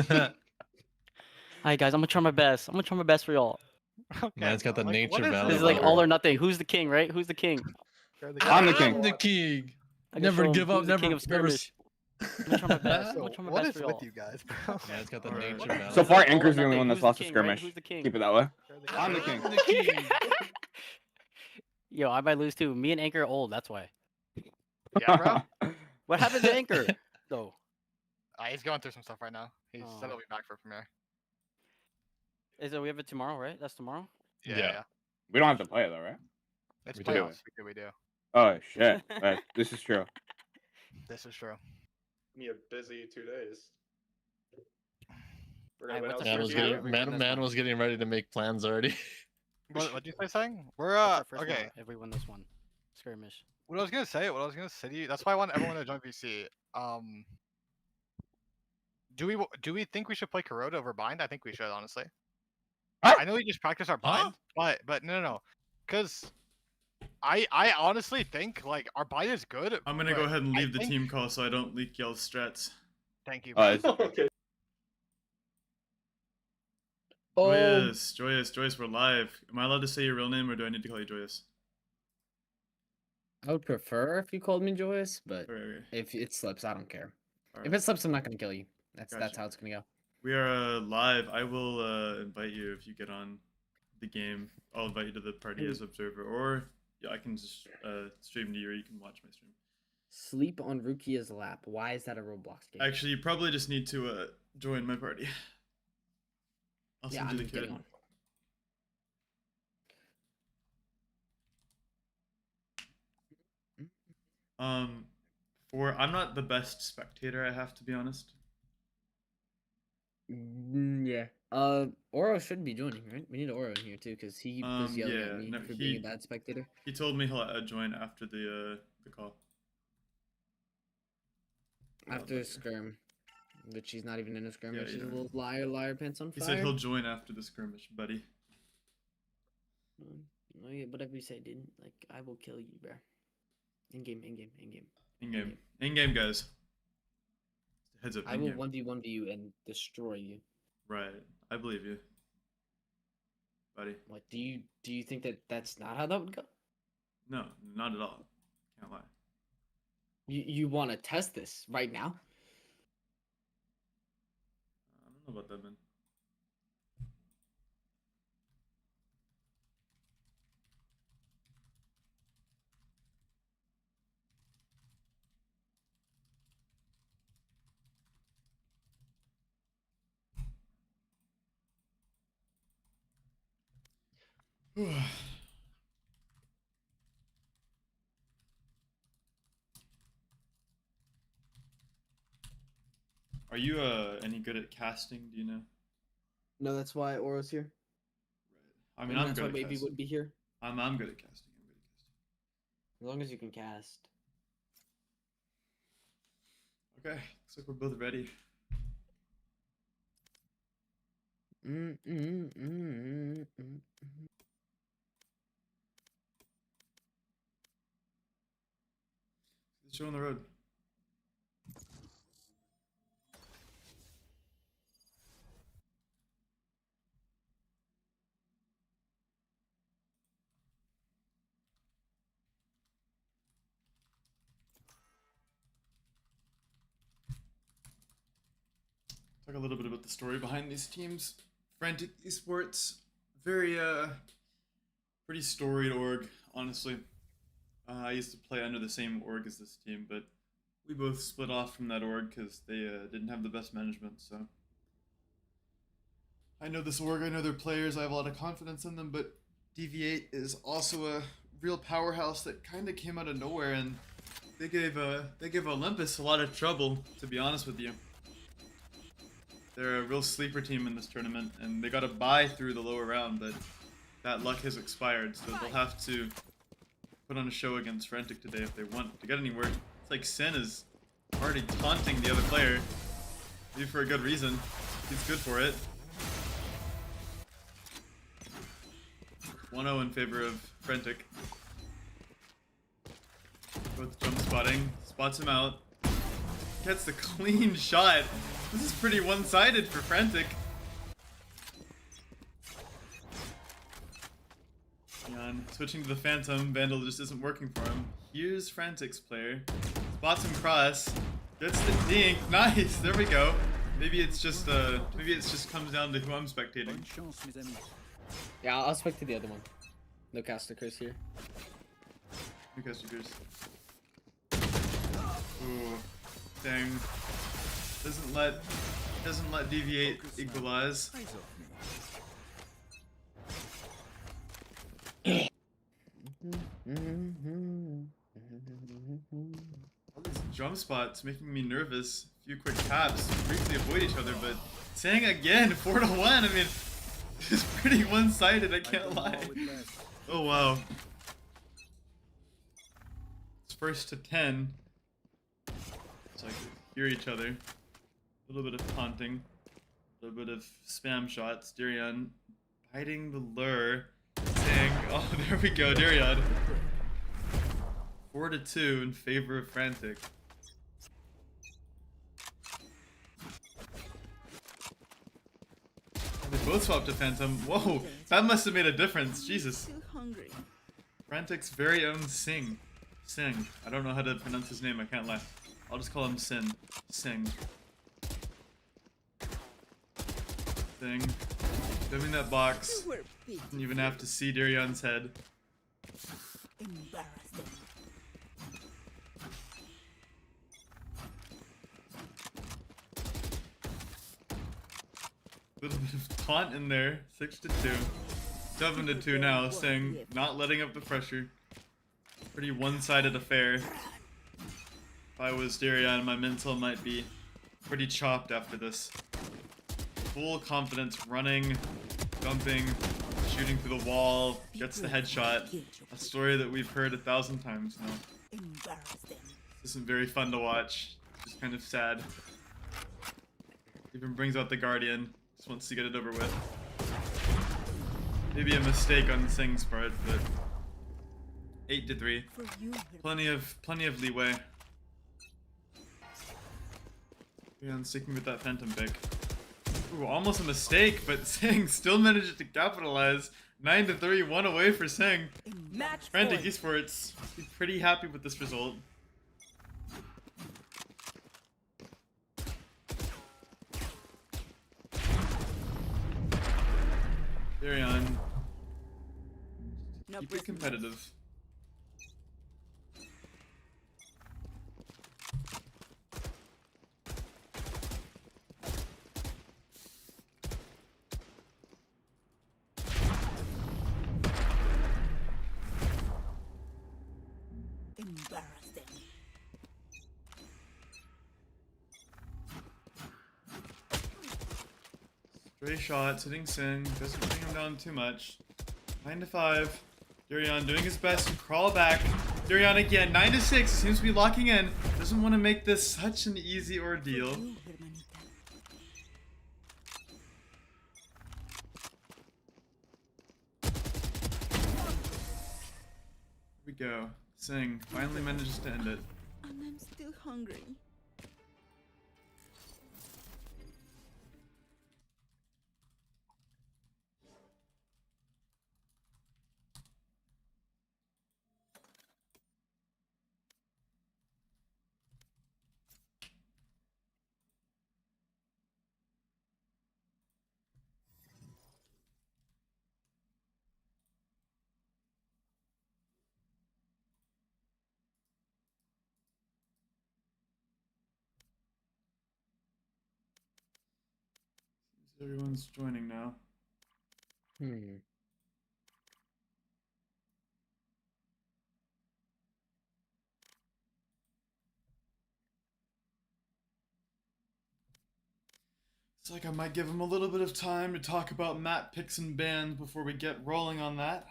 Hi guys, I'm gonna try my best. I'm gonna try my best for y'all. Okay, Man's got the like, nature what is value. This is like this? all or nothing. Who's the king, right? Who's the king? I'm the I'm king. the king. I can Never show 'em give up. who's the king Never, of never. skirmish. I'm gonna try my best. I'm Yo, gonna try my what best is for y'all. with you guys, bro? Man's got the Alright. nature So value. So This is far, like all or Anchor's the only nothing. one that's Who's the lost a king, right? skirmish. Who's the king? Keep it that way. I'm the I'm king. the king. Yo, I might lose too. Me and Anchor are old. That's why. Yeah, bro. What happened to Anchor? though? He's going through some stuff right now. He Oh. said he'll be back for premiere. Is it? We have it tomorrow, right? That's tomorrow. Yeah. We don't have to play it though, right? It's We do. playoffs. We do. Oh shit. Right. This is true. This is true. Me a busy 2 days. We're Alright, gonna win what's out the Man first was round? getting We man, win this man one. was getting ready to make plans already. What'd you say, Sang? We're What's our first okay. round if we win this one? Skirmish. What I was gonna say to you. That's why I want everyone to join VC. Do we think we should play Kuroda over Bind? I think we should, honestly. Huh? I know we just practice our Huh? Bind, but no, because I honestly think like our Bind is good. I'm gonna but go ahead and I leave the think- team call so I don't leak y'all's strats. Thank you. Oh, bro. it's, okay. Joyous, we're live. Am I allowed to say your real name or do I need to call you Joyous? I would prefer if you called me Joyous, but Okay. if it slips, I don't care. If Alright. it slips, I'm not gonna kill you. That's Gotcha. how it's gonna go. We are live. I will invite you if you get on the game. I'll invite you to the party as observer, or yeah, I can just stream to you, or you can watch my stream. Sleep on Rukia's lap. Why is that a Roblox game? Actually, you probably just need to join my party. I'll yeah, send I'm you the just code. getting on. I'm not the best spectator, I have to be honest. Yeah. Oro should be joining, right? We need Oro in here too, because he was yelling yeah, at me no, for being a bad spectator. He told me he'll join after the call. After a skirm, which he's not even in a skirmish. Yeah, He's a yeah. little liar, pants on He fire. said he'll join after the skirmish, buddy. No, yeah, whatever you say, dude. Like, I will kill you, bro. In game. In game, guys. Heads up. I will in-game. 1v1v you and destroy you. Right, I believe you, buddy. Like, do you think that that's not how that would go? No, not at all. Can't lie. You want to test this right now? I don't know about that, man. Are you any good at casting? Do you know? No, that's why Oro's here. Right. I mean, I'm that's good why at Baby casting. would be here. I'm good at casting. I'm good at casting. As long as you can cast. Okay, looks like we're both ready. Let's show on the road. Talk a little bit about the story behind these teams. Frantic Esports, very pretty storied org, honestly. I used to play under the same org as this team, but we both split off from that org because they didn't have the best management, so. I know this org, I know their players, I have a lot of confidence in them, but DV8 is also a real powerhouse that kind of came out of nowhere, and they gave Olympus a lot of trouble, to be honest with you. They're a real sleeper team in this tournament, and they got a bye through the lower round, but that luck has expired, so they'll have to put on a show against Frantic today if they want to get anywhere. It's like Sen is already taunting the other player, maybe for a good reason. He's good for it. 1-0 in favor of Frantic. Both jump spotting, spots him out, gets the clean shot. This is pretty one-sided for Frantic. Switching to the Phantom, Vandal just isn't working for him. Here's Frantic's player. Spots him cross. Gets the dink. Nice. There we go. Maybe it's just comes down to who I'm spectating. Yeah, I'll spectate the other one. No caster curse here. Because you Ooh. Dang. Doesn't let DV8 equalize. All these jump spots making me nervous. A few quick taps briefly avoid each other, but saying again 4-1. I mean, it's pretty one-sided. I can't lie. Oh wow. It's first to 10. So I can hear each other. A little bit of taunting. A little bit of spam shots. Darian biting the lure. Saying, oh, there we go, Darian. 4-2 in favor of Frantic. They both swapped to Phantom. Whoa, that must have made a difference. Jesus. Frantic's very own Sing. Sing. I don't know how to pronounce his name, I can't lie. I'll just call him Sin. Sing. Sing. Dimming that box. Didn't even have to see Darian's head. Little bit of taunt in there. 6-2. 7-2 now. Sing. Not letting up the pressure. Pretty one-sided affair. If I was Darian, my mental might be pretty chopped after this. Full confidence, running, jumping, shooting through the wall, gets the headshot. A story that we've heard 1,000 times now. This isn't very fun to watch. It's just kind of sad. Even brings out the Guardian. Just wants to get it over with. Maybe a mistake on Sing's part, but 8-3. Plenty of leeway. Yeah, I'm sticking with that Phantom pick. Ooh, almost a mistake, but Sing still managed to capitalize. 9-3, 1 away for Sing. Frantic Esports, he's pretty happy with this result. Darian. Keep it competitive. Stray shots, hitting Sin, doesn't bring him down too much. 9-5. Darian doing his best to crawl back. Darian again, 9-6, seems to be locking in. Doesn't want to make this such an easy ordeal. Here we go. Sing finally manages to end it. And I'm still hungry. Everyone's joining now. It's like I might give him a little bit of time to talk about map picks and bans before we get rolling on that.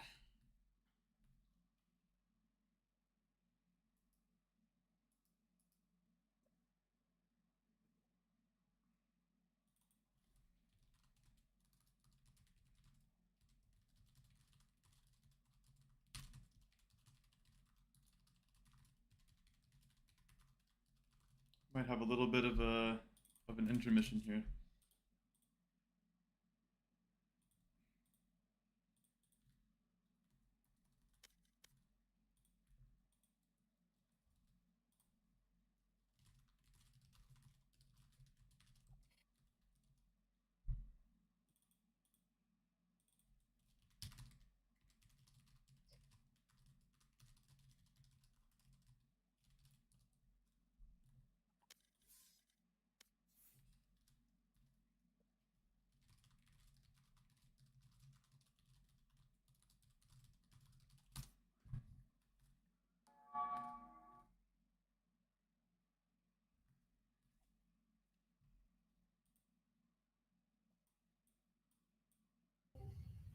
Might have a little bit of a of an intermission here.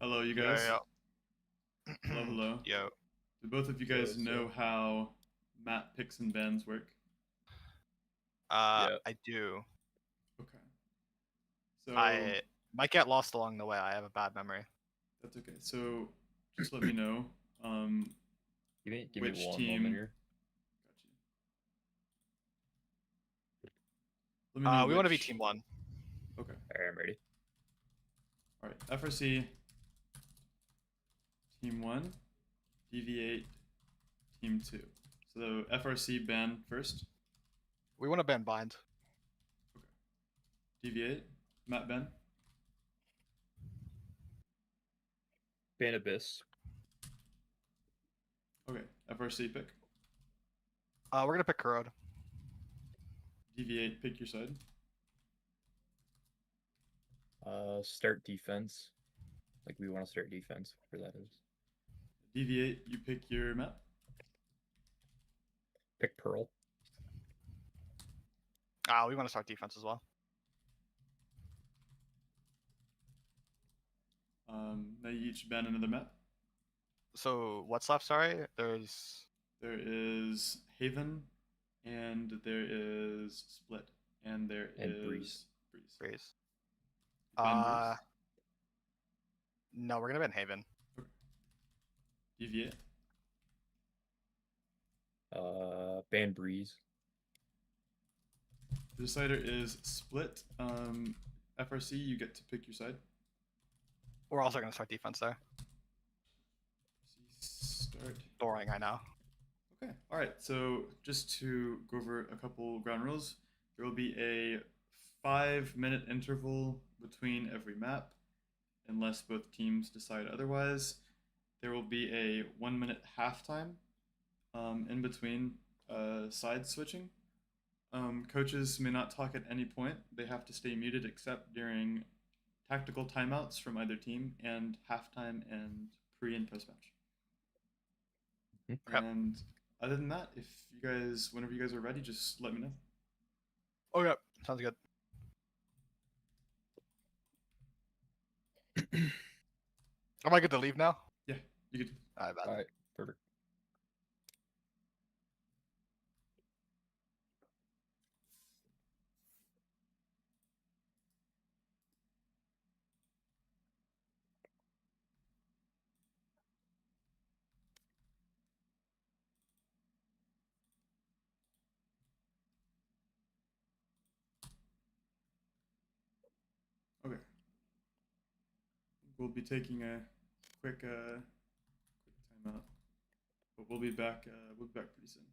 Hello, you guys. Hello, hello. Yo. Do both of you guys know how map picks and bans work? Yeah. I do. Okay. So I might get lost along the way. I have a bad memory. that's okay. So just let me know. Give me Which one team- moment here. Let me know We want to be which- team 1. Okay. Alright, I'm ready. All right. FRC. Team 1. DV8. Team 2. So FRC ban first. We want to ban bind. DV8. Matt ban. Ban Abyss. Okay. FRC pick. We're gonna pick Corrode. DV8 pick your side. Start defense. Like we want to start defense, whatever that is. DV8 you pick your map. Pick Pearl. We want to start defense as well. Now you each ban another map. So what's left? Sorry, there's There is Haven, and there is Split, and there is And Breeze. Breeze. Breeze. Ban Breeze. No, we're gonna ban Haven. DV8. Ban Breeze. The decider is Split. FRC, you get to pick your side. We're also gonna start defense there. Start. Boring, I know. Okay. All right. So just to go over a couple ground rules, there will be a 5-minute interval between every map, unless both teams decide otherwise. There will be a 1-minute halftime in between side switching. Coaches may not talk at any point. They have to stay muted except during tactical timeouts from either team and halftime and pre and post match. Okay. And other than that, if you guys, whenever you guys are ready, just let me know. Okay, sounds good. Am I good to leave now? Yeah, you could. Alright, bad. Alright, perfect. Okay. We'll be taking a quick timeout, but we'll be back. We'll be back pretty soon.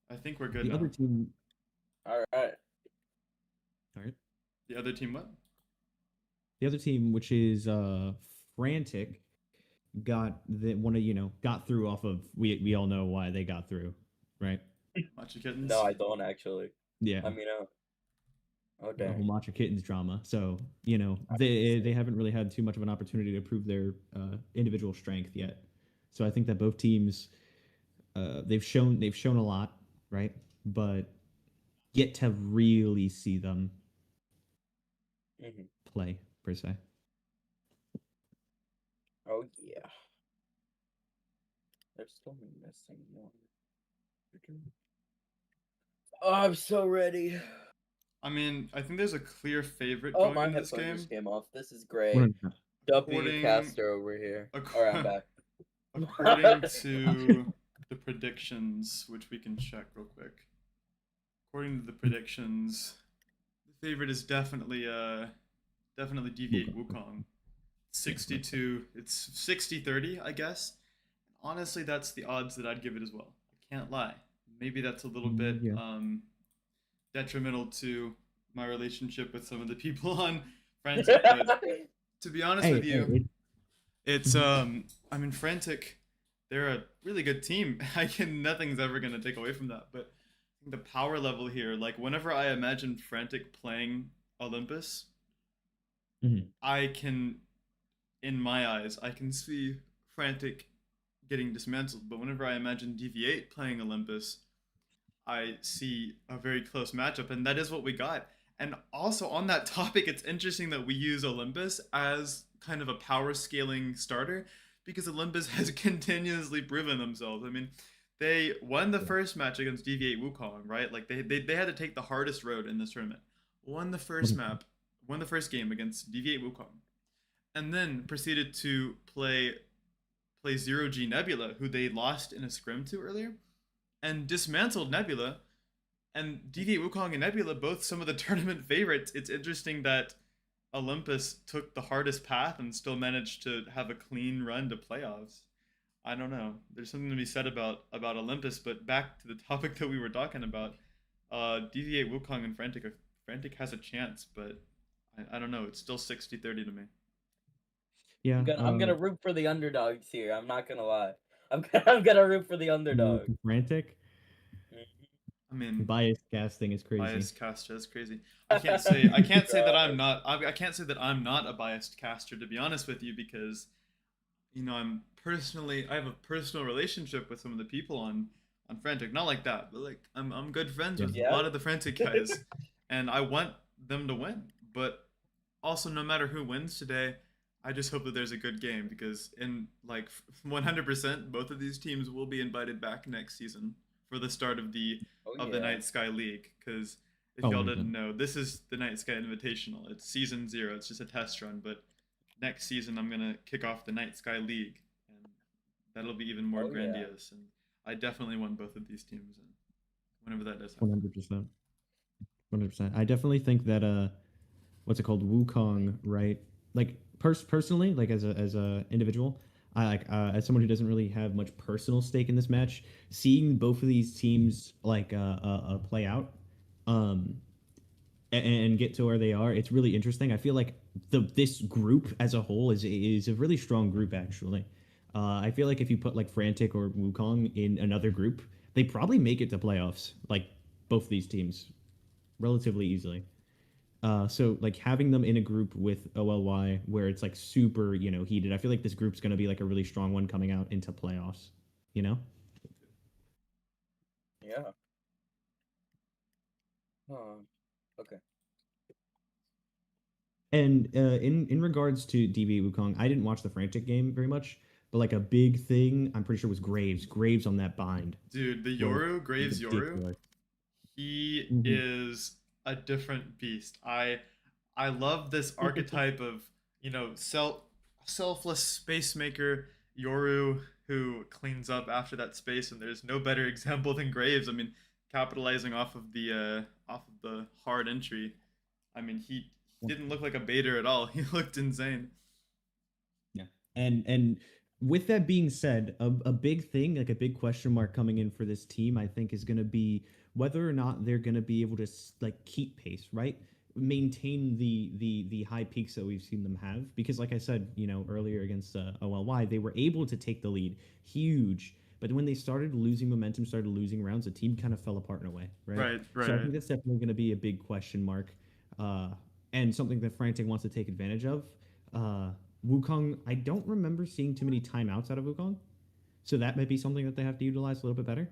I think we're good The now. other team. All right. All right. The other team what? The other team, which is Frantic, got got through off of we all know why they got through, right? Matcha Kittens? No, I don't actually. Yeah. Let me know. Oh The whole dang. Matcha Kittens drama. So they haven't really had too much of an opportunity to prove their individual strength yet. So I think that both teams they've shown a lot, right? But yet to really see them Hmm. play per se. Oh yeah. There's still missing one. Oh, I'm so ready. I mean, I think there's a clear favorite Oh, going my into this headphones game. just came off. This is great. 100%. W According- caster over here. Alright, I'm back. According to the predictions, which we can check real quick. According to the predictions, the favorite is definitely DV8 Wukong. 62, it's 60-30, I guess. Honestly, that's the odds that I'd give it as well. I can't lie. Maybe that's a little bit Yeah. Detrimental to my relationship with some of the people on Frantic, but to be honest with you, it's I mean Frantic, they're a really good team. Nothing's ever gonna take away from that. But the power level here, like whenever I imagine Frantic playing Olympus, Mhm. I can, in my eyes, I can see Frantic getting dismantled. But whenever I imagine DV8 playing Olympus, I see a very close matchup, and that is what we got. And also on that topic, it's interesting that we use Olympus as kind of a power scaling starter because Olympus has continuously proven themselves. I mean, they won the first match against DV8 Wukong, right? Like they had to take the hardest road in this tournament. Won the first map, won the first game against DV8 Wukong, and then proceeded to play 0G Nebula, who they lost in a scrim to earlier, and dismantled Nebula. And DV8 Wukong and Nebula, both some of the tournament favorites. It's interesting that Olympus took the hardest path and still managed to have a clean run to playoffs. I don't know. There's something to be said about Olympus, but back to the topic that we were talking about, DV8 Wukong and Frantic has a chance, but I don't know. It's still 60-30 to me. Yeah. I'm gonna root for the underdogs here. I'm not gonna lie. I'm gonna root for the underdog. Frantic. I mean, Biased casting is crazy. biased caster is crazy. I can't say that I'm not. I can't say that I'm not a biased caster, to be honest with you, because I have a personal relationship with some of the people on Frantic. Not like that, but like I'm good friends with a lot of the Frantic guys, and I want them to win. But also, no matter who wins today, I just hope that there's a good game, because in like 100%, both of these teams will be invited back next season for the start of the Night Sky League. Because if y'all didn't know, this is the Night Sky Invitational. It's season 0. It's just a test run, but next season I'm gonna kick off the Night Sky League, and that'll be even more grandiose. And I definitely want both of these teams, and whenever that does happen. 100%. 100%. I definitely think that what's it called, Wukong, right? Like personally, like as a individual, I like as someone who doesn't really have much personal stake in this match, seeing both of these teams like play out, and get to where they are, it's really interesting. I feel like this group as a whole is a really strong group, actually. I feel like if you put like Frantic or Wukong in another group, they probably make it to playoffs, like both of these teams, relatively easily. So like having them in a group with OLY where it's like super, heated, I feel like this group's going to be like a really strong one coming out into playoffs, Yeah. Okay. And in regards to DV8 Wukong, I didn't watch the Frantic game very much, but like a big thing, I'm pretty sure was Graves on that bind. Dude, the Well, Graves Yoru, ridiculous. he Mhm. is a different beast. I love this archetype of selfless space maker Yoru who cleans up after that space, and there's no better example than Graves. I mean, capitalizing off of the hard entry. I mean, he didn't look like a baiter at all. He looked insane. Yeah, and with that being said, a big thing, like a big question mark coming in for this team, I think is going to be whether or not they're going to be able to like keep pace, right? Maintain the high peaks that we've seen them have. Because like I said, earlier against OLY, they were able to take the lead, huge. But when they started losing momentum, started losing rounds, the team kind of fell apart in a way, right? Right. So I think that's definitely going to be a big question mark, and something that Frantic wants to take advantage of. Wukong, I don't remember seeing too many timeouts out of Wukong, so that might be something that they have to utilize a little bit better.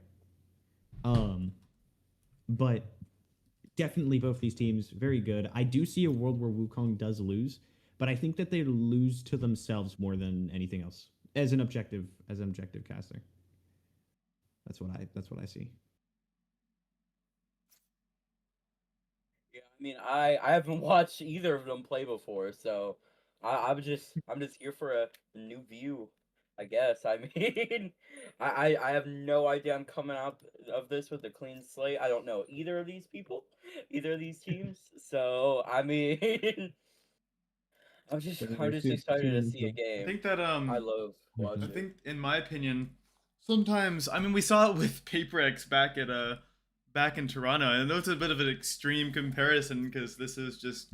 But definitely both these teams very good. I do see a world where Wukong does lose, but I think that they lose to themselves more than anything else as an objective caster. That's what I see. Yeah, I mean, I haven't watched either of them play before, so I'm just here for a new view, I guess. I mean, I have no idea. I'm coming out of this with a clean slate. I don't know either of these people, either of these teams. So I mean, I'm just excited to see a game. I think that I love I watching. think, in my opinion, sometimes we saw it with PaperX back in Toronto, and it was a bit of an extreme comparison because this is just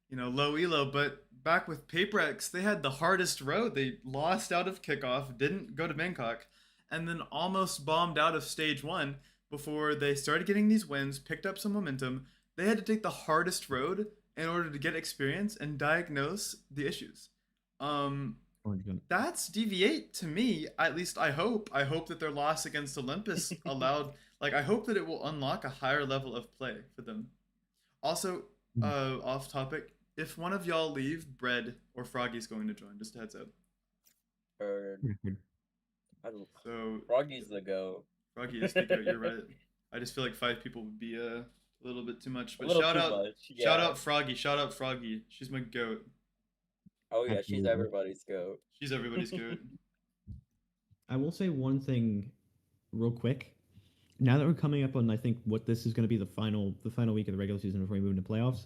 low elo. But back with PaperX, they had the hardest road. They lost out of kickoff, didn't go to Bangkok, and then almost bombed out of stage 1 before they started getting these wins, picked up some momentum. They had to take the hardest road in order to get experience and diagnose the issues. That's DV8 to me. At least I hope that their loss against Olympus allowed, I hope that it will unlock a higher level of play for them. Also, off topic, if one of y'all leave, Bread or Froggy's going to join, just a heads up. So Froggy's the GOAT. Froggy is the GOAT, you're right. I just feel like 5 people would be a little bit too much. But shout out Froggy, she's my GOAT. Oh yeah, she's everybody's GOAT. She's everybody's GOAT. I will say one thing real quick. Now that we're coming up on, I think, what this is going to be the final week of the regular season before we move into playoffs,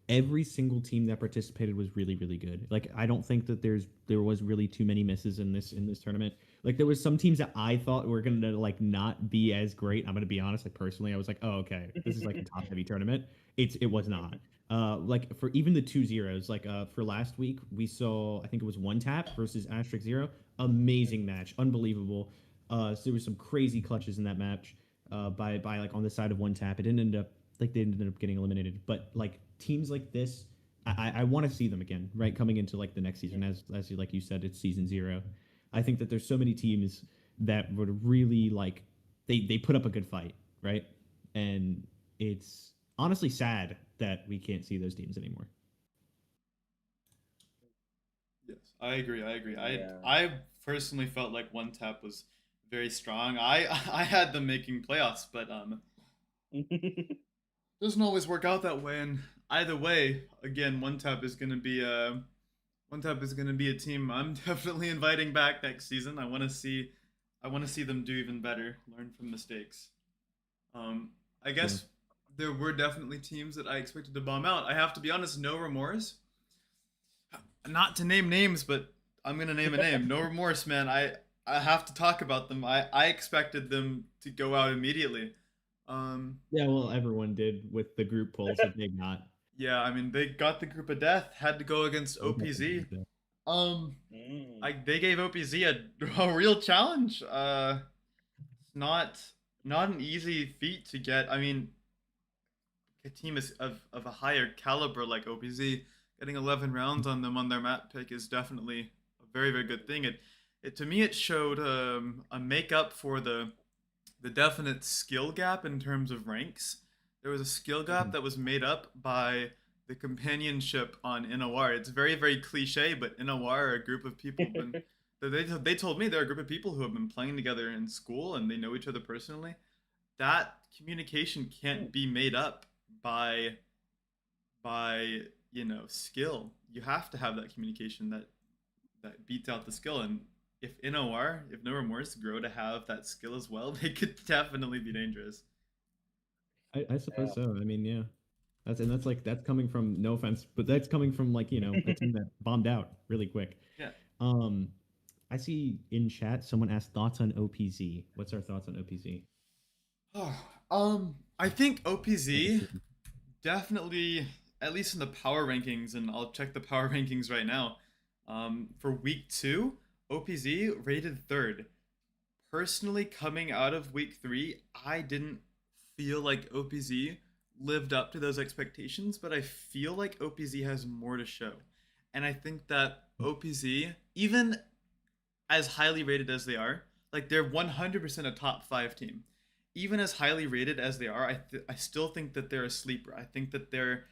every single team that participated was really, really good. I don't think that there was really too many misses in this tournament. There was some teams that I thought were going to not be as great. I'm going to be honest. Personally, I was like, oh, okay, this is a top heavy tournament. It was not. For even the 2-0s, for last week, we saw, I think it was One Tap versus Asterisk Zero. Amazing match. Unbelievable. So there was some crazy clutches in that match by on the side of One Tap. It didn't end up, they ended up getting eliminated. But, teams like this, I want to see them again, right? Coming into, the next season. As you said, it's season 0. I think that there's so many teams that would really, they put up a good fight, right? And it's honestly sad that we can't see those teams anymore. Yes, I agree. I personally felt like One Tap was very strong. I had them making playoffs, but doesn't always work out that way. And either way, again, One Tap is gonna be a team I'm definitely inviting back next season. I want to see them do even better, learn from mistakes. I guess there were definitely teams that I expected to bomb out. I have to be honest, No Remorse. Not to name names, but I'm gonna name a name. No Remorse, man. I have to talk about them. I expected them to go out immediately. Yeah, well, everyone did with the group polls that they got. Yeah, they got the group of death. Had to go against OPZ. They gave OPZ a real challenge. Not an easy feat to get. A team of a higher caliber like OPZ, getting 11 rounds on them on their map pick is definitely a very, very good thing. It to me, it showed a makeup for the definite skill gap in terms of ranks. There was a skill gap that was made up by the companionship on NOR. It's very, very cliche, but NOR are a group of people. They told me they're a group of people who have been playing together in school and they know each other personally. That communication can't be made up by skill. You have to have that communication that beats out the skill. And if No Remorse grow to have that skill as well, they could definitely be dangerous. I suppose so. Yeah. That's coming from, no offense, but that's coming from a team that bombed out really quick. Yeah. I see in chat someone asked thoughts on OPZ. What's our thoughts on OPZ? I think OPZ definitely, at least in the power rankings, and I'll check the power rankings right now. For week 2, OPZ rated 3rd. Personally, coming out of week 3, I didn't feel like OPZ lived up to those expectations, but I feel like OPZ has more to show. And I think that OPZ, even as highly rated as they are, like they're 100% a top 5 team. Even as highly rated as they are, I still think that they're a sleeper. I think that they're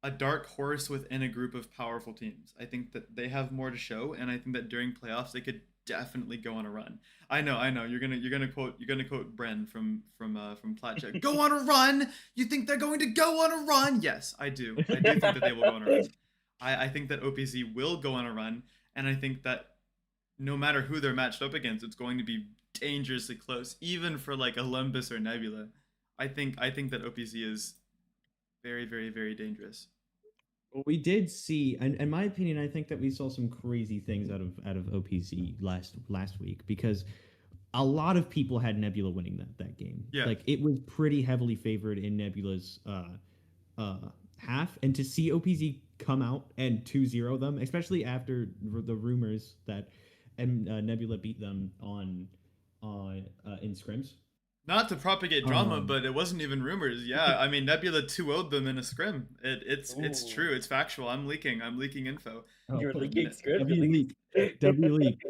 a dark horse within a group of powerful teams. I think that they have more to show, and I think that during playoffs they could definitely go on a run. I know. You're gonna quote Bren from Platchet. Go on a run. You think they're going to go on a run? Yes, I do. I do think that they will go on a run. I think that OPZ will go on a run, and I think that no matter who they're matched up against, it's going to be dangerously close, even for like Olympus or Nebula. I think that OPZ is very, very, very dangerous. We did see, in my opinion, I think that we saw some crazy things out of OPZ last week, because a lot of people had Nebula winning that game. Yeah. Like it was pretty heavily favored in Nebula's half, and to see OPZ come out and 2-0 them, especially after the rumors that Nebula beat them on in scrims. Not to propagate drama, but it wasn't even rumors. Yeah, I mean Nebula 2-0'd them in a scrim. It's true. It's factual. I'm leaking info. You're leaking script. W leak. W leak.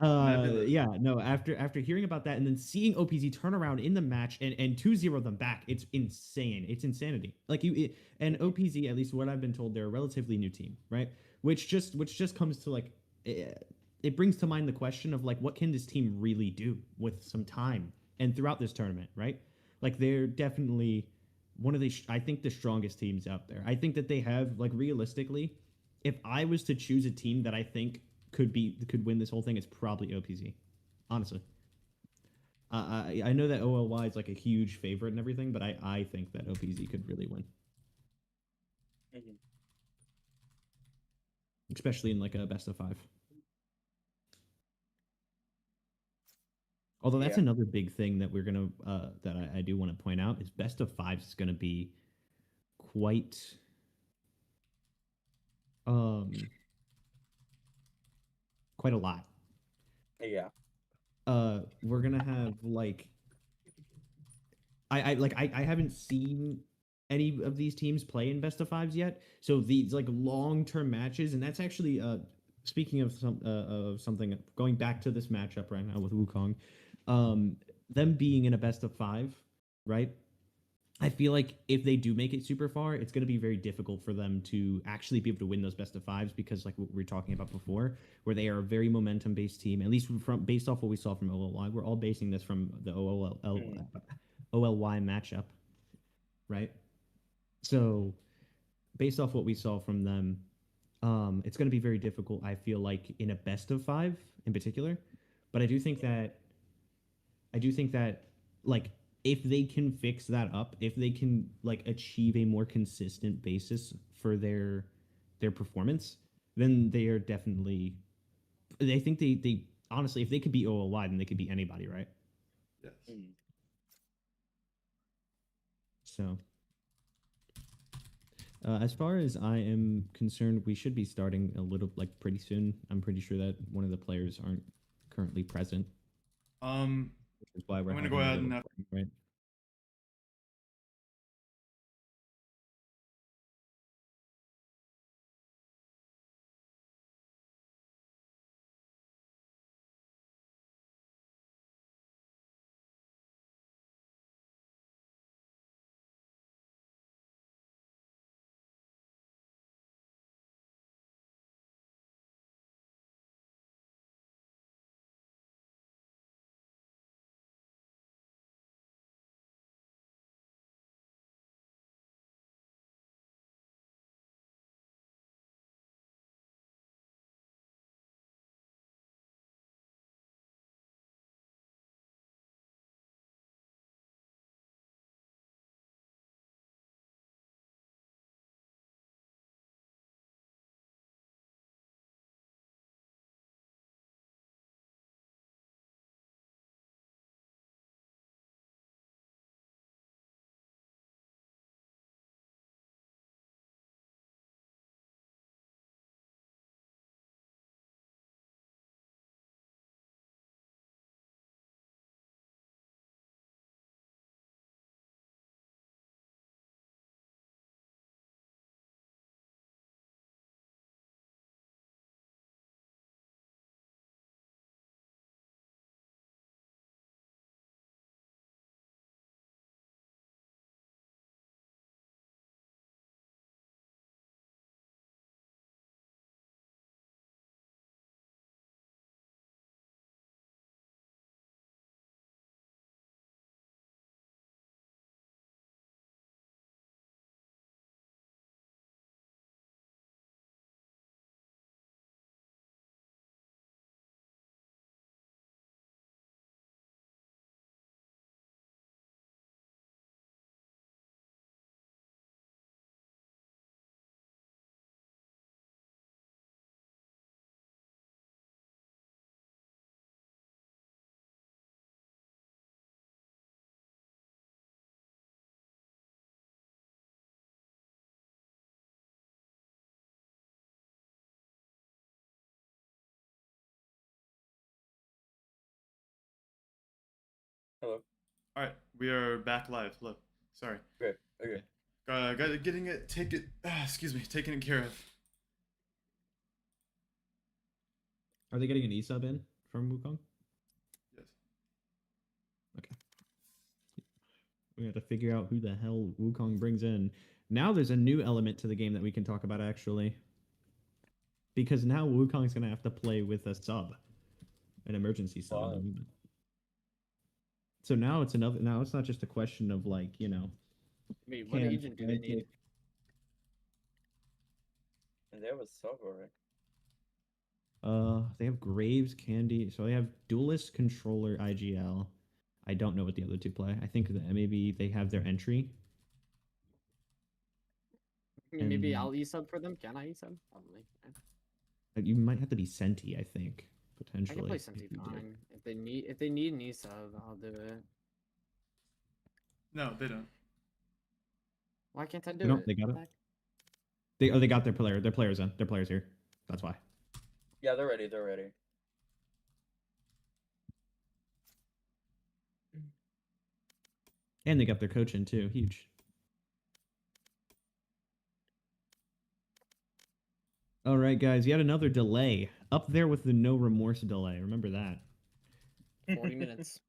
Nebula. Yeah, no, after hearing about that and then seeing OPZ turn around in the match and 2-0 them back, it's insane. It's insanity. Like and OPZ, at least what I've been told, they're a relatively new team, right? Which just comes to like it brings to mind the question of like, what can this team really do with some time and throughout this tournament, right? Like they're definitely one of the I think the strongest teams out there. I think that they have, like, realistically, if I was to choose a team that I think could win this whole thing, it's probably OPZ, honestly. I know that OLY is like a huge favorite and everything, but I think that OPZ could really win. Mhm. Especially in like a best of 5. Although that's another big thing that we're gonna that I do want to point out is best of 5s is gonna be quite quite a lot. Yeah. We're gonna have like I haven't seen any of these teams play in best of 5s yet, so these like long-term matches, and that's actually speaking of something, going back to this matchup right now with Wukong, them being in a best of 5, right? I feel like if they do make it super far, it's going to be very difficult for them to actually be able to win those best of 5s, because like what we were talking about before, where they are a very momentum-based team, at least based off what we saw from OLY. We're all basing this from the OLY matchup, right? So based off what we saw from them, it's going to be very difficult, I feel like, in a best of 5 in particular. But I do think that like, if they can fix that up, if they can like achieve a more consistent basis for their performance, then they are definitely. I think they honestly, if they could beat OLY, then they could beat anybody, right? Yes. So, as far as I am concerned, we should be starting a little, like, pretty soon. I'm pretty sure that one of the players aren't currently present. Which is why we're I'm gonna having go a ahead little and break, right? Hello. All right, we are back live. Hello. Sorry. Okay. Okay. Taking it care of. Are they getting an E-sub in from Wukong? Yes. Okay. We have to figure out who the hell Wukong brings in. Now there's a new element to the game that we can talk about, actually. Because now Wukong's going to have to play with a sub. An emergency sub. Wow. So now it's another. Now it's not just a question of, like, you know. Wait, what can agent do they need? And there was sub already. They have Graves, Candy. So they have Duelist, Controller, IGL. I don't know what the other two play. I think that maybe they have their entry. Maybe And- I'll e-sub for them. Can I e-sub? Probably. You might have to be Senti, I think, I potentially. can play if Senti you do. fine. If they need an e-sub, I'll do it. No, they don't. Why can't I do They don't- it? they got it? Heck? They got their player. Their players in. Their players here. That's why. Yeah, they're ready. They're ready. And they got their coach in too. Huge. All right, guys. Yet another delay. Up there with the no remorse delay. Remember that. 40 minutes.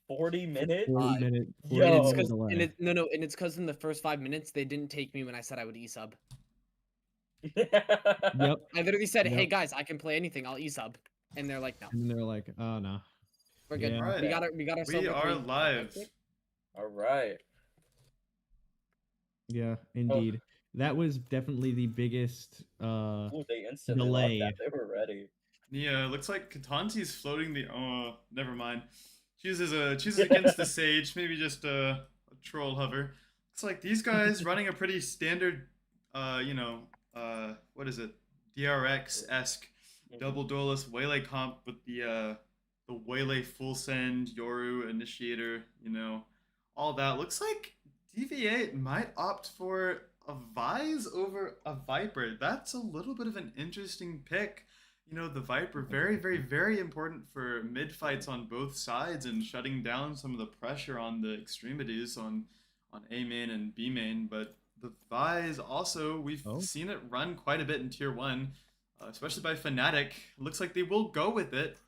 40 minutes? 40 minute. 40 Yo. minute It's 'cause- delay. and it, no, and it's because in the first 5 minutes they didn't take me when I said I would e-sub. Yep. I literally said, "Hey Yep. guys, I can play anything. I'll e-sub," and they're like, "No, And they're like, oh no. we're good. Yeah. Alright. We got ourselves. We a are queen." live. All right. Yeah, indeed. That was definitely the biggest. Ooh, they instantly Delay. locked that. They were ready. Yeah, looks like Katanti's floating the. Oh, never mind. Chooses against the Sage. Maybe just a troll hover. Looks like these guys running a pretty standard. What is it? DRX-esque double duelist Waylay comp with the Waylay full send Yoru initiator. All that. Looks like DV8 might opt for a Vise over a Viper. That's a little bit of an interesting pick. The Viper, very, very, very important for mid fights on both sides and shutting down some of the pressure on the extremities on A main and B main. But the Vise also, we've seen it run quite a bit in tier 1, especially by Fnatic. Looks like they will go with it.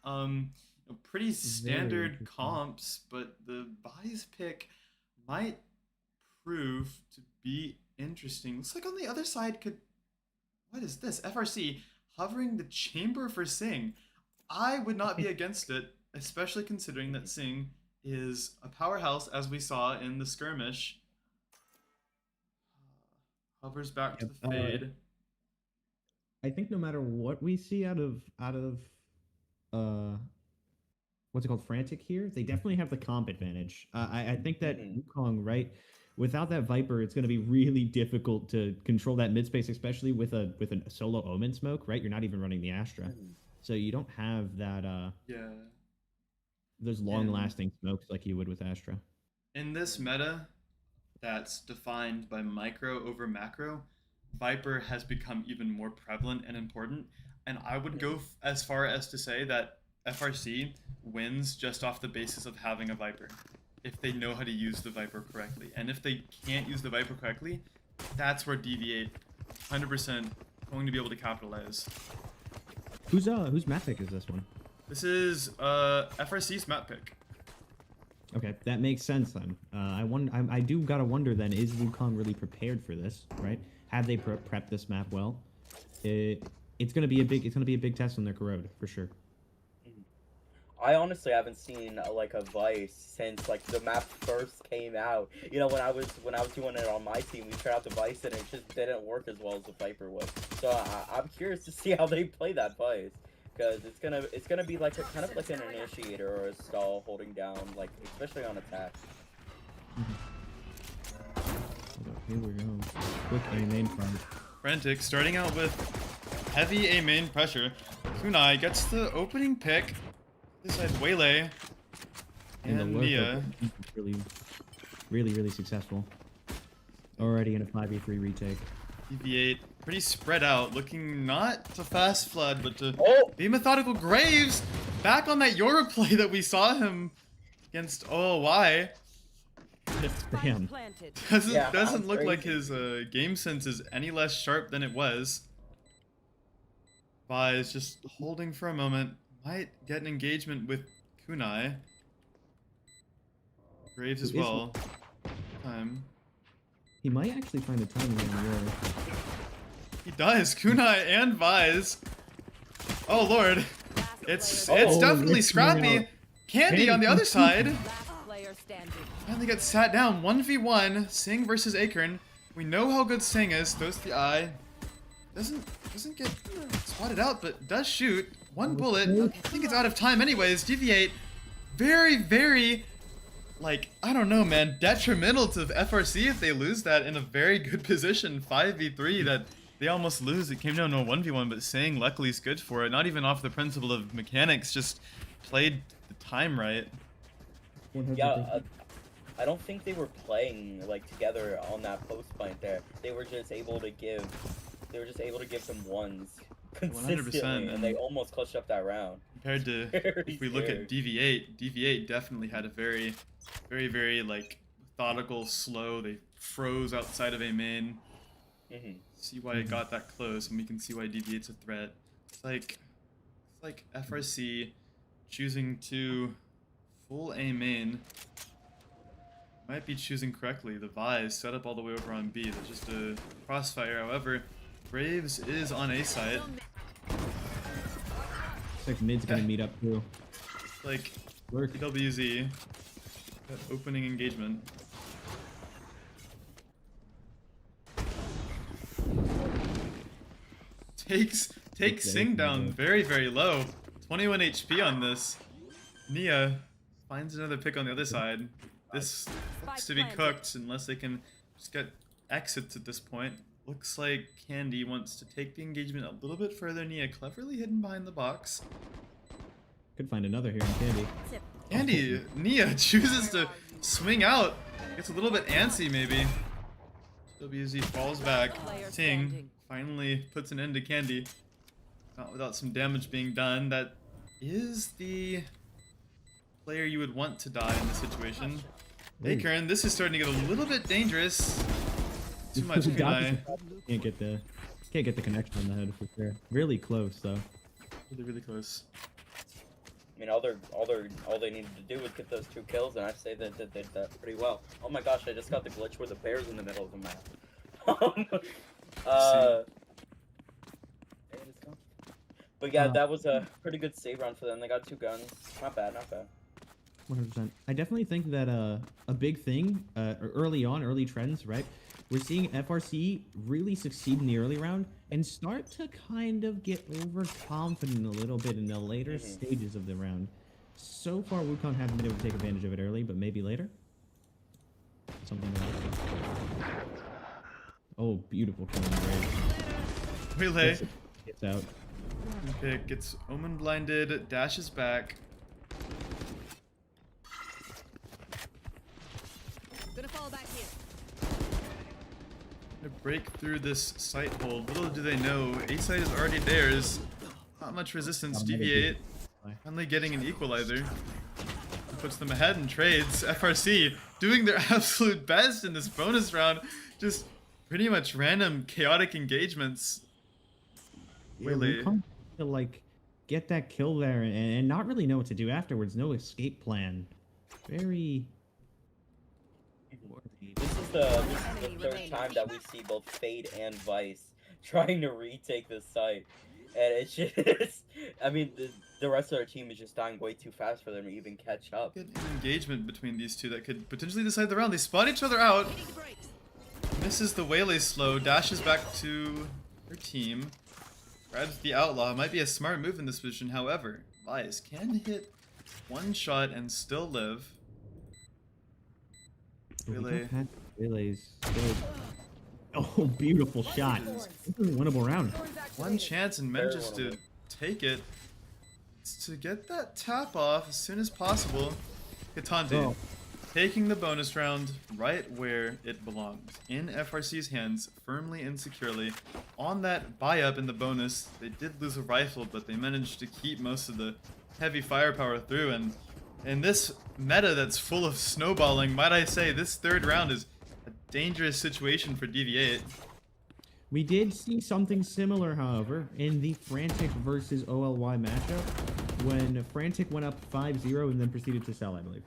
Pretty standard interesting. comps, but the Vise pick might prove to be interesting. Looks like on the other side what is this? FRC hovering the chamber for Sing. I would not be against it, especially considering that Sing is a powerhouse, as we saw in the skirmish. Hovers back to Yep, the fade. I think no matter what we see out of what's it called, Frantic here, they definitely have the comp advantage. I think that Wukong, right, without that Viper, it's going to be really difficult to control that mid space, especially with a solo Omen smoke, right? You're not even running the Astra, so you don't have that those long lasting smokes like you would with Astra. In this meta that's defined by micro over macro, Viper has become even more prevalent and important. And I would go as far as to say that FRC wins just off the basis of having a Viper, if they know how to use the Viper correctly. And if they can't use the Viper correctly, that's where DV8 100% going to be able to capitalize. Whose map pick is this one? This is FRC's map pick. Okay, that makes sense then. I do gotta wonder then, is Wukong really prepared for this? Right? Have they prepped this map well? It's gonna be a big test on their corrode for sure. I honestly haven't seen a Vice since the map first came out. When I was doing it on my team, we tried out the Vice and it just didn't work as well as the Viper would. So I'm curious to see how they play that Vice, because it's gonna be like kind of like an initiator or a stall holding down, especially on attack. Here we go. Quick A main front. Frantic starting out with heavy A main pressure. Kunai gets the opening pick. This side Waylay And the and lurk Nia. is really successful. Already in a 5v3 retake. DV8 pretty spread out, looking not to fast flood, but to Oh! be methodical. Graves back on that Yoru play that we saw him against OLY. Just spam. Doesn't Yeah, doesn't sounds look like crazy. his game sense is any less sharp than it was. Vi is just holding for a moment. Might get an engagement with Kunai. Graves as Who is- well. Time. He might actually find the timing in the air. He does. Kunai and Vise. Oh lord. It's Oh, definitely it's coming scrappy. out. Candy on the other side. Last player standing. Finally gets sat down. 1v1. Sing versus Akern. We know how good Sing is. Throws the eye. Doesn't get spotted out, but does shoot. One bullet. I think it's out of time anyways. DV8. Very, very, like, I don't know, man. Detrimental to FRC if they lose that in a very good position. 5v3 that they almost lose. It came down to a 1v1, but Sing luckily is good for it. Not even off the principle of mechanics, just played the time right. 100%. Yeah, I don't think they were playing like together on that post plant there. They were just able to give them ones consistently, 100%, and they almost clutched up that round. Compared to Very if we look at scared. DV8 definitely had a very, very, very like methodical, slow. They froze outside of a main. See why it got that close, and we can see why DV8's a threat. It's like FRC choosing to full A main. Might be choosing correctly. The Vi set up all the way over on B. There's just a crossfire. However, Braves is on A site. Looks like mid's gonna meet up too. Like Work. PWZ. That opening engagement. Takes Sing down very, very low. 21 HP on this. Nia finds another pick on the other side. This looks to be cooked unless they can just get exits at this point. Looks like Candy wants to take the engagement a little bit further. Nia cleverly hidden behind the box. Could find another here in Candy. Candy, Nia chooses to swing out. Gets a little bit antsy maybe. WZ falls back. Ting finally puts an end to Candy. Not without some damage being done. That is the player you would want to die in this situation. Hey Ooh. Karen, this is starting to get a little bit dangerous. Too much kunai. Can't get the connection on the head for sure. Really close though. Really, really close. I mean, all they needed to do was get those 2 kills, and I'd say that they did that pretty well. Oh my gosh, I just got the glitch where the bear's in the middle of the map. But yeah, that was a pretty good save round for them. They got 2 guns. Not bad, not bad. 100%. I definitely think that a big thing early trends, right? We're seeing FRC really succeed in the early round and start to kind of get overconfident a little bit in the later stages of the round. So far, Wukong haven't been able to take advantage of it early, but maybe later. Something like that. Oh, beautiful kill on Brave. Relay. Gets out. Pick gets Omen blinded, dashes back. Gonna fall back here. To break through this site hold. Little do they know, A site is already theirs. Not much resistance. DV8 finally getting an equalizer. Puts them ahead in trades. FRC doing their absolute best in this bonus round. Just pretty much random chaotic engagements. Really. Wukong to like get that kill there and not really know what to do afterwards. No escape plan. Very. This is the 3rd time that we see both Fade and Vice trying to retake this site. And it's just, I mean, the rest of our team is just dying way too fast for them to even catch up. Get an engagement between these two that could potentially decide the round. They spot each other out. Misses the Waylay slow, dashes back to her team. Grabs the outlaw. Might be a smart move in this position, however. Vice can hit one shot and still live. Relay. Relays. Oh, beautiful shot. This is a winnable round. One chance and manages to take it. It's to get that tap off as soon as possible. Katante Oh. taking the bonus round right where it belongs. In FRC's hands, firmly and securely. On that buy up in the bonus, they did lose a rifle, but they managed to keep most of the heavy firepower through, and In this meta that's full of snowballing, might I say, this third round is a dangerous situation for DV8. We did see something similar, however, in the Frantic versus OLY matchup, when Frantic went up 5-0 and then proceeded to sell, I believe.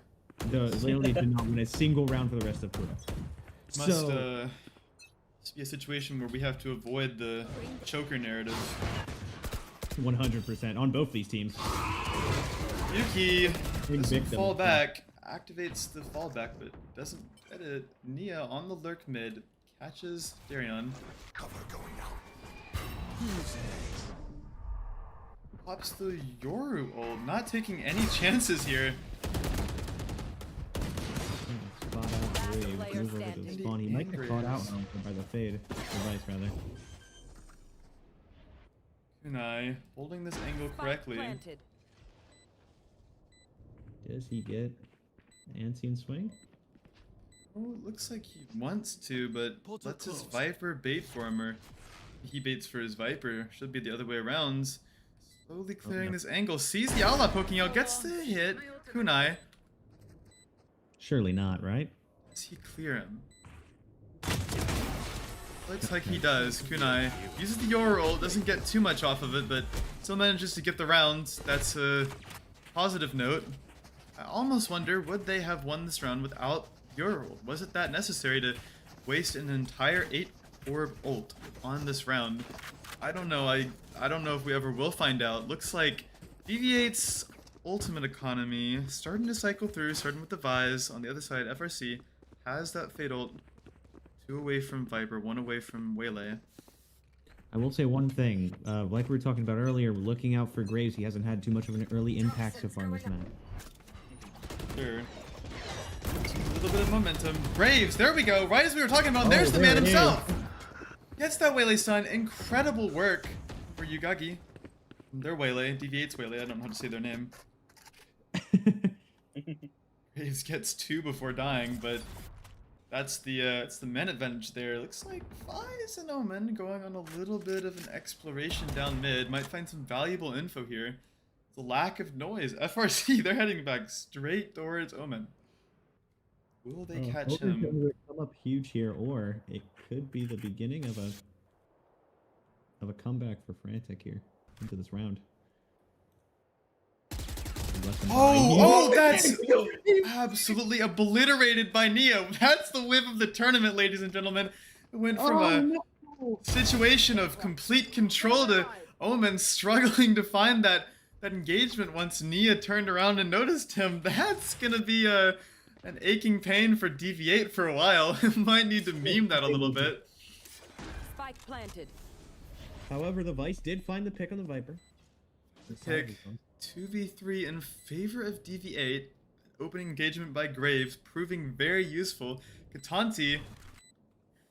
Literally did not win a single round for the rest of Kuda. Must be a situation where we have to avoid the choker narrative. 100% on both these teams. Yuki doesn't victim. fall back, activates the fallback, but doesn't get it. Nia on the lurk mid, catches Darion. Cover going out. Pops the Yoru ult, not taking any chances here. Spot out Brave, Player move over to the standing. spawn. He might get caught out Angry. by the fade. Device, rather. Kunai holding this angle Spike correctly. planted. Does he get Ancient Swing? Oh, it looks like he wants to, but lets his Viper bait for him, or he baits for his Viper. Should be the other way around. Slowly clearing no. this angle. Sees the Ala poking out, gets the hit. Kunai. Surely not, right? Does he clear him? Looks like he does. Kunai uses the Yoru ult, doesn't get too much off of it, but still manages to get the round. That's a positive note. I almost wonder, would they have won this round without Yoru ult? Was it that necessary to waste an entire 8-orb ult on this round? I don't know. I don't know if we ever will find out. Looks like DV8's ultimate economy starting to cycle through, starting with the Vise. On the other side, FRC has that Fate ult. 2 away from Viper, 1 away from Waylay. I will say one thing. Like we were talking about earlier, looking out for Graves, he hasn't had too much of an early impact so far in this map. Sure. Just a little bit of momentum. Graves, there we go. Right as we were talking about, there's the there man it is. himself. Gets that Waylay stun. Incredible work for Yugagi. Their Waylay, DV8's Waylay. I don't know how to say their name. Graves gets 2 before dying, but that's the it's the men advantage there. Looks like Vise and Omen going on a little bit of an exploration down mid. Might find some valuable info here. The lack of noise. FRC, they're heading back straight towards Omen. Will they catch Omen's him? gonna come up huge here, or it could be the beginning of a comeback for Frantic here into this round. Oh, that's absolutely obliterated by Neo. That's the whip of the tournament, ladies and gentlemen. It went from a situation of complete control to Omen struggling to find that engagement once Nia turned around and noticed him. That's gonna be an aching pain for DV8 for a while. Might need to meme that a little bit. Spike planted. However, the Vice did find the pick on the Viper. Pick 2v3 in favor of DV8. Opening engagement by Graves, proving very useful. Katanti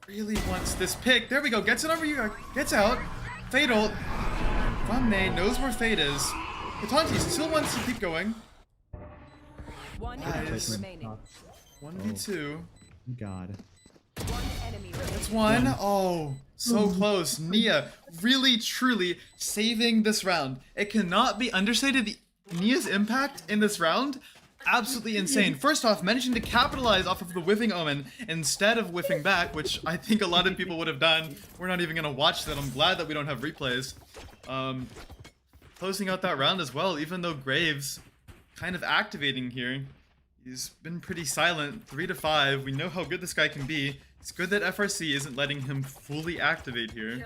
really wants this pick. There we go. Gets it over you. Gets out. Fate ult. Van May knows where Fate is. Katanti still wants to keep going. One Nice. enemy remaining. 1v2. God. One enemy remaining. That's one. Oh, so close. Nia really, truly saving this round. It cannot be understated. Nia's impact in this round, absolutely insane. First off, managing to capitalize off of the whiffing Omen instead of whiffing back, which I think a lot of people would have done. We're not even going to watch that. I'm glad that we don't have replays. Closing out that round as well, even though Graves kind of activating here. He's been pretty silent, 3-5. We know how good this guy can be. It's good that FRC isn't letting him fully activate here.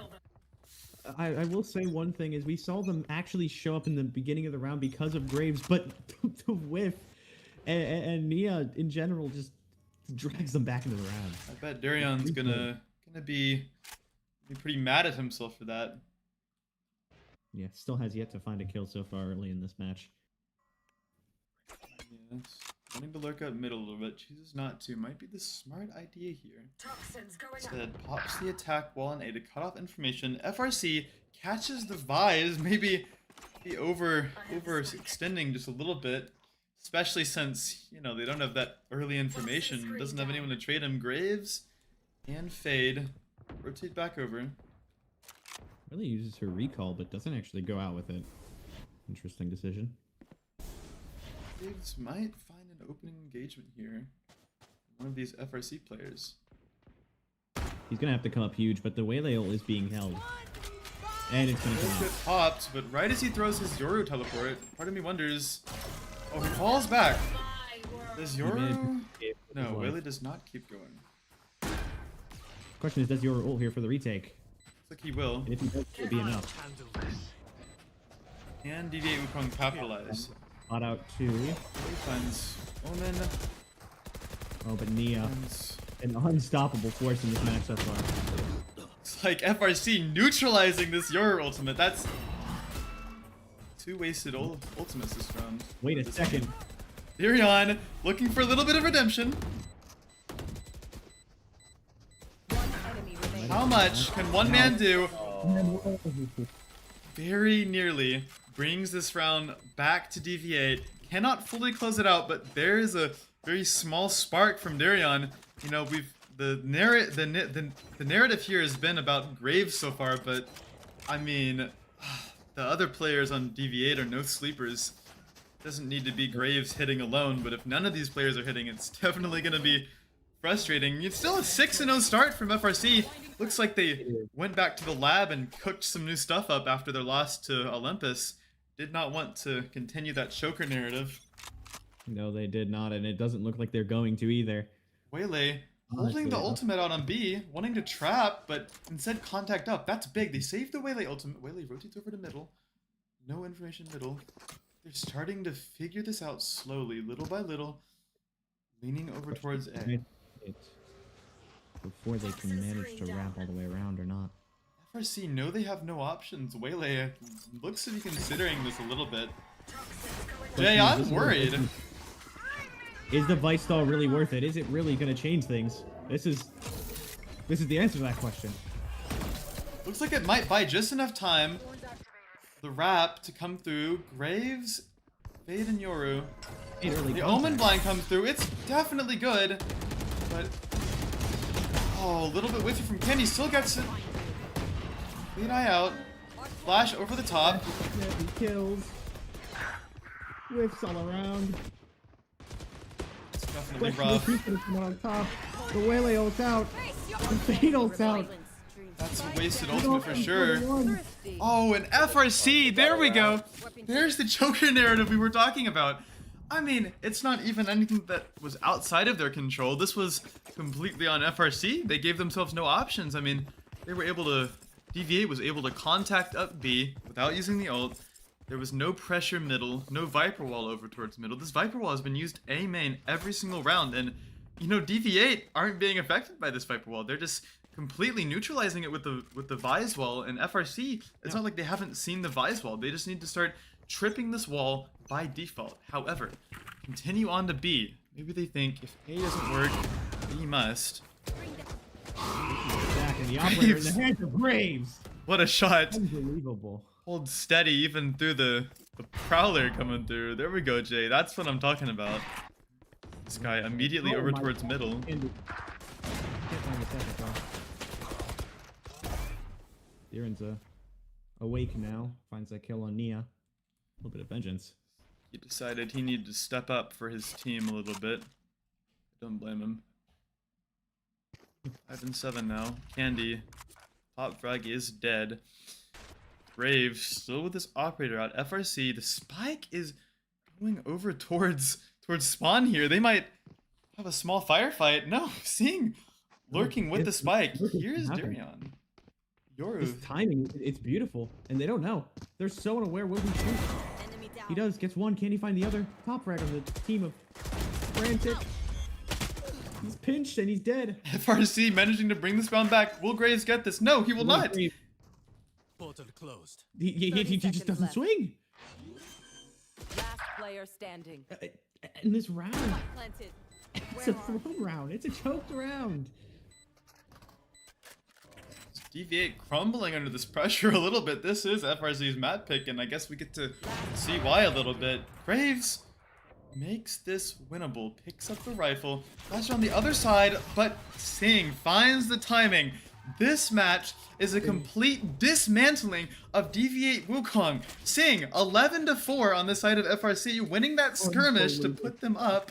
I will say one thing is we saw them actually show up in the beginning of the round because of Graves, but the whiff and Nia in general just drags them back into the round. I bet Darion's gonna be pretty mad at himself for that. Yeah, still has yet to find a kill so far early in this match. Yes. Wanting to lurk out middle a little bit, chooses not to. Might be the smart idea here. Instead, pops the attack wall on A to cut off information. FRC catches the Vise, maybe be overextending just a little bit. Especially since, you know, they don't have that early information. Doesn't have anyone to trade him. Graves and Fade. Rotate back over. Really uses her recall, but doesn't actually go out with it. Interesting decision. Graves might find an opening engagement here. One of these FRC players. He's gonna have to come up huge, but the Waylay ult is being held. And it's gonna come Get out. popped, but right as he throws his Yoru teleport, part of me wonders. Oh, he falls back. Does Yoru? No, Waylay does not keep going. Question is, does your ult here for the retake? Looks like he will. And if he does, it'll be enough. And DV8 Wukong capitalize. Spot out two. He finds Omen. Oh, but Nia, Finds... an unstoppable force in this match so far. It's like FRC neutralizing this Yoru ultimate. That's 2 wasted ultimates this round. Wait a second. Virion looking for a little bit of redemption. One enemy remaining. How much can one man do? Oh, Very nearly brings this round back to DV8. Cannot fully close it out, but there is a very small spark from Darion. You know, the narrative here has been about Graves so far, but I mean, the other players on DV8 are no sleepers. Doesn't need to be Graves hitting alone, but if none of these players are hitting, it's definitely going to be frustrating. It's still a 6-0 start from FRC. Looks like they went back to the lab and cooked some new stuff up after their loss to Olympus. Did not want to continue that choker narrative. No, they did not, and it doesn't look like they're going to either. Waylay holding the ultimate out on B, wanting to trap, but instead contact up. That's big. They saved the Waylay ultimate. Waylay rotates over to middle. No information middle. They're starting to figure this out slowly, little by little, leaning over towards A. Before they can manage to wrap all the way around or not. FRC know they have no options. Waylay looks to be considering this a little bit. Jay, I'm worried. Is the Vice stall really worth it? Is it really going to change things? This is the answer to that question. Looks like it might buy just enough time for the wrap to come through. Graves, Fade, and Yoru. The Omen blind comes through. It's definitely good, but oh, a little bit whiffy from Kenny. Still gets it. Lead eye out. Flash over the top. He kills. Whiffs all around. It's definitely Question rough. on top. The Waylay ult's out. The Fade ult's out. That's a wasted ultimate for sure. Oh, and FRC, there we go. There's the choker narrative we were talking about. I mean, it's not even anything that was outside of their control. This was completely on FRC. They gave themselves no options. I mean, they were able to... DV8 was able to contact up B without using the ult. There was no pressure middle, no Viper Wall over towards middle. This Viper Wall has been used A main every single round, and, you know, DV8 aren't being affected by this Viper Wall. They're just completely neutralizing it with the Vise Wall, and FRC, it's not like they haven't seen the Vise Wall. They just need to start tripping this wall by default. However, continue on to B. Maybe they think if A doesn't work, B must. Back in the operator in the hands of Graves. What a shot. Unbelievable. Hold steady even through the Prowler coming through. There we go, Jay. That's what I'm talking about. This guy immediately over towards middle. Can't find the second though. Darren's awake now. Finds that kill on Nia. A little bit of vengeance. He decided he needed to step up for his team a little bit. Don't blame him. 5 and 7 now. Candy. Top frag is dead. Brave still with this operator out. FRC. The spike is going over towards spawn here. They might have a small firefight. No, seeing lurking with the spike. Here's Darion. Yoru. His timing, it's beautiful, and they don't know. They're so unaware when we shoot. He does, gets one, can he find the other? Top frag of the team of Frantic. He's pinched and he's dead. FRC managing to bring this round back. Will Graves get this? No, he will not. Portal closed. He 30 just seconds doesn't left. swing. Last player standing. In this round, Planted. it's a thrown round. It's a choked round. DV8 crumbling under this pressure a little bit. This is FRC's map pick, and I guess we get to see why a little bit. Graves makes this winnable. Picks up the rifle. Flash on the other side, but Singh finds the timing. This match is a complete dismantling of DV8 Wukong. Sing 11-4 on the side of FRC, winning that skirmish to put them up.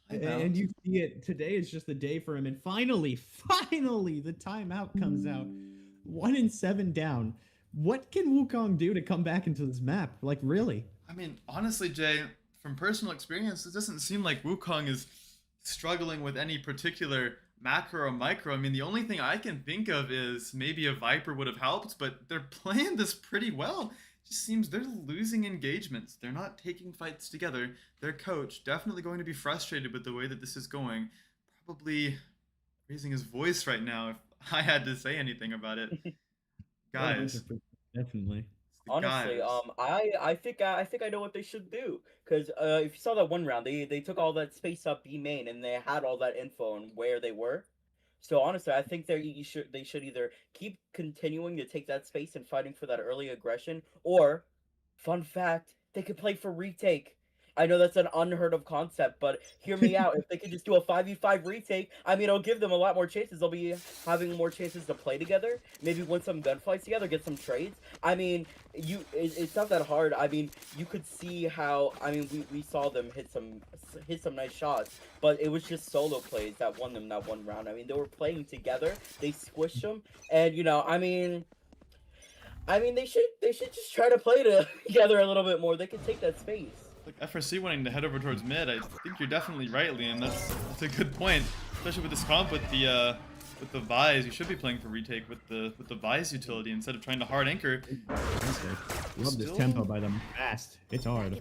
And you see it today is just the day for him. And finally, the timeout comes out. 1-7 down. What can Wukong do to come back into this map? Like, really? I mean, honestly, Jay, from personal experience, it doesn't seem like Wukong is struggling with any particular macro or micro. I mean, the only thing I can think of is maybe a Viper would have helped, but they're playing this pretty well. It just seems they're losing engagements. They're not taking fights together. Their coach definitely going to be frustrated with the way that this is going. Probably raising his voice right now if I had to say anything about it. Guys. Definitely. Honestly, I think I know what they should do. Cause if you saw that one round, they took all that space up B main and they had all that info on where they were. So honestly, I think they should either keep continuing to take that space and fighting for that early aggression, or, fun fact, they could play for retake. I know that's an unheard of concept, but hear me out. If they could just do a 5v5 retake, I mean, it'll give them a lot more chances. They'll be having more chances to play together, maybe win some gunfights together, get some trades. I mean, it's not that hard. I mean, you could see how, I mean, we saw them hit some nice shots, but it was just solo plays that won them that one round. I mean, they were playing together, they squished them, and, you know, I mean, they should just try to play together a little bit more. They could take that space. Like FRC wanting to head over towards mid, I think you're definitely right, Liam. That's a good point, especially with this comp with the Vise. You should be playing for retake with the Vise utility instead of trying to hard anchor. Love this tempo by them. Fast. It's hard.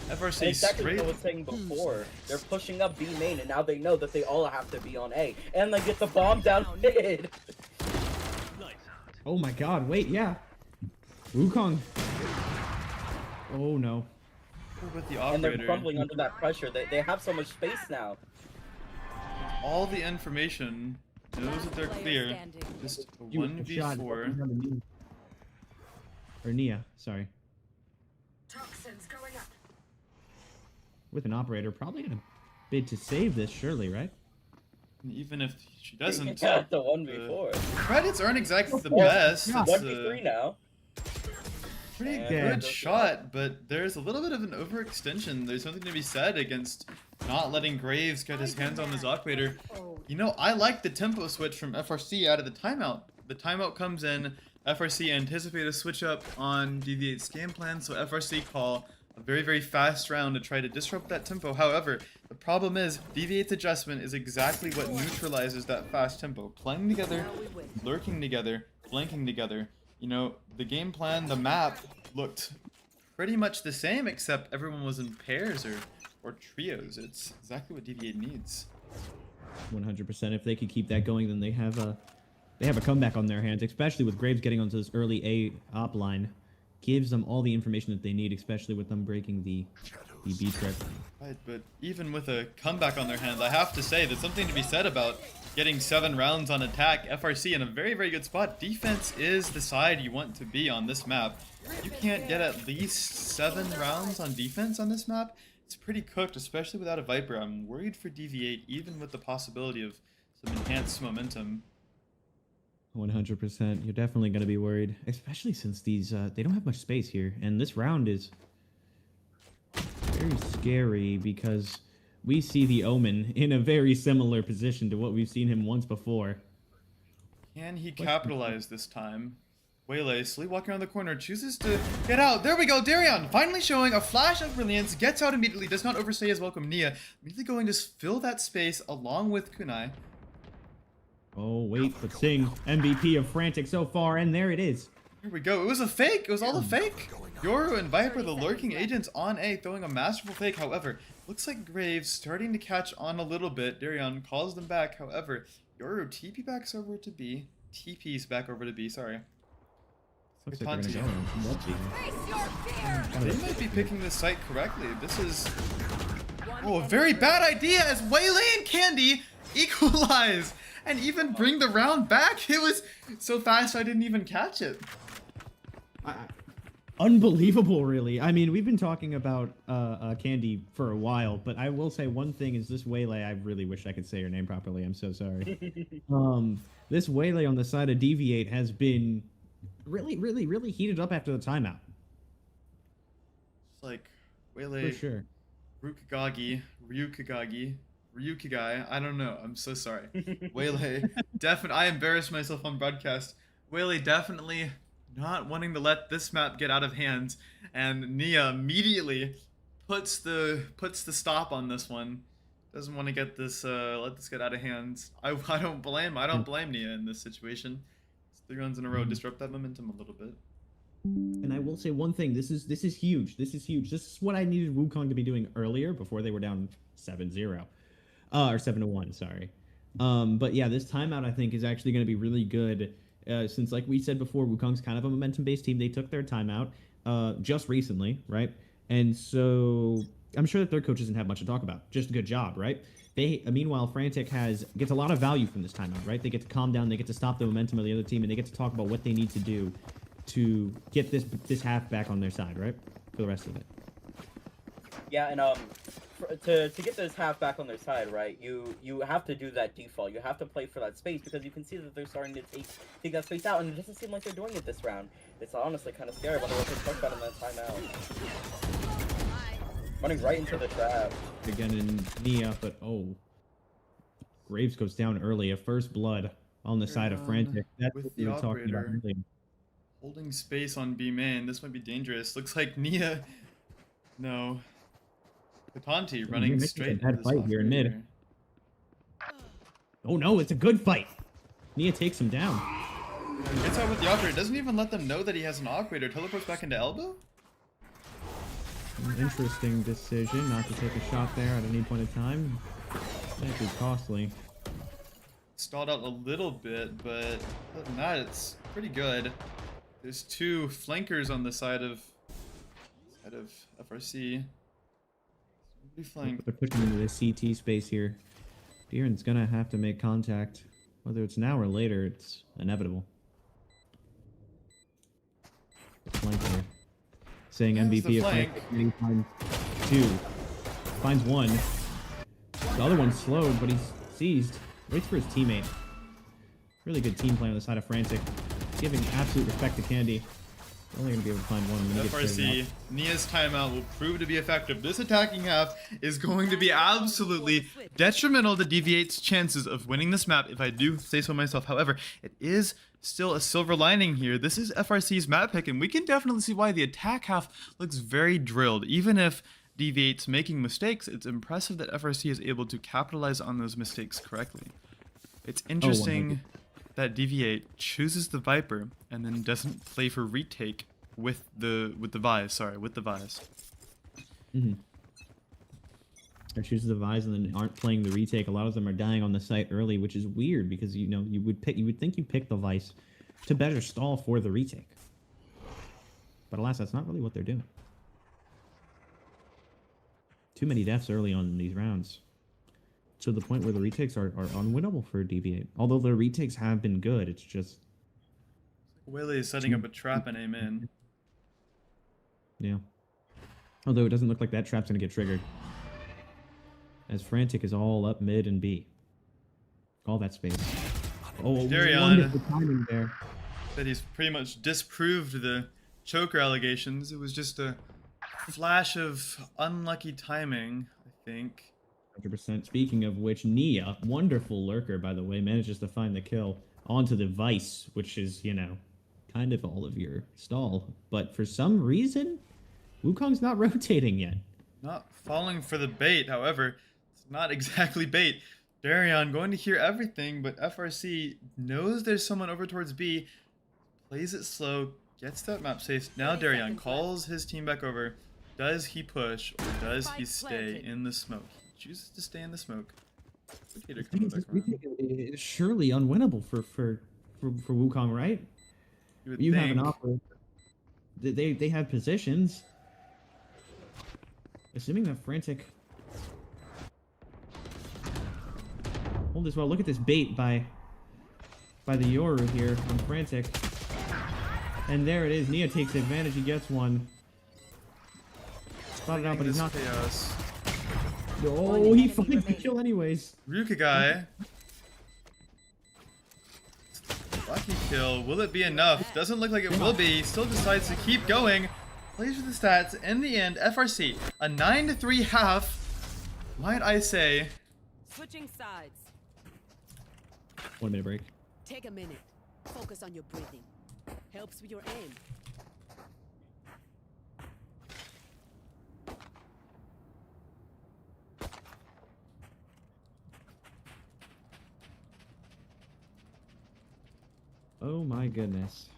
FRC exactly straight. what I was saying before. They're pushing up B main, and now they know that they all have to be on A, and they get the bomb down mid. Oh my God! Wait, yeah. Wukong. Oh no. With the And they're operator. crumbling under that pressure. They have so much space now. All the information knows that they're clear. Just a 1v4. Or Nia, sorry. Toxins going up. With an operator, probably gonna bid to save this, surely, right? And even if she doesn't, Yeah, the 1v4. credits aren't exactly the best. Yeah. It's 1v3 now. pretty Yeah, good that's shot, but there's a little bit of an overextension. There's something to be said against not letting Graves get his hands on this operator. You know, I like the tempo switch from FRC out of the timeout. The timeout comes in, FRC anticipate a switch up on DV8's game plan, so FRC call a very, very fast round to try to disrupt that tempo. However, the problem is DV8's adjustment is exactly what neutralizes that fast tempo. Playing together, lurking together, flanking together. You know, the game plan, the map looked pretty much the same, except everyone was in pairs or trios. It's exactly what DV8 needs. 100%. If they could keep that going, then they have a comeback on their hands, especially with Graves getting onto this early A op line. Gives them all the information that they need, especially with them breaking the B trip. Right, but even with a comeback on their hands, I have to say there's something to be said about getting 7 rounds on attack. FRC in a very, very good spot. Defense is the side you want to be on this map. You can't get at least 7 rounds on defense on this map. It's pretty cooked, especially without a Viper. I'm worried for DV8, even with the possibility of some enhanced momentum. 100%. You're definitely going to be worried, especially since these they don't have much space here, and this round is very scary because we see the Omen in a very similar position to what we've seen him once before. Can he capitalize this time? Waylay, sleepwalking around the corner, chooses to get out. There we go, Darion finally showing a flash of brilliance, gets out immediately, does not overstay his welcome. Nia immediately going to fill that space along with Kunai. Oh, wait, but Sing, MVP of Frantic so far, and there it is. Here we go. It was a fake. It was all a fake. Yoru and Viper, the lurking agents on A, throwing a masterful fake. However, looks like Graves starting to catch on a little bit. Darion calls them back. However, Yoru TP backs over to B. TP's back over to B, sorry. Looks like they're gonna go. They might be picking this site correctly. This is... Oh, a very bad idea as Waylay and Candy equalize and even bring the round back. It was so fast I didn't even catch it. unbelievable, really. I mean, we've been talking about Candy for a while, but I will say one thing is this Waylay, I really wish I could say her name properly. I'm so sorry. This Waylay on the side of DV8 has been really heated up after the timeout. It's like Waylay, For sure. Ryukigai. I don't know. I'm so sorry. Waylay, I embarrassed myself on broadcast. Waylay definitely not wanting to let this map get out of hand, and Nia immediately puts the stop on this one. Doesn't want to get this let this get out of hand. I don't blame Nia in this situation. It's 3 runs in a row. Disrupt that momentum a little bit. And I will say one thing. This is huge. This is huge. This is what I needed Wukong to be doing earlier before they were down 7-0. Or 7-1, sorry. But yeah, this timeout I think is actually going to be really good. Since, like we said before, Wukong's kind of a momentum-based team. They took their timeout just recently, right? And so I'm sure that their coaches didn't have much to talk about. Just a good job, right? Meanwhile, Frantic gets a lot of value from this timeout, right? They get to calm down, they get to stop the momentum of the other team, and they get to talk about what they need to do to get this half back on their side, right? For the rest of it. Yeah, and to get this half back on their side, right? You have to do that default. You have to play for that space because you can see that they're starting to take that space out, and it doesn't seem like they're doing it this round. It's honestly kind of scary. Wonder what they talked about in that timeout. Running right into the trap. Again in Nia, but Graves goes down early. A first blood on the side of Frantic. That's with what the we were talking about operator. earlier. Holding space on B main. This might be dangerous. Looks like Nia. No. Katanti running Nia straight making a bad into this fight here in mid. operator. Oh no, it's a good fight. Nia takes him down. Gets out with the operator. Doesn't even let them know that he has an operator. Teleports back into elbow? An interesting decision not to take a shot there at any point in time. Might be costly. Stalled out a little bit, but other than that, it's pretty good. There's 2 flankers on the side of FRC. Somebody flank. They're pushing into the CT space here. Deeran's gonna have to make contact. Whether it's now or later, it's inevitable. Flank here. Saying There's MVP the of flank. Frantic. He finds 2. Finds 1. The other one's slowed, but he's seized. Waits for his teammate. Really good team play on the side of Frantic. Giving absolute respect to Candy. Only gonna be able to find one when he gets FRC, taken out. Nia's timeout will prove to be effective. This attacking half is going to be absolutely detrimental to DV8's chances of winning this map, if I do say so myself. However, it is still a silver lining here. This is FRC's map pick, and we can definitely see why the attack half looks very drilled. Even if DV8's making mistakes, it's impressive that FRC is able to capitalize on those mistakes correctly. It's interesting that DV8 chooses the Viper and then doesn't play for retake with the Vise. Mm-hmm. Or chooses the Vise and then aren't playing the retake. A lot of them are dying on the site early, which is weird because you would think you pick the Vice to better stall for the retake. But alas, that's not really what they're doing. Too many deaths early on in these rounds. To the point where the retakes are unwinnable for DV8. Although the retakes have been good, it's just... Waylay is setting up a trap and aim in. Yeah. Although it doesn't look like that trap's going to get triggered. As Frantic is all up mid and B. All that space. Oh, Darion wonderful timing there. said he's pretty much disproved the choker allegations. It was just a flash of unlucky timing, I think. 100%. Speaking of which, Nia, wonderful lurker, by the way, manages to find the kill onto the Vice, which is, kind of all of your stall. But for some reason, Wukong's not rotating yet. Not falling for the bait, however, it's not exactly bait. Darion going to hear everything, but FRC knows there's someone over towards B, plays it slow, gets that map safe. Now Darion calls his team back over. Does he push or does he stay in the smoke? He chooses to stay in the smoke. This retake is surely unwinnable for Wukong, right? You have an offer. They have positions. Assuming that Frantic hold this well. Look at this bait by the Yoru here on Frantic. And there it is. Nia takes advantage. He gets one. Spotted out, but he's not. Chaos. Oh, he finds the kill anyways. Ryukagai. Lucky kill. Will it be enough? Doesn't look like it will be. Still decides to keep going. Plays for the stats. In the end, FRC, a 9-3 half. Might I say? Switching sides. 1 minute break. Take a minute. Focus on your breathing. Helps with your aim. Oh my goodness.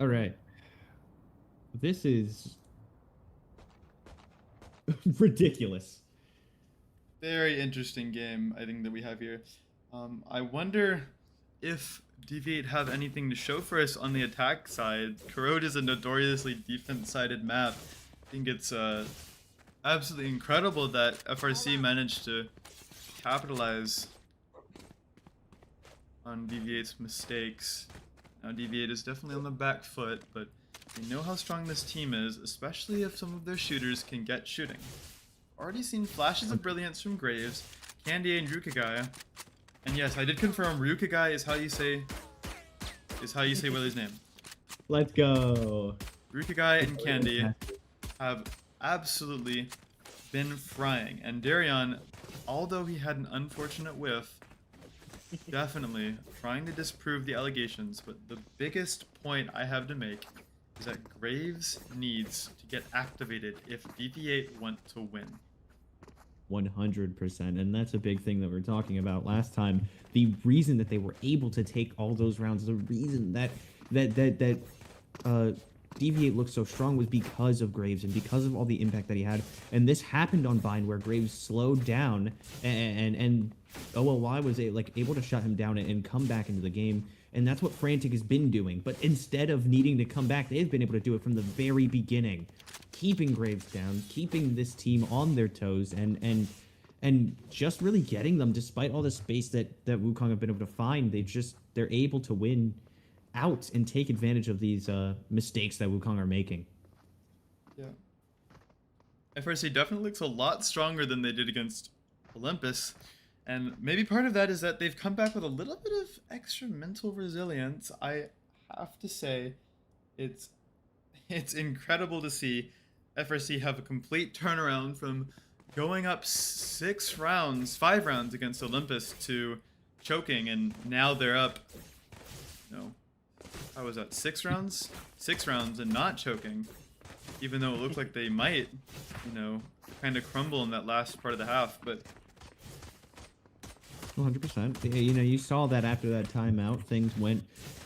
All right. This is ridiculous. Very interesting game, I think, that we have here. I wonder if DV8 have anything to show for us on the attack side. Corrode is a notoriously defense-sided map. I think it's absolutely incredible that FRC managed to capitalize on DV8's mistakes. Now DV8 is definitely on the back foot, but we know how strong this team is, especially if some of their shooters can get shooting. Already seen flashes of brilliance from Graves, Candy, and Ryukagai. And yes, I did confirm Ryukagai is how you say Willie's name. Let's go. Ryukagai and Candy have absolutely been frying, and Darion, although he had an unfortunate whiff, definitely trying to disprove the allegations. But the biggest point I have to make is that Graves needs to get activated if DV8 want to win. 100%, and that's a big thing that we're talking about last time. The reason that they were able to take all those rounds, the reason that DV8 looked so strong was because of Graves and because of all the impact that he had. And this happened on Bind where Graves slowed down and OLY was able to shut him down and come back into the game. And that's what Frantic has been doing. But instead of needing to come back, they've been able to do it from the very beginning, keeping Graves down, keeping this team on their toes, and just really getting them, despite all the space that Wukong have been able to find. They're able to win out and take advantage of these mistakes that Wukong are making. Yeah. FRC definitely looks a lot stronger than they did against Olympus. And maybe part of that is that they've come back with a little bit of extra mental resilience. I have to say, it's incredible to see FRC have a complete turnaround from going up 5 rounds against Olympus to choking, and now they're up, how was that, 6 rounds? 6 rounds and not choking, even though it looked like they might, kind of crumble in that last part of the half, but 100%. You saw that after that timeout, things went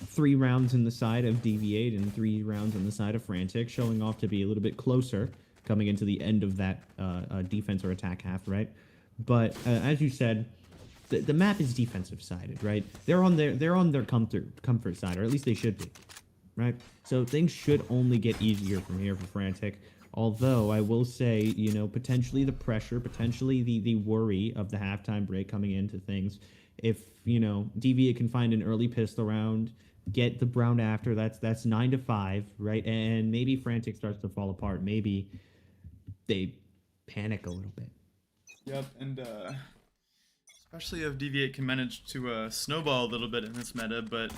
3 rounds in the side of DV8 and 3 rounds on the side of Frantic, showing off to be a little bit closer coming into the end of that defense or attack half, right? But as you said, the map is defensive sided, right? They're on their comfort side, or at least they should be, right? So things should only get easier from here for Frantic. Although I will say, potentially the pressure, potentially the worry of the halftime break coming into things. If, DV8 can find an early pistol round, get the round after, that's 9-5, right? And maybe Frantic starts to fall apart. Maybe they panic a little bit. Yep, and especially if DV8 can manage to snowball a little bit in this meta, but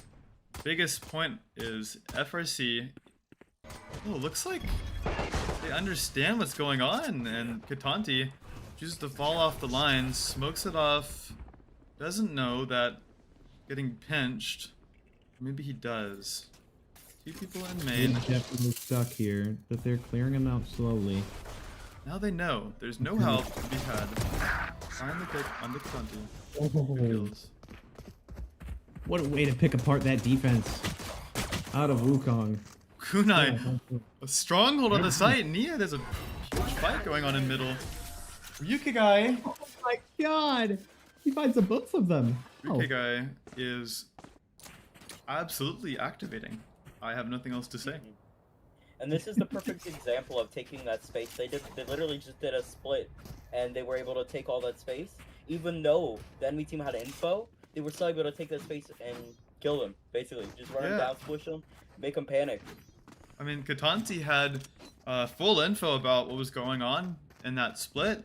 biggest point is FRC. Oh, looks like they understand what's going on, and Katanti chooses to fall off the line, smokes it off, doesn't know that getting pinched. Maybe he does. 2 people in main. He's definitely stuck here, but they're clearing him out slowly. Now they know there's no help to be had. Find the pick on the Katanti. Kills. What a way to pick apart that defense out of Wukong. Kunai, a stronghold on the site. Nia, there's a huge fight going on in middle. Ryukagai. Oh my god! He finds the both of them. Ryukagai is absolutely activating. I have nothing else to say. And this is the perfect example of taking that space. They literally just did a split, and they were able to take all that space. Even though the enemy team had info, they were still able to take that space and kill him. Basically, just run him Yeah. down, squish him, make him panic. I mean, Katanti had full info about what was going on in that split.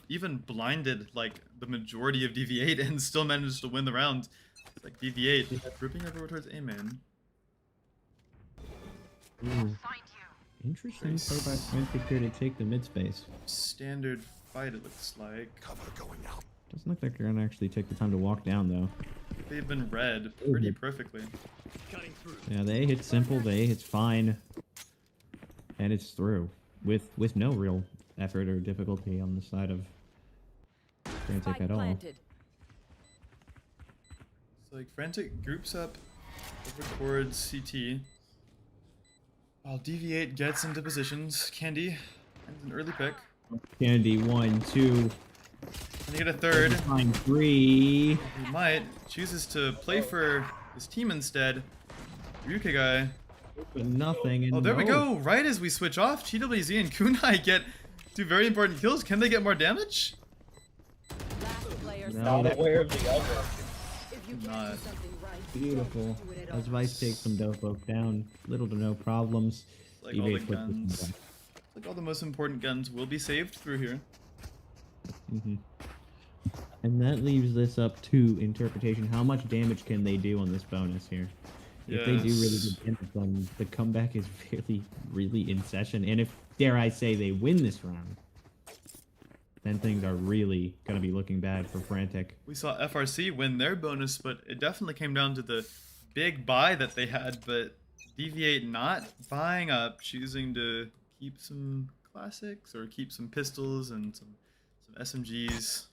Even blinded like the majority of DV8 and still managed to win the round. Like DV8 grouping over towards A main. Ooh. Interesting play by Frantic here to take the mid space. Standard fight, it looks like. Doesn't look like they're gonna actually take the time to walk down though. They've been read pretty perfectly. Yeah, they hit simple, they hit fine, and it's through with no real effort or difficulty on the side of Frantic at all. Planted. So like Frantic groups up over towards CT. While DV8 gets into positions, Candy finds an early pick. Candy 1, 2, Can he get a third? find 3. He might. Chooses to play for his team instead. Ryuke guy. But nothing. And Oh, there we no. go. Right as we switch off, TWZ and Kunai get 2 very important kills. Can they get more damage? Last player No, Not that- aware of the other. If you Not. can't do something right, Beautiful. don't do it at As all. Vice takes some dope folk down. Little to no problems. Like all the DV8 puts this one guns. back. Like all the most important guns will be saved through here. And that leaves this up to interpretation. How much damage can they do on this bonus here? If they do really Yes. good damage, then the comeback is really, really in session. And if, dare I say, they win this round, then things are really going to be looking bad for Frantic. We saw FRC win their bonus, but it definitely came down to the big buy that they had, but DV8 not buying up, choosing to keep some classics or keep some pistols and some SMGs.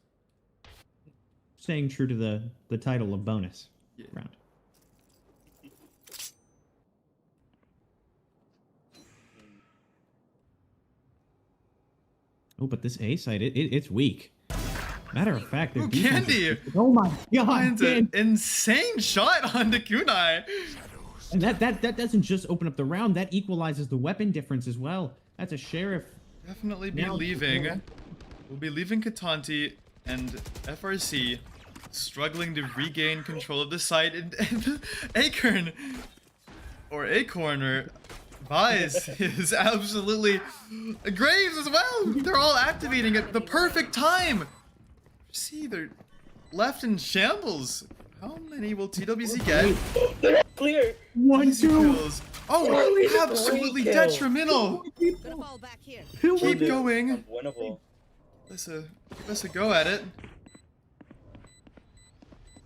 Staying true to the title of bonus Yeah. round. Oh, but this A site, it's weak. Matter of fact, their Ooh, defense Candy! is- oh my god, Finds an Candy! insane shot onto Kunai! And that doesn't just open up the round, that equalizes the weapon difference as well. That's a sheriff. Definitely be Now- leaving. We'll be leaving Katanti and FRC struggling to regain control of the site, and Acorn or Acorner buys is absolutely Graves as well. They're all activating at the perfect time. See, they're left in shambles. How many will TWZ get? They're clear. Easy kills. Oh, absolutely kill. detrimental. Gonna fall back here. Keep going. Unwinnable. Give us a go at it.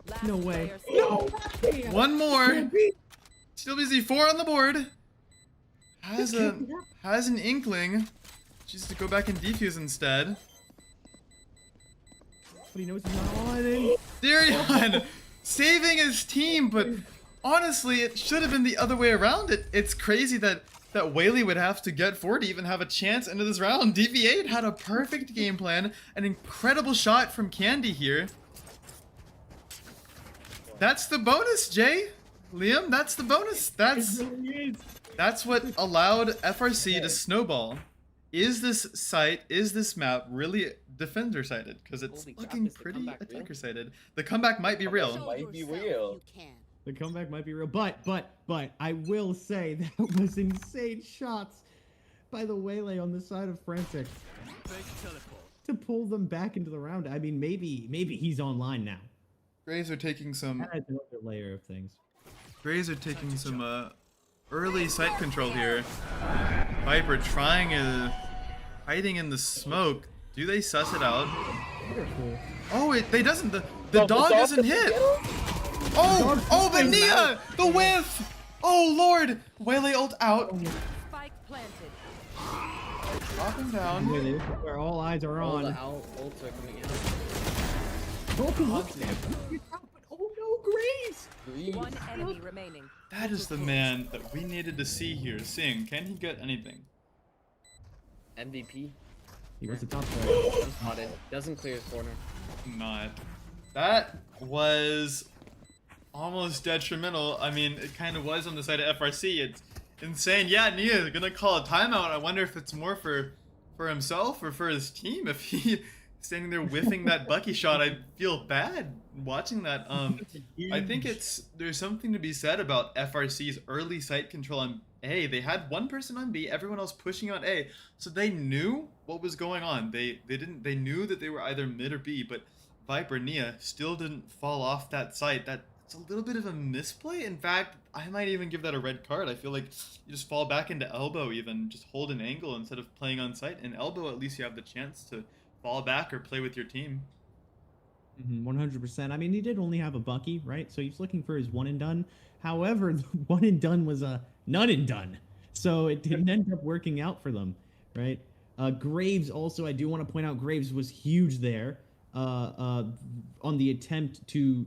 Last No way. player standing. One more. TWZ 4 on the board. Has an inkling. Chooses to go back and defuse instead. But he knows he's not on it. Darion saving his team, but honestly, it should have been the other way around. It's crazy that Whaley would have to get 4 to even have a chance into this round. DV8 had a perfect game plan, an incredible shot from Candy here. That's the bonus, Jay. Liam, that's the bonus. That's what allowed FRC to snowball. Is this site, is this map really defender-sided? Because it's Holy crap, looking is the pretty comeback real? attacker-sided. The comeback might be real. Show Might be yourself real. you can. The comeback might be real, but I will say that was insane shots by the Waylay on the side of Frantic Fake teleport. to pull them back into the round. I mean, maybe he's online now. Graves are taking some That adds another layer of things. early site control here. Viper hiding in the smoke. Do they suss it out? Oh, they doesn't. The dog doesn't hit. Oh, the Nia! The whiff! Oh, Lord! Waylay ult out. Spike planted. Dropping down. This is where all eyes are All the on. ults are coming out. Oh no, Graves! One enemy remaining. That is the man that we needed to see here. Sing, can he get anything? MVP. He was the top player. Spotted. Doesn't clear his corner. Not. That was almost detrimental. I mean, it kind of was on the side of FRC. It's insane. Yeah, Nia gonna call a timeout. I wonder if it's more for himself or for his team. If he standing there whiffing that Bucky shot. I feel bad watching that. I think there's something to be said about FRC's early site control on A. They had one person on B, everyone else pushing on A, so they knew what was going on. They knew that they were either mid or B, but Viper Nia still didn't fall off that site. That's a little bit of a misplay. In fact, I might even give that a red card. I feel like you just fall back into elbow, even just hold an angle instead of playing on site. In elbow, at least you have the chance to fall back or play with your team. 100%. I mean, he did only have a Bucky, right? So he's looking for his one and done. However, the one and done was a none and done. So it didn't end up working out for them, right? Graves also, I do want to point out, Graves was huge there on the attempt to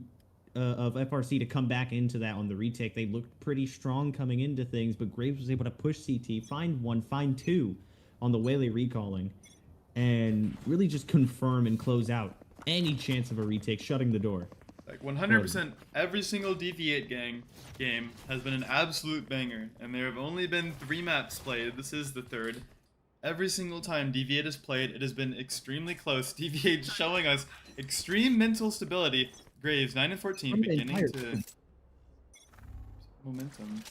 of FRC to come back into that on the retake. They looked pretty strong coming into things, but Graves was able to push CT, find one, find two on the Waylay recalling, and really just confirm and close out any chance of a retake, shutting the door. Like 100%, every single DV8 game has been an absolute banger, and there have only been 3 maps played. This is the 3rd. Every single time DV8 has played, it has been extremely close. DV8 showing us extreme mental stability. Graves 9 and 14, beginning to momentum.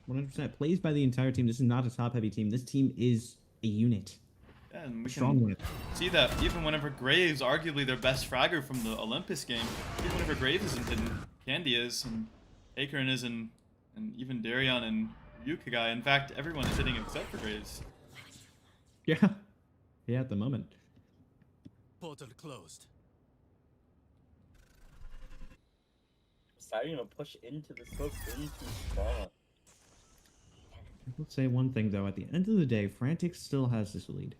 100% plays by the entire team. This is not a top-heavy team. This team is a unit. Yeah, and we Strong can unit. see that even whenever Graves, arguably their best fragger from the Olympus game, even whenever Graves isn't hidden, Candy is, and Akron is, and even Darion and Yukagai. In fact, everyone is hitting except for Graves. Yeah. Yeah, at the moment. Portal closed. Deciding to push into the smoke into spot. I will say one thing, though. At the end of the day, Frantic still has this lead.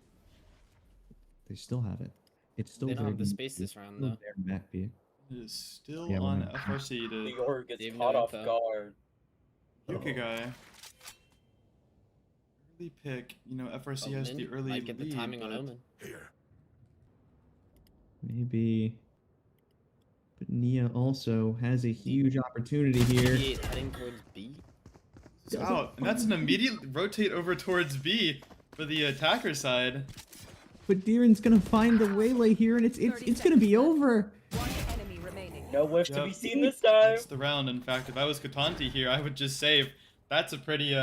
They still have it. It's still They don't have the very- space this it's round, still though. their map pick. It is still Yeah, on 100%. FRC New to York gets They have caught no off info. guard. Yukagai. Early pick, you know, FRC has the Omen early might get the lead, timing on but Omen. Here. Maybe. But Nia also has a huge opportunity here. DV8 heading towards B. it's out. And that's an immediate rotate over towards B for the attacker side. But Deeran's gonna find the Waylay here, and it's gonna be over. One enemy remaining. No wish to Yep. be seen this time. That's the round. In fact, if I was Katanti here, I would just save. That's a pretty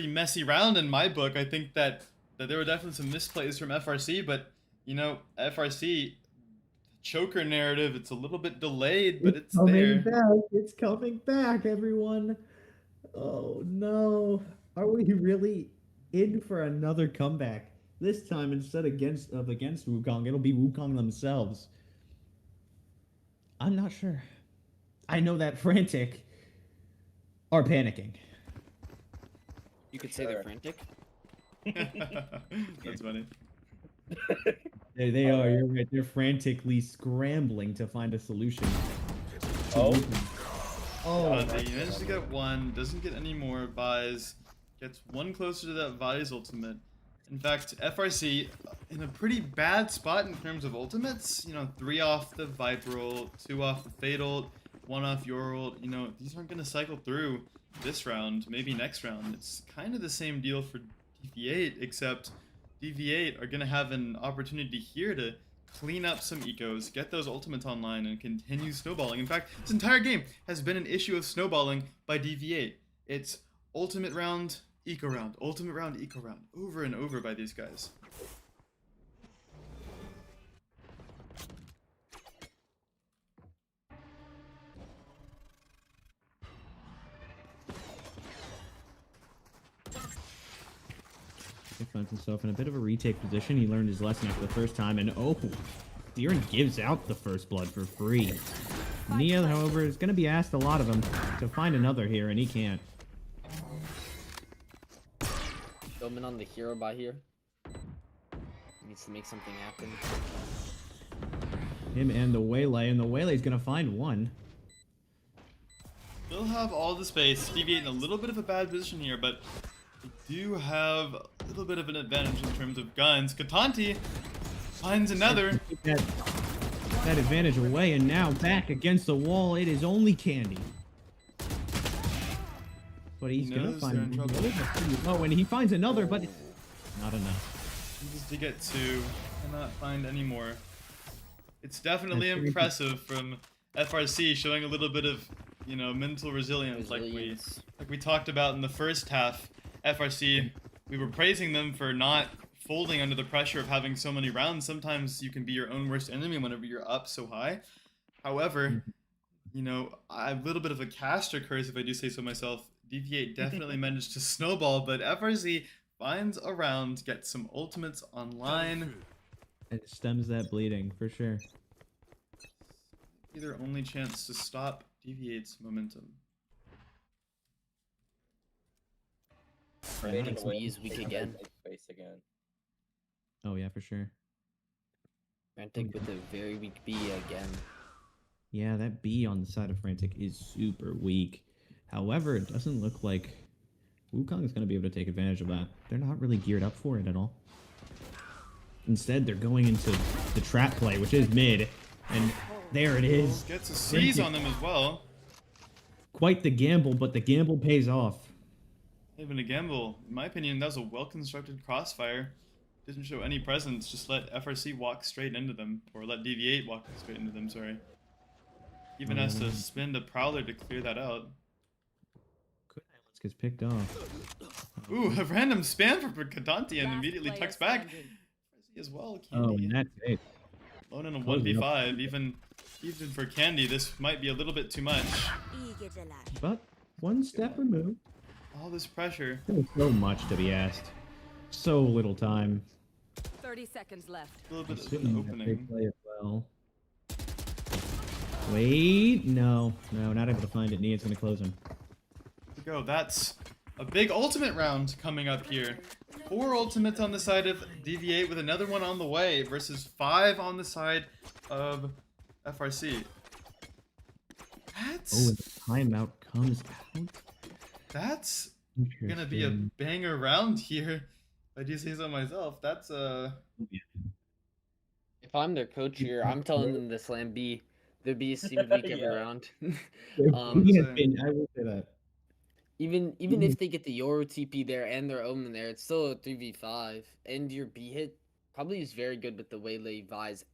messy round in my book. I think that there were definitely some misplays from FRC, but you know, FRC choker narrative, it's a little bit delayed, but it's there. back. It's coming back, everyone. Oh no. Are we really in for another comeback? This time, instead against Wukong, it'll be Wukong themselves. I'm not sure. I know that Frantic are panicking. You could say they're frantic. That's funny. They are. You're right. They're frantically scrambling to find a solution. Oh. He managed to get one, doesn't get any more buys, gets one closer to that Vi's ultimate. In fact, FRC in a pretty bad spot in terms of ultimates. You know, 3 off the Viper ult, 2 off the Fate ult, 1 off your ult. You know, these aren't going to cycle through this round, maybe next round. It's kind of the same deal for DV8, except DV8 are going to have an opportunity here to clean up some ecos, get those ultimates online, and continue snowballing. In fact, this entire game has been an issue of snowballing by DV8. It's ultimate round, eco round, ultimate round, eco round, over and over by these guys. He finds himself in a bit of a retake position. He learned his lesson after the first time, and oh, Deeren gives out the first blood for free. Nia, however, is going to be asked a lot of him to find another here, and he can't. Omen on the hero by here. Needs to make something happen. Him and the Waylay, and the Waylay's going to find one. They'll have all the space. DV8 in a little bit of a bad position here, but they do have a little bit of an advantage in terms of guns. Katanti finds another. Take that advantage away, and now back against the wall. It is only Candy. But he's going to knows they're find in trouble. Oh, and he finds another, but it's not enough. He needs to get 2. Cannot find any more. It's definitely That's very impressive from FRC showing a little bit of, you know, mental resilience Resilience. like we talked about in the first half. FRC, we were praising them for not folding under the pressure of having so many rounds. Sometimes you can be your own worst enemy whenever you're up so high. However, you know, a little bit of a caster curse, if I do say so myself. DV8 definitely managed to snowball, but FRC finds a round, gets some ultimates online. It stems that bleeding for sure. Be their only chance to stop DV8's momentum. Fading Next away B is weak from again. Space again. Oh yeah, for sure. Frantic with a very weak B again. Yeah, that B on the side of Frantic is super weak. However, it doesn't look like Wukong is going to be able to take advantage of that. They're not really geared up for it at all. Instead, they're going into the trap play, which is mid. And there it is. Gets a seize on them as well. Quite the gamble, but the gamble pays off. Even a gamble. In my opinion, that was a well-constructed crossfire. Didn't show any presence, just let FRC walk straight into them. Or let DV8 walk straight into them, sorry. Even has to spin the Prowler to clear that out. Let's get picked off. Ooh, a random spam for Kadante and Last immediately player tucks back. standing. FRC as well, Oh, Candy. and that's it. Alone in a Closing up. 1v5, even for Candy, this might be a little bit too much. But one step removed. All this pressure. There's so much to be asked. So little time. 30 seconds left. A little bit of Assuming an that they opening. play as well. Wait, no, not able to find it. Nia's gonna close him. To go. That's a big ultimate round coming up here. 4 ultimates on the side of DV8 with another one on the way versus 5 on the side of FRC. Oh, and the timeout comes out. That's gonna be a Interesting. banger round here. If I do say so myself. That's If I'm their coach here, I'm telling them to slam B. The B seems weak every Yeah. round. He um, has been, I will say that. even if they get the Yoru TP there and their Omen there, it's still a 3v5. And your B hit probably is very good with the Waylay Vise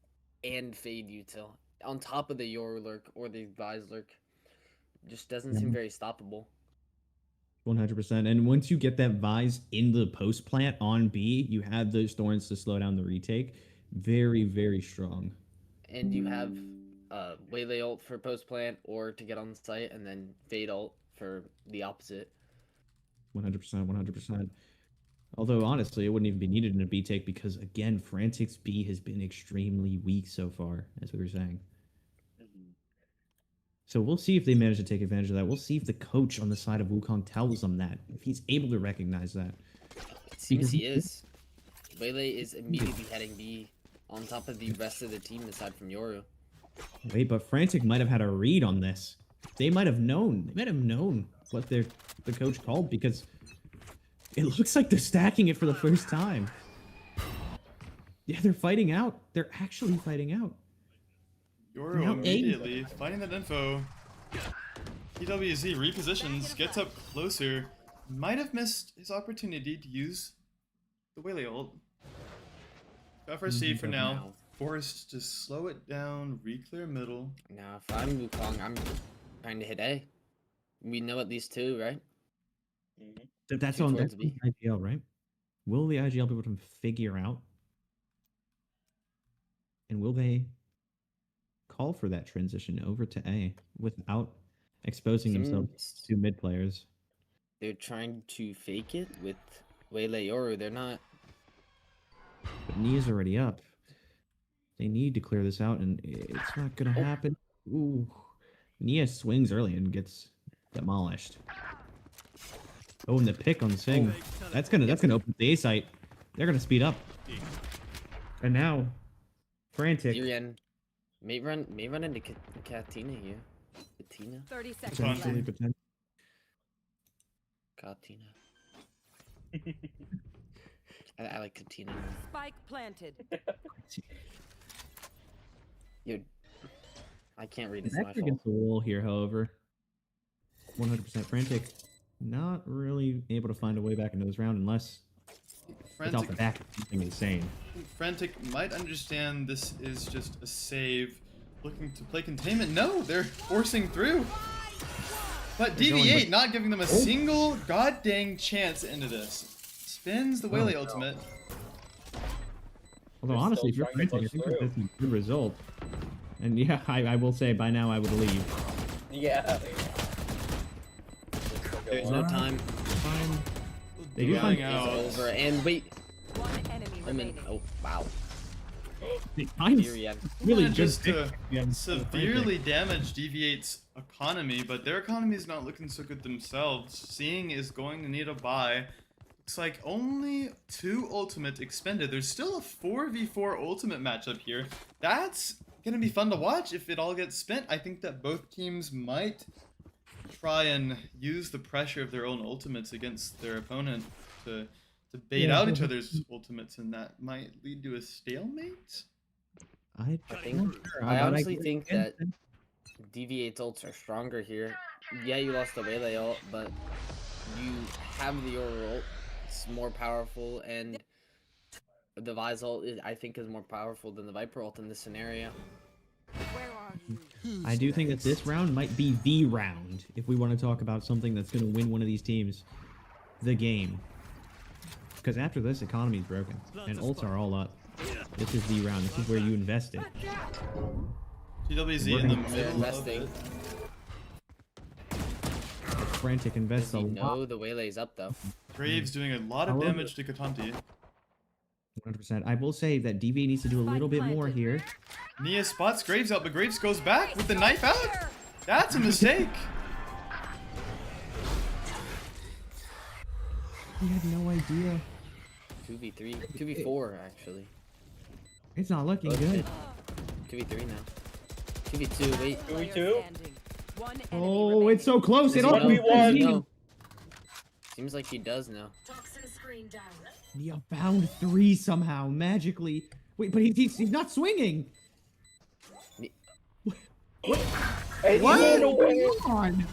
and Fade Util. On top of the Yoru lurk or the Vise lurk. Just doesn't seem very stoppable. 100%. And once you get that Vise in the post plant on B, you have those thorns to slow down the retake. Very, very strong. And you have Waylay ult for post plant or to get on the site, and then Fade ult for the opposite. 100%, 100%. Although, honestly, it wouldn't even be needed in a B take because, again, Frantic's B has been extremely weak so far, as we were saying. So we'll see if they manage to take advantage of that. We'll see if the coach on the side of Wukong tells them that, if he's able to recognize that. It seems Because- he is. Waylay is immediately heading B on top of the rest of the team aside from Yoru. Wait, but Frantic might have had a read on this. They might have known. They might have known what the coach called because it looks like they're stacking it for the first time. Yeah, they're fighting out. They're actually fighting out. Yoru Now immediately finding that info. PWZ repositions, gets up closer. Might have missed his opportunity to use the Waylay ult. FRC for now, forced to slow it down, re-clear middle. Now, if I'm Wukong, I'm trying to hit A. We know at least 2, right? That's Two on towards that's B. on IGL, right? Will the IGL be able to figure out? And will they call for that transition over to A without exposing themselves Seems to mid players? they're trying to fake it with Waylay Yoru. They're not. But Nia's already up. They need to clear this out, and it's not gonna happen. Ooh, Nia swings early and gets demolished. Oh, and the pick on Sing. That's gonna open the A site. They're gonna speed up. And now, Frantic. Tyrion may run into Katina here. Katina? 30 seconds Potentially, left. potentially. Katina. I like Katina. Spike planted. Yo, I can't read this. Back My fault. against the wall here, however. 100% Frantic. Not really able to find a way back into this round unless It's off the back of something insane. Frantic might understand this is just a save, looking to play containment. No, they're forcing through. But They're going, DV8 but- not giving them a single goddamn chance into this. Spins the Waylay ultimate. Although They're honestly, if still you're trying to Frantic, I push think through. that's a good result. And yeah, I will say by now I would leave. Yeah. There's no time. Fine. They do Dying find out. Over. And wait. One enemy Omen. remaining. Oh, wow. they find Fury really Yeah, good just to pick against severely damage DV8's economy, but their economy is not looking so good themselves. Seeing is going to need a buy. Looks like only 2 ultimate expended. There's still a 4v4 ultimate matchup here. That's gonna be fun to watch if it all gets spent. I think that both teams might try and use the pressure of their own ultimates against their opponent to bait out each other's ultimates, and that might lead to a stalemate. I I honestly think that DV8's ults are stronger here. Yeah, you lost the Waylay ult, but you have the Aura ult. It's more powerful, and the Vise ult, I think, is more powerful than the Viper ult in this scenario. Where are you? I do think that this round might be the round if we want to talk about something that's going to win one of these teams the game. Because after this, economy is broken, and ults are all up. This is the round. This is where you invest it. TWZ We're in the gonna- middle of Investing. it. Frantic invests Does a he lot. know the Waylay's up, though? Graves doing a lot of However- damage to Katanti. 100%. I will say that DV needs to do a little bit more here. Nia spots Graves out, but Graves goes back with the knife out. That's a mistake. He had no idea. 2v3. 2v4, actually. It's not looking Both good. did. 2v3 now. 2v2, wait. Do we Player two? standing. One enemy Oh, remaining. it's so close. Does It he all know? one. Does he know? Seems like he does now. Nia found 3 somehow, magically. Wait, but he's not swinging. Hey, What? he ran away. Come on.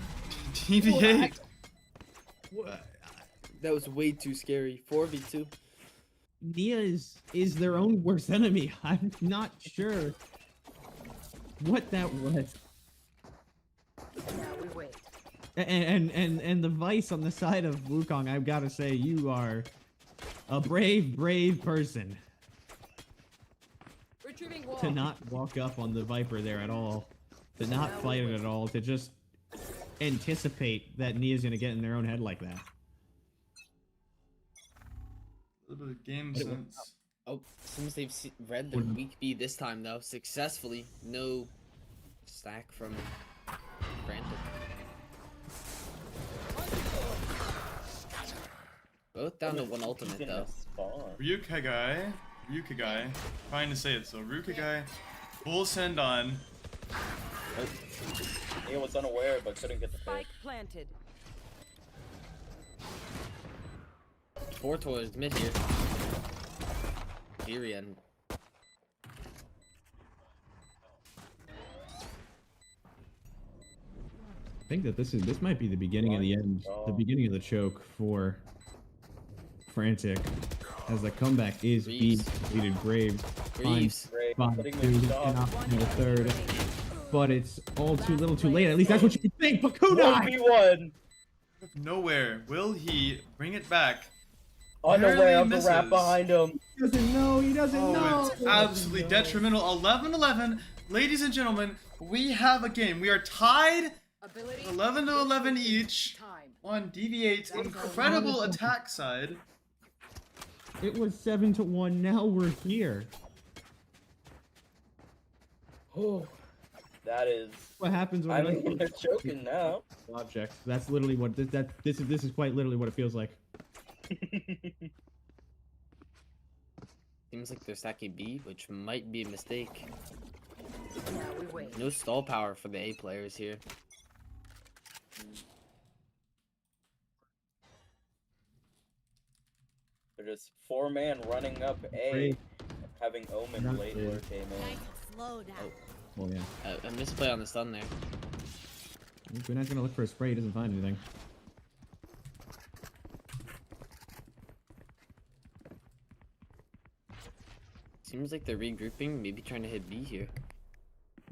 DV8. That was way too scary. 4v2. Nia is their own worst enemy. I'm not sure what that was. Now we wait. And the vice on the side of Wukong, I've got to say, you are a brave person Retrieving wall. to not walk up on the Viper there at all, to not fight it at all, to just anticipate that Nia's gonna get in their own head like that. A little bit of game But it sense. Oh, seems they've read their weak B this time, though. Successfully. No stack from Frantic. Both down to 1 ultimate, He's in though. a spawn. Ryukagai, trying to say it so. Ryukagai, full send on. He was unaware but couldn't get the Spike pick. planted. 4 towards mid here. Virian. I think that this might be the beginning of the end, the beginning of the choke for Frantic, as the comeback is being Greaves. completed. Graves Greaves. Great. finds Putting two, them and off. up in the third, but it's all too little, too late. At least that's what you think. But Kunai, 1v1. Nowhere. Will he bring it back? Unaware Barely of the wrap misses. behind him. he doesn't know. He doesn't Oh, know. it's absolutely detrimental. 11-11. Ladies and gentlemen, we have a game. We are tied Ability. 11-11 each Time. on DV8's incredible attack side. It was 7-1. Now we're here. Oh, that is. What happens I when mean, they're choking now. objects? That's literally what this is quite literally what it feels like. Seems like they're stacking B, which might be a mistake. Now we wait. No stall power for the A players here. They're just 4-man running up A, Great. having Omen Not late good. lurk came in. Slow down. Well, yeah. A misplay on the stun there. We're not gonna look for a spray. He doesn't find anything. Seems like they're regrouping, maybe trying to hit B here.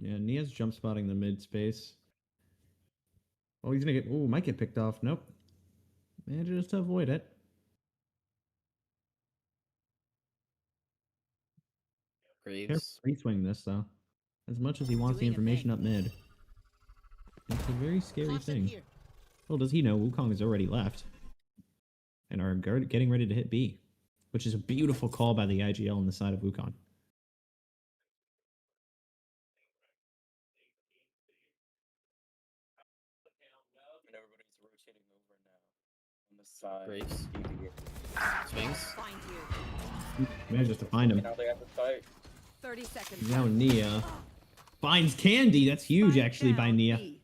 Yeah, Nia's jump spotting the mid space. Oh, he's gonna get. Oh, might get picked off. Nope. Manages to avoid it. Careful Graves. re-swing this though. As much as he wants the Doing a information bang. up mid. It's a very scary Caution thing. here. Well, does he know Wukong has already left? And are getting ready to hit B. Which is a beautiful call by the IGL on the side of Wukong. And everybody's rotating over now on the side. Graves. DV8. Swings. Find you. Manages to find him. And now they have to fight. 30 seconds. Now left. Nia finds Candy. That's huge, Spike actually, by down Nia. B.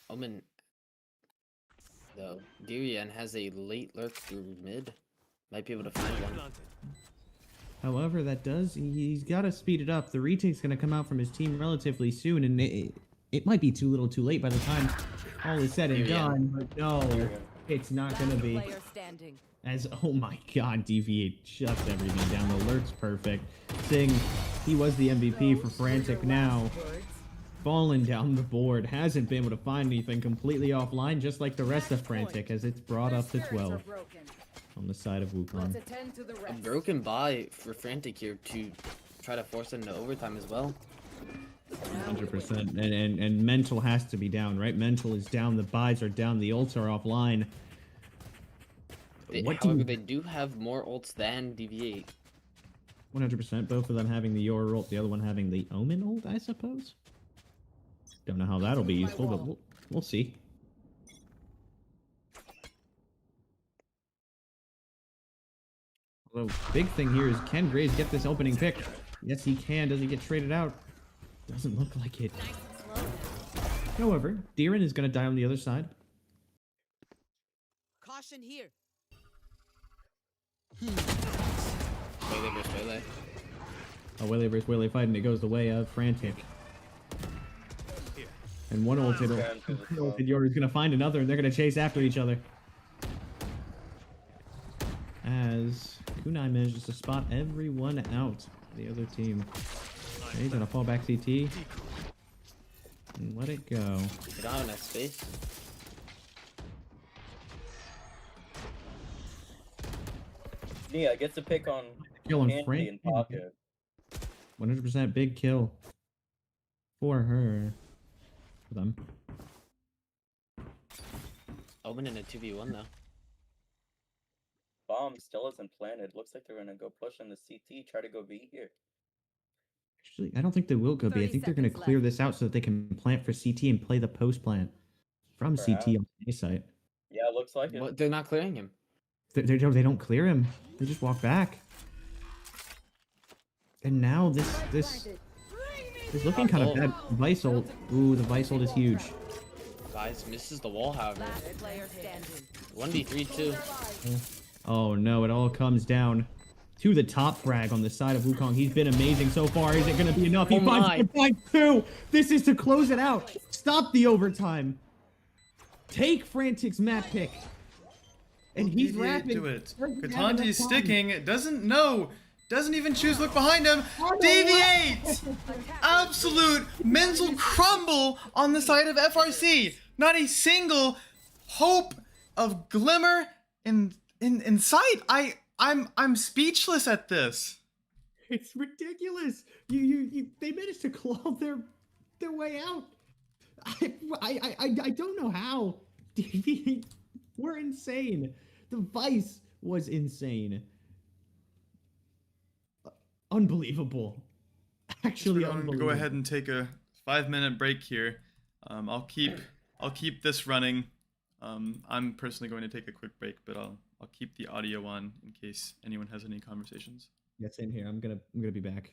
Omen. Though. Durian has a late lurk through mid. Might be able to find one. Planted. However, that does he's got to speed it up. The retake's going to come out from his team relatively soon, and it might be too little, too late by the time all is said and Here we are. done. But no, it's not going to Last be. player standing. As oh my God, DV8 shuts everything down. The lurk's perfect. Singh, he was the MVP for Frantic. Now fallen down the board, hasn't been able to find anything, completely offline, just like the rest of Frantic, as it's brought up to 12 on the side of Wukong. A broken buy for Frantic here to try to force it into overtime as well. 100%. And mental has to be down, right? Mental is down, the buys are down, the ults are offline. However, they do have more ults than DV8. 100%, both of them having the Yoru ult, the other one having the Omen ult, I suppose? Don't know how that'll be useful, but we'll see. Although, big thing here is, can Graves get this opening pick? Yes, he can. Does he get traded out? Doesn't look like it. However, Deeren is going to die on the other side. Caution here. Waylay versus Waylay. A Waylay versus Waylay fight, and it goes the way of Frantic. And one ulted Yoru is going to find another, and they're going to chase after each other. As Kunai manages to spot everyone out. The other team. He's going to fall back CT. And let it go. They don't have enough space. Nia gets a pick on Kill on Candy Frank. in pocket. 100% big kill. For her. For them. Omen in a 2v1 though. Bomb still isn't planted. Looks like they're gonna go push on the CT, try to go B here. Actually, I don't think they will go B. I 30 think they're going to seconds clear left. this out so that they can plant for CT and play the post plant from Perhaps. CT on the A site. Yeah, looks like it. What? They're not clearing him. They don't clear him. They just walk back. And now this is looking kind of bad. Vice ult. Ooh, the Vice ult is huge. Guys misses the wall, however. Last player standing. 1v3 too. Oh no, it all comes down to the top frag on the side of Wukong. He's been amazing so far. Is it going to be enough? He Oh my. finds two. This is to close it out. Stop the overtime. Take Frantic's map pick. And he's DV8 rapping. to it. Doesn't have Katanji's enough time. sticking. Doesn't even choose look behind him. DV8! Absolute mental crumble on the side of FRC. Not a single hope of glimmer in sight. I'm speechless at this. It's ridiculous. They managed to claw their way out. I don't know how. We're insane. The Vice was insane. Unbelievable. Actually, We're going to unbelievable. go ahead and take a 5-minute break here. I'll keep this running. I'm personally going to take a quick break, but I'll keep the audio on in case anyone has any conversations. Yeah, same here. I'm gonna be back.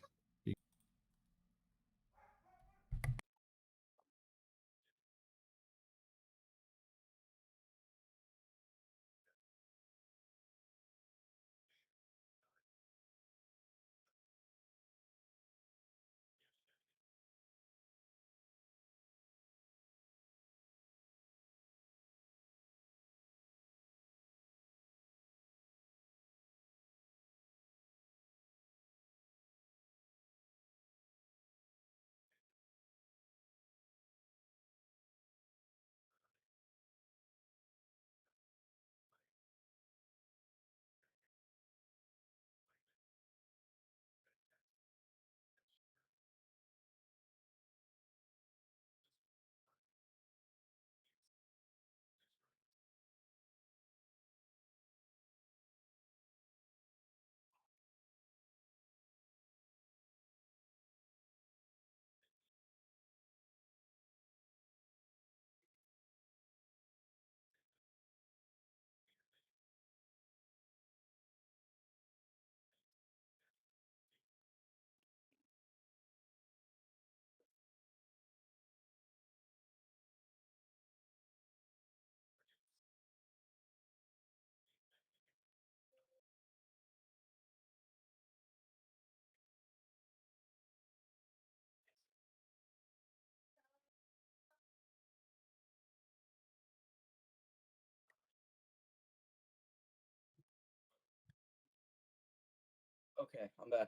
Okay, I'm back.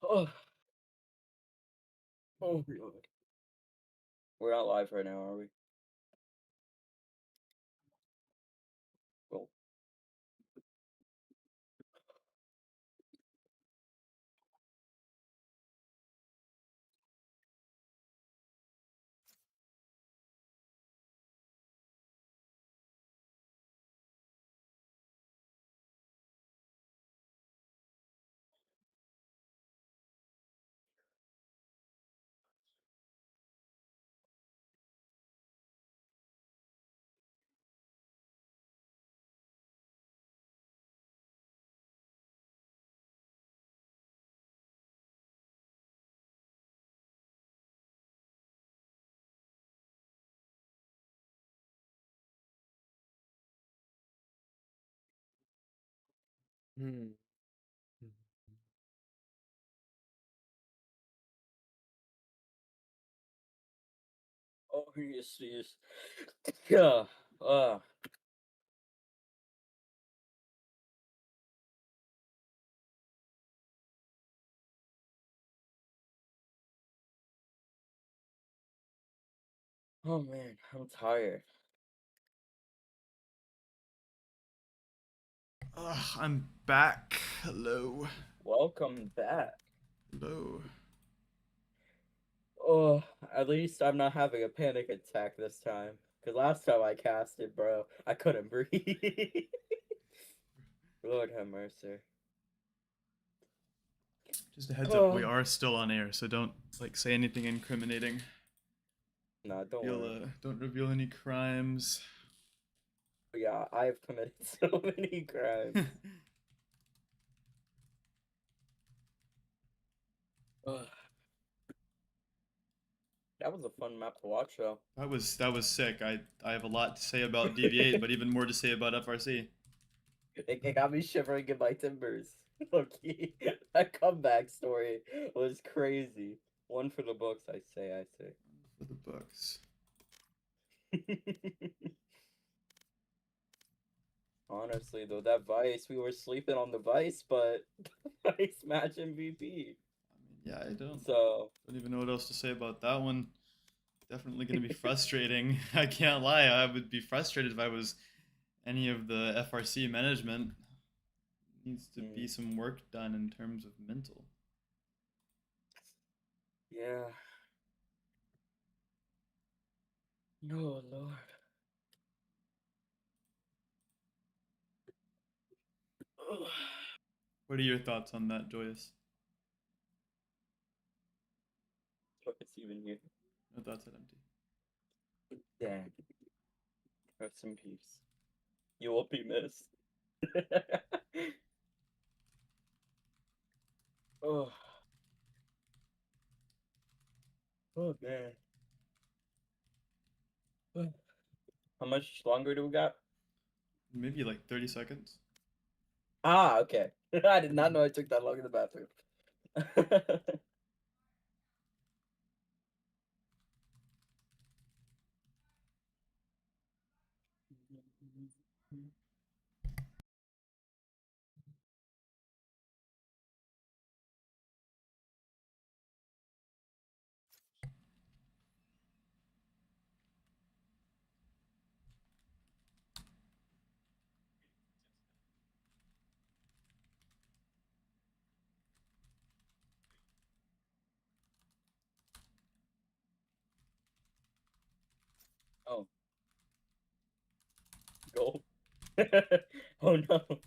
Oh, oh Lord. We're not live right now, are we? Well, Hmm. oh yes, yes. Yeah. Oh man, I'm tired. Ugh, I'm back. Hello. Welcome back. Hello. Oh, at least I'm not having a panic attack this time. Cause last time I casted, bro, I couldn't breathe. Lord have mercy. Just a heads up, we are still on air, so don't like say anything incriminating. Nah, don't worry. Don't reveal any crimes. Yeah, I have committed so many crimes. Ugh. That was a fun map to watch, though. That was sick. I have a lot to say about DV8, but even more to say about FRC. It got me shivering in my timbers. Okay, that comeback story was crazy. One for the books, I say. For the books. Honestly, though, that Vice, we were sleeping on the Vice, but Vice match MVP. Yeah, I don't So even know what else to say about that one. Definitely going to be frustrating. I can't lie. I would be frustrated if I was any of the FRC management. Needs to be some work done in terms of mental. yeah. No, Lord. Ugh. What are your thoughts on that, Joyous? What's even here? No thoughts at empty. Dang. Rest in peace. You will be missed. Oh. Oh man. How much longer do we got? Maybe like 30 seconds. Ah, okay. I did not know I took that long in the bathroom. Oh. Go. Oh no.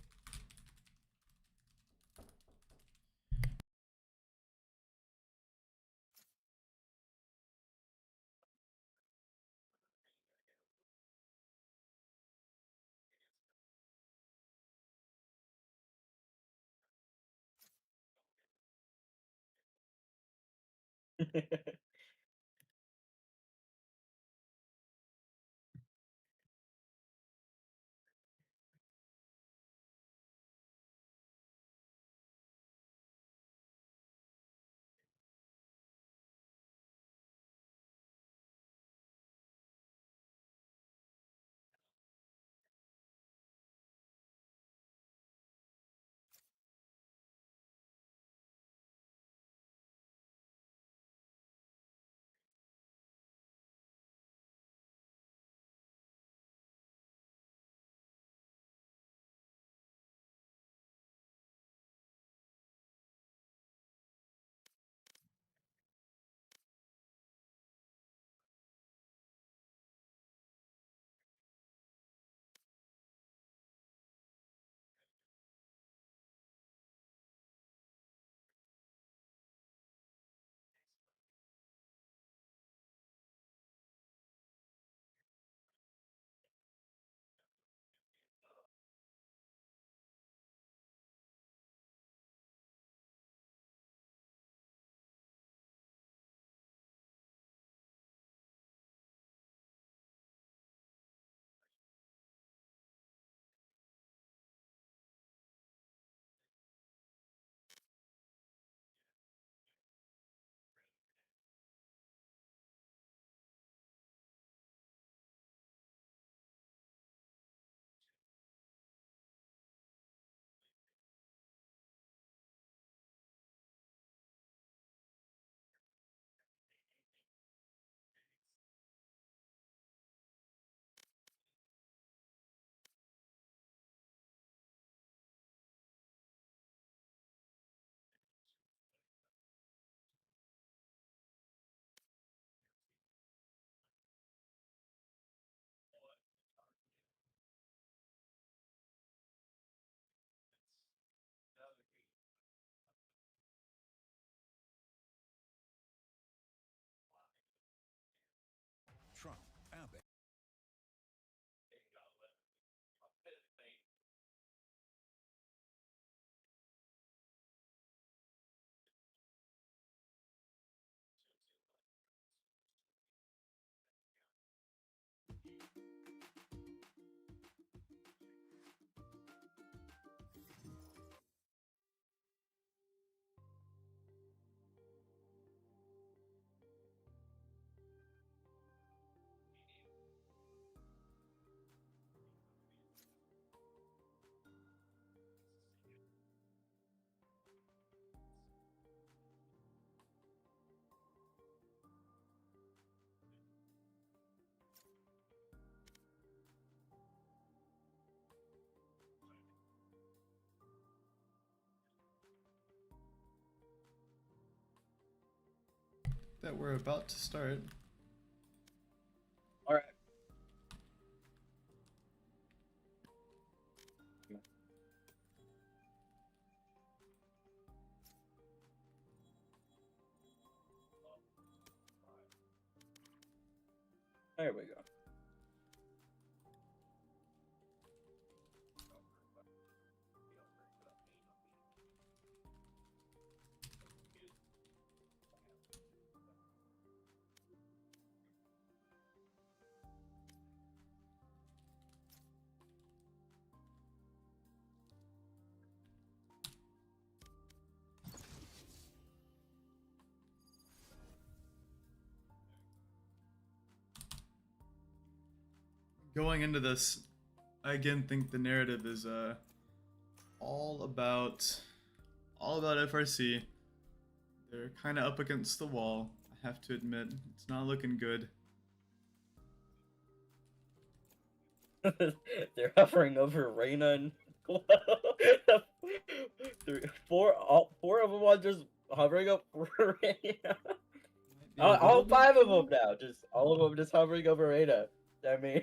that we're about to start. All right. There we go. Going into this, I again think the narrative is all about FRC. They're kind of up against the wall. I have to admit, it's not looking good. They're hovering over Reyna and four of them are just hovering over Reyna. All five of them now, just all of them just hovering over Reyna. I mean,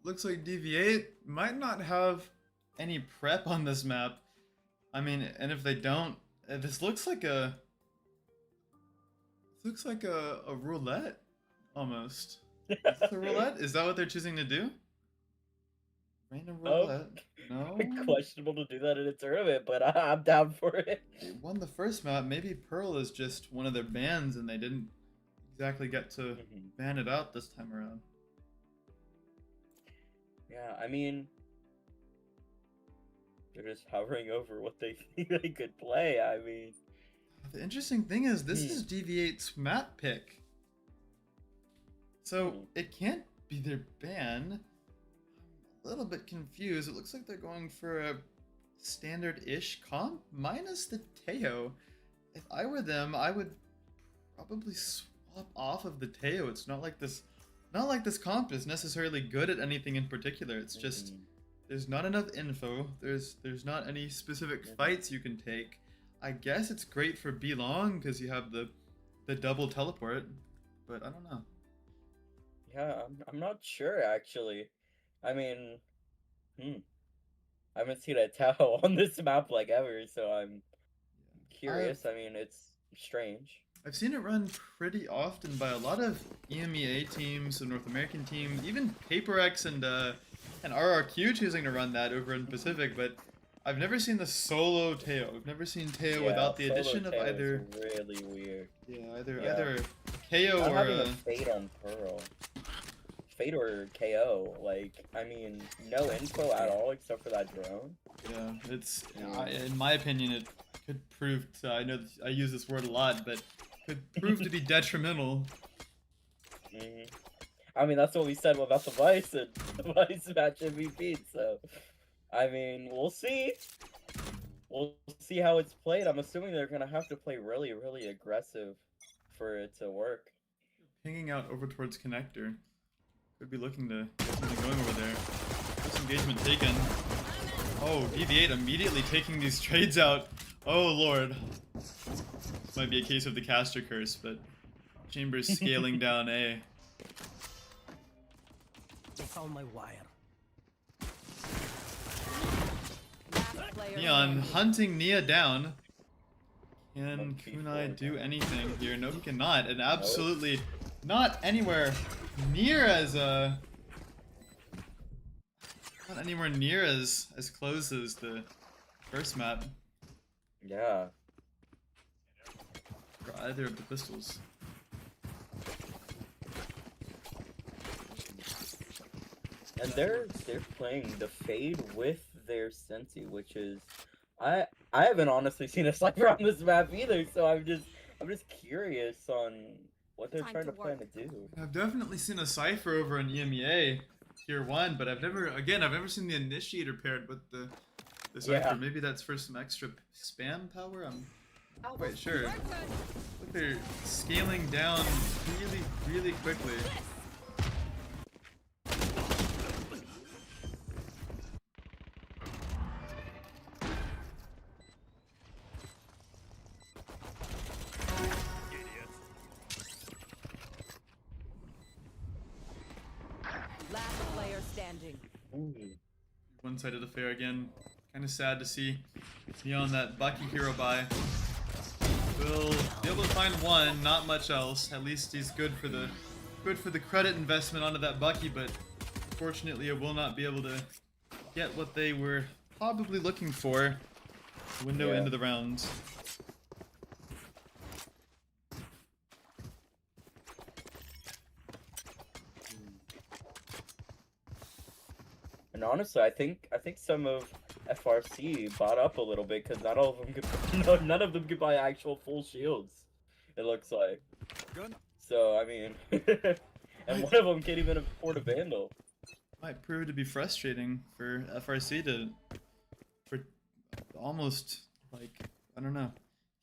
looks like DV8 might not have any prep on this map. I mean, and if they don't, this looks like a roulette almost. Is this a roulette? Is that what they're choosing to do? Rain a roulette? No. Questionable to do that in a tournament, but I'm down for it. They won the first map. Maybe Pearl is just one of their bans, and they didn't exactly get to ban it out this time around. Yeah, I mean, they're just hovering over what they think they could play. I mean, the interesting thing is this is DV8's map pick, so it can't be their ban. I'm a little bit confused. It looks like they're going for a standard-ish comp minus the Teo. If I were them, I would probably swap off of the Teo. It's not like this comp is necessarily good at anything in particular. It's just there's not enough info. There's not any specific fights you can take. I guess it's great for B long because you have the double teleport, but I don't know. Yeah, I'm not sure actually. I mean, I haven't seen a Tao on this map like ever, so I'm curious. I mean, it's strange. I've seen it run pretty often by a lot of EMEA teams, and North American teams, even PaperX and RRQ choosing to run that over in Pacific, but I've never seen the solo Teo. I've never seen Teo without the addition of either. Really weird. Yeah, either KO I'm or having a Fade on Pearl. Fade or KO. Like, I mean, no info at all except for that drone. Yeah, it's in my opinion it could prove to, I know I use this word a lot, but could prove to be detrimental. I mean, that's what we said about the Vice and the Vice match MVP, so I mean, we'll see. We'll see how it's played. I'm assuming they're gonna have to play really, really aggressive for it to work. Pinging out over towards connector. Could be looking to get something going over there. First engagement taken. Oh, DV8 immediately taking these trades out. Oh lord. This might be a case of the caster curse, but Chambers scaling down A. They found my wire. Neon hunting Nia down. Can Kunai do anything here? No, he cannot. And absolutely not anywhere near as not anywhere near as close as the first map. Yeah. For either of the pistols. And they're playing the Fade with their Sensi, which is I haven't honestly seen a Cypher on this map either, so I'm just curious on what they're trying to plan to do. I've definitely seen a Cypher over in EMEA tier 1, but I've never seen the Initiator paired with the Cypher. Yeah. Maybe that's for some extra spam power? I'm not quite sure. Look, they're scaling down really, really quickly. standing. One-sided affair again. Kind of sad to see beyond that Bucky hero buy. We'll be able to find one, not much else. At least he's good for the credit investment onto that Bucky, but unfortunately it will not be able to get what they were probably looking for. Window into the rounds. And honestly, I think some of FRC bought up a little bit because not all of them could, none of them could buy actual full shields. It looks like. Gun. So I mean, and one of them can't even afford a vandal. Might prove to be frustrating for FRC for almost like, I don't know.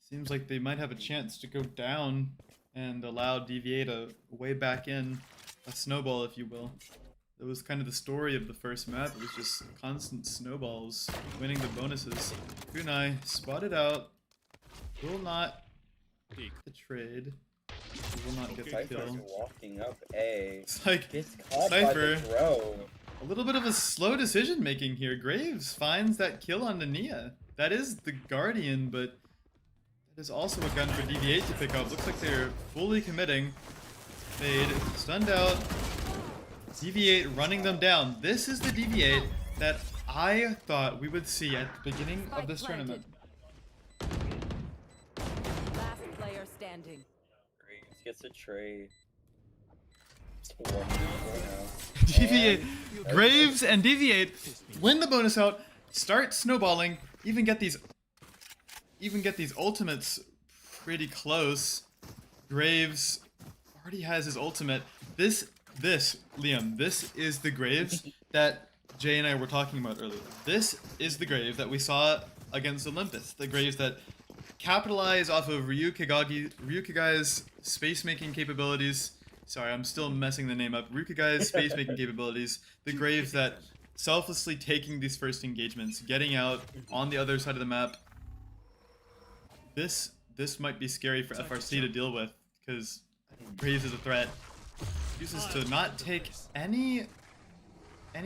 Seems like they might have a chance to go down and allow DV8 a way back in, a snowball if you will. It was kind of the story of the first map. It was just constant snowballs winning the bonuses. Kunai spotted out. Will not get the trade. Will not get the Cypher's kill. walking up A. It's like Gets caught by Cypher. the throw. A little bit of a slow decision making here. Graves finds that kill on Nia. That is the Guardian, but that is also a gun for DV8 to pick up. Looks like they're fully committing. Fade stunned out. DV8 running them down. This is the DV8 that I thought we would see at the beginning of this tournament. Last player standing. Graves gets a trade. It's 1v4 now. DV8, Graves and DV8 win the bonus out, start snowballing, even get these ultimates pretty close. Graves already has his ultimate. This Liam, this is the Graves that Jay and I were talking about earlier. This is the Graves that we saw against Olympus. The Graves that capitalize off of Ryukigai's space-making capabilities. Sorry, I'm still messing the name up. Ryukigai's space-making capabilities. The Graves that selflessly taking these first engagements, getting out on the other side of the map. This might be scary for FRC to deal with, because Graves is a threat. Chooses to not take any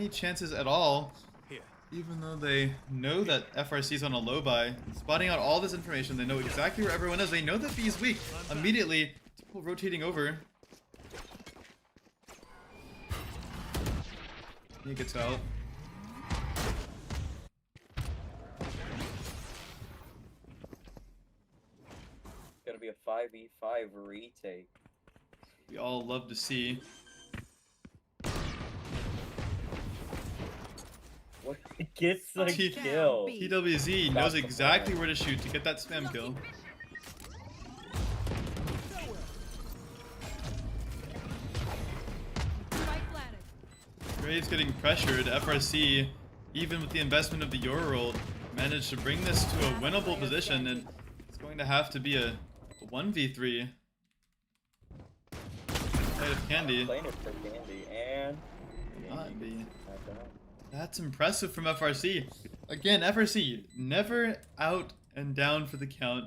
chances at all, even though they know that FRC is on a low buy. Spotting out all this information, they know exactly where everyone is. They know that B is weak. Immediately, people rotating over. He gets out. Gonna be a 5v5 retake. We all love to see. What gets the kill? TWZ knows exactly where to shoot to get that spam kill. Graves getting pressured. FRC, even with the investment of the Euro, managed to bring this to a winnable position, and it's going to have to be a 1v3. Side of Candy. Playing it for Candy and Not be. That's impressive from FRC. Again, FRC never out and down for the count.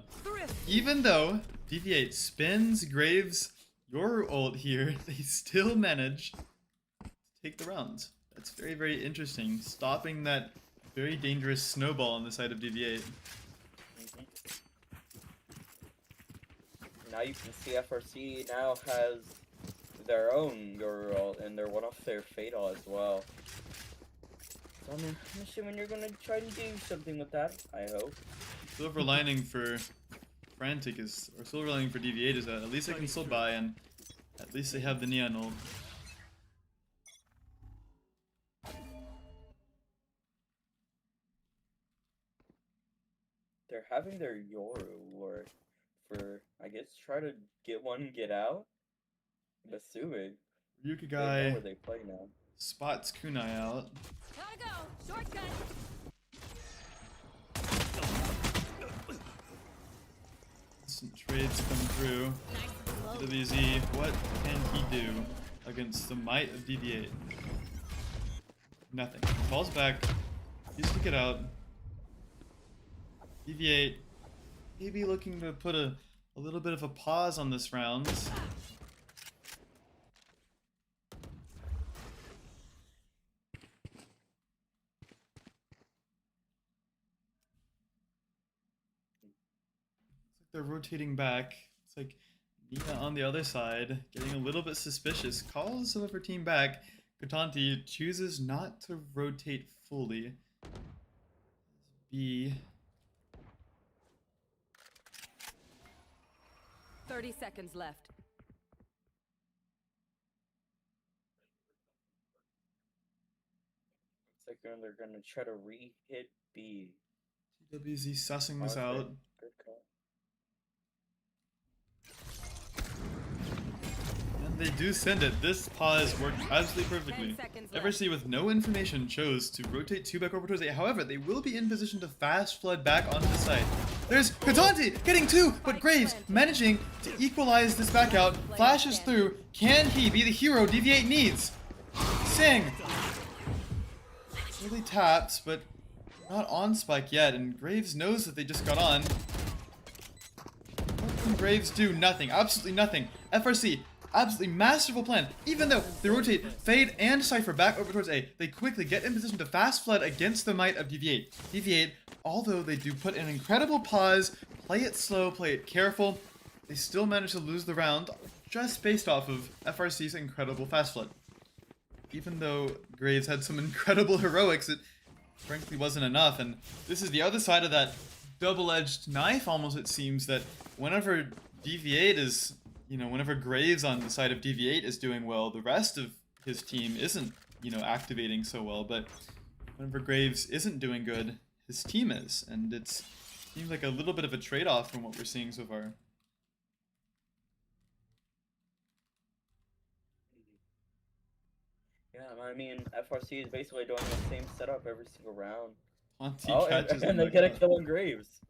Even though DV8 spins Graves your ult here, they still manage to take the rounds. That's very, very interesting. Stopping that very dangerous snowball on the side of DV8. Now you can see FRC now has their own Euro and they're one off their Fatal as well. So I'm assuming you're gonna try to do something with that, I hope. Silver lining for Frantic is, or silver lining for DV8 is that at least they can still buy, and at least they have the Neon ult. They're having their Yoru work for, I guess, try to get one, get out. I'm assuming. Ryuki They know guy where they play now. spots Kunai out. Gotta go. Shortcut. Some trades come through. WZ, what can he do against the might of DV8? Nothing. Falls back. He's to get out. DV8 maybe looking to put a little bit of a pause on this round. they're rotating back. It's like Nia on the other side, getting a little bit suspicious. Calls some of her team back. Katanti chooses not to rotate fully. B. 30 seconds left. It's like they're gonna try to re-hit B. TWZ sussing this Okay, out. good call. And they do send it. This pause worked absolutely perfectly. 10 seconds left. FRC with no information chose to rotate 2 back over towards A. However, they will be in position to fast flood back onto the site. There's Katanti getting 2, but Graves managing to equalize this back out. Flashes through. Can he be the hero DV8 needs? Sing! Really taps, but not on Spike yet, and Graves knows that they just got on. What can Graves do? Nothing. Absolutely nothing. FRC, absolutely masterful plan. Even though they rotate Fade and Cypher back over towards A, they quickly get in position to fast flood against the might of DV8. DV8, although they do put an incredible pause, play it slow, play it careful, they still manage to lose the round just based off of FRC's incredible fast flood. Even though Graves had some incredible heroics, it frankly wasn't enough, and this is the other side of that double-edged knife almost, it seems, that whenever DV8 is, whenever Graves on the side of DV8 is doing well, the rest of his team isn't, activating so well, but whenever Graves isn't doing good, his team is, and it seems like a little bit of a trade-off from what we're seeing so far. Yeah, I mean, FRC is basically doing the same setup every single round. Ponty Oh, catches and him they get a like kill on Graves.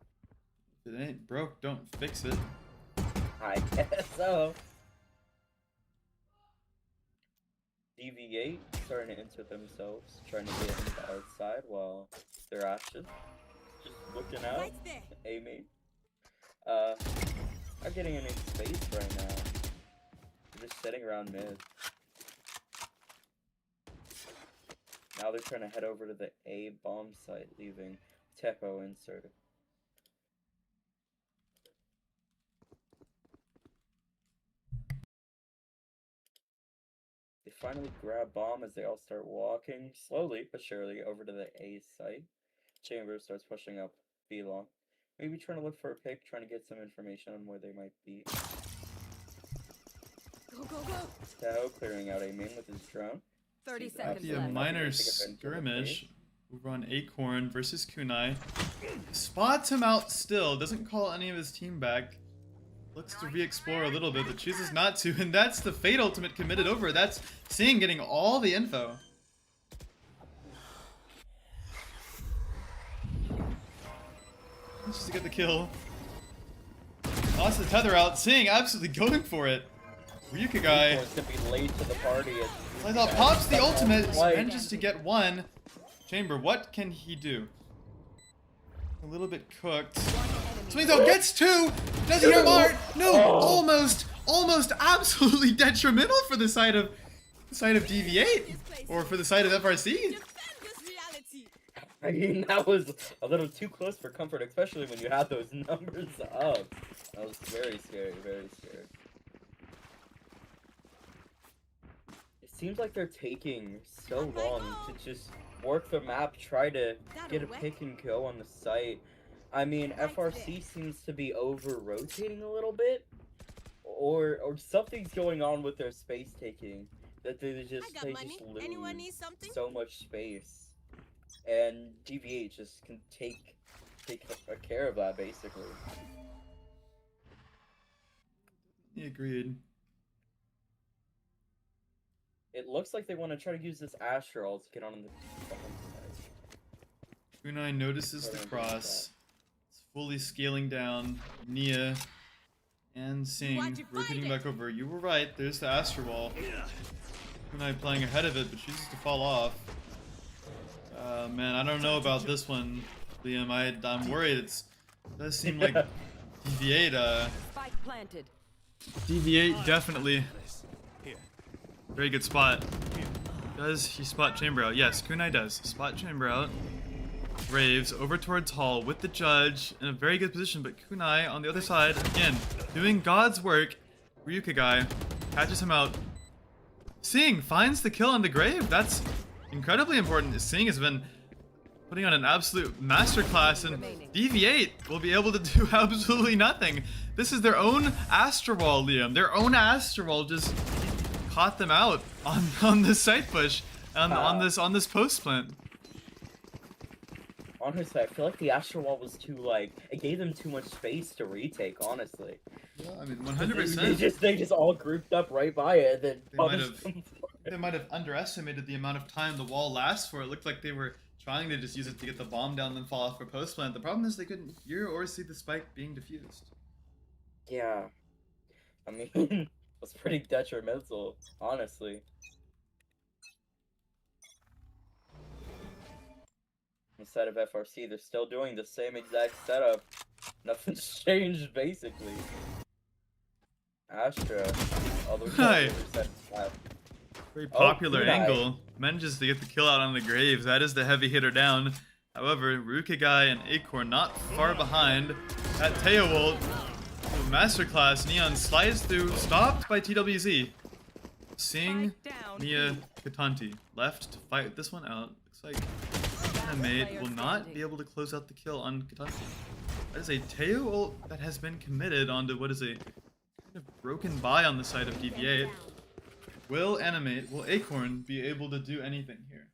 that. If it ain't broke, don't fix it. I guess so. DV8 starting to insert themselves, trying to get into the outside while they're Ashes just looking out, Right there. aiming. Are getting any space right now. They're just sitting around mid. Now they're trying to head over to the A bomb site, leaving Tepo inserted. They finally grab bomb as they all start walking slowly but surely over to the A site. Chamber starts pushing up B long. Maybe trying to look for a pick, trying to get some information on where they might be. Go, go, go. Tao clearing out A main with his drone. 30 Sees seconds Be Ashes a left. minor take advantage of the skirmish bait. over on Acorn versus Kunai. Spots him out still, doesn't call any of his team back. Looks to re-explore a little bit, but chooses not to, and that's the Fate ultimate committed over. That's Sing getting all the info. Just to get the kill. Lost the tether out. Sing absolutely going for it. Ryuka guy. Wants to be late to the party. I thought pops the ultimate, Like- manages to get one. Chamber, what can he do? A little bit cooked. Swingzo gets 2! Does he have art? No! Almost absolutely detrimental for the side of DV8. Or for the side of FRC. Defend this reality. I mean, that was a little too close for comfort, especially when you have those numbers up. That was very scary, very scary. It seems like they're taking so long to just work the map, try to get a pick and go on the site. I mean, FRC seems to be over-rotating a little bit, or something's going on with their space taking, that they just lose so much space, and DV8 just can take care of that basically. He agreed. It looks like they want to try to use this Astral to get on the bottom side. Kunai notices the cross. It's fully scaling down. Nia and Sing rotating back over. You were right, there's the Astro Wall. Kunai playing ahead of it, but chooses to fall off. Man, I don't know about this one, Liam. I'm worried. It does seem like DV8, Spike planted. DV8 definitely. Very good spot. Does he spot Chamber out? Yes, Kunai does. Spot Chamber out. Graves over towards Hall with the judge in a very good position, but Kunai on the other side, again, doing God's work. Ryukagai catches him out. Sing finds the kill on the Grave. That's incredibly important. Sing has been putting on an absolute masterclass, and DV8 will be able to do absolutely nothing. This is their own Astro Wall, Liam. Their own Astro Wall just caught them out on this side push, on this post plant. Honestly, I feel like the Astro Wall was too, like, it gave them too much space to retake, honestly. Yeah, I mean, 100%. They just all grouped up right by it, and then they might have underestimated the amount of time the wall lasts for. It looked like they were trying to just use it to get the bomb down, then fall off for post plant. The problem is they couldn't hear or see the spike being defused. Yeah. I mean, it was pretty detrimental, honestly. Instead of FRC, they're still doing the same exact setup. Nothing's changed, basically. Astra. Although very popular angle. Manages to get the kill out on the Graves. That is the heavy hitter down. However, Ryukagai and Acorn not far behind. At Teo ult, masterclass. Neon slides through, stopped by TWZ. Sing, Nia, Katanti left to fight this one out. Looks like Animate will not be able to close out the kill on Katanti. That is a Teo ult that has been committed onto what is a kind of broken buy on the side of DV8. Will Acorn be able to do anything here?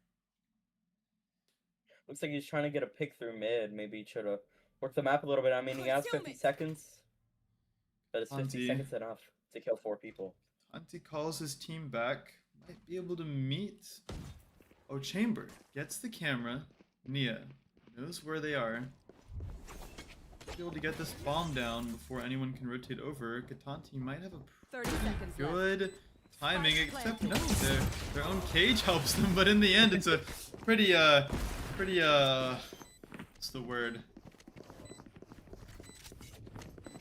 Looks like he's trying to get a pick through mid. Maybe try to work the map a little bit. I mean, he has 50 seconds. But it's 50 seconds enough to kill 4 people. Katanti calls his team back. Might be able to meet. Oh, Chamber gets the camera. Nia knows where they are. Be able to get this bomb down before anyone can rotate over. Katanti might have a 30 seconds good timing, except no, their own cage helps them, but in the end it's a pretty what's the word?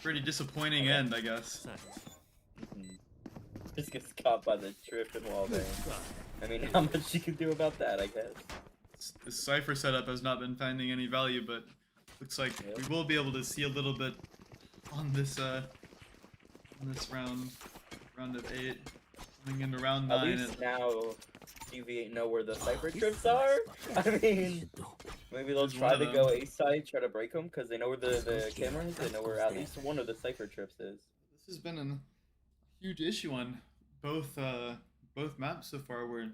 Pretty disappointing end, I guess. Just gets caught by the trip and wall bang. I mean, how much you can do about that, I guess. The Cypher setup has not been finding any value, but looks like we will be able to see a little bit on this round of 8. Coming into round 9. At least now DV8 know where the Cypher trips are. I mean, maybe they'll try to go A side, try to break them, because they know where the camera is. They know where at least one of the Cypher trips is. This has been a huge issue on both maps so far, where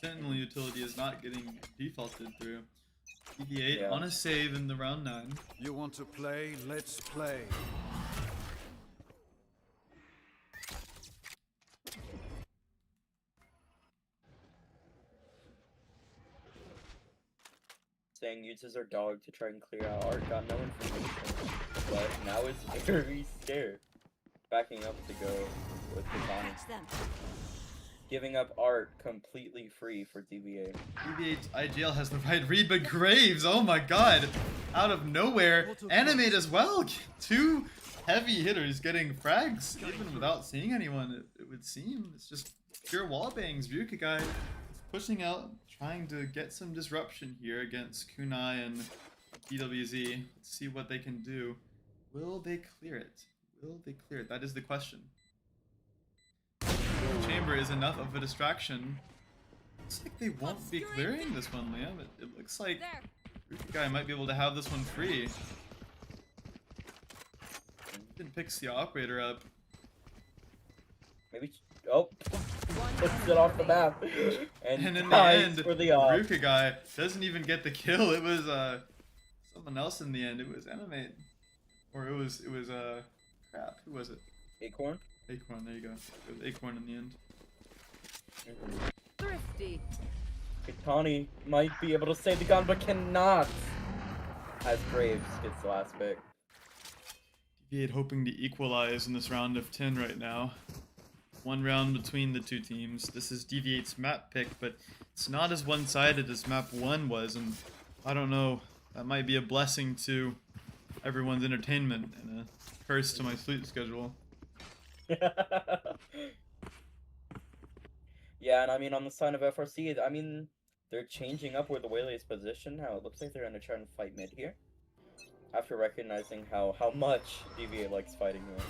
Sentinel utility is not getting defaulted through. DV8 on a save in the round 9. You want to play? Let's play. Saying uses her dog to try and clear out Art, got no information, but now it's very scared. Backing up to go with Katana. Giving up Art completely free for DV8. DV8's IGL has the right read, but Graves, oh my god, out of nowhere. Animate as well. 2 heavy hitters getting frags, even without seeing anyone, it would seem. It's just pure wall bangs. Ryukagai is pushing out, trying to get some disruption here against Kunai and DWZ. Let's see what they can do. Will they clear it? Will they clear it? That is the question. Chamber is enough of a distraction. Looks like they won't be clearing this one, Liam. It looks like Ryukagai might be able to have this one free. Then picks the operator up. Maybe. Oh, puts it off the map. And in the end, for the Ryukagai doesn't even get the kill. It was someone else in the end. It was Animate, or it was crap. Who was it? Acorn. Acorn. There you go. It was Acorn in the end. Thrifty. Katani might be able to save the gun, but cannot. As Graves gets the last pick. DV8 hoping to equalize in this round of 10 right now. 1 round between the 2 teams. This is DV8's map pick, but it's not as one-sided as map 1 was, and I don't know, that might be a blessing to everyone's entertainment and a curse to my sleep schedule. Yeah, and I mean, on the side of FRC, I mean, they're changing up where the Waylay is positioned now. It looks like they're gonna try and fight mid here. After recognizing how much DV8 likes fighting mid.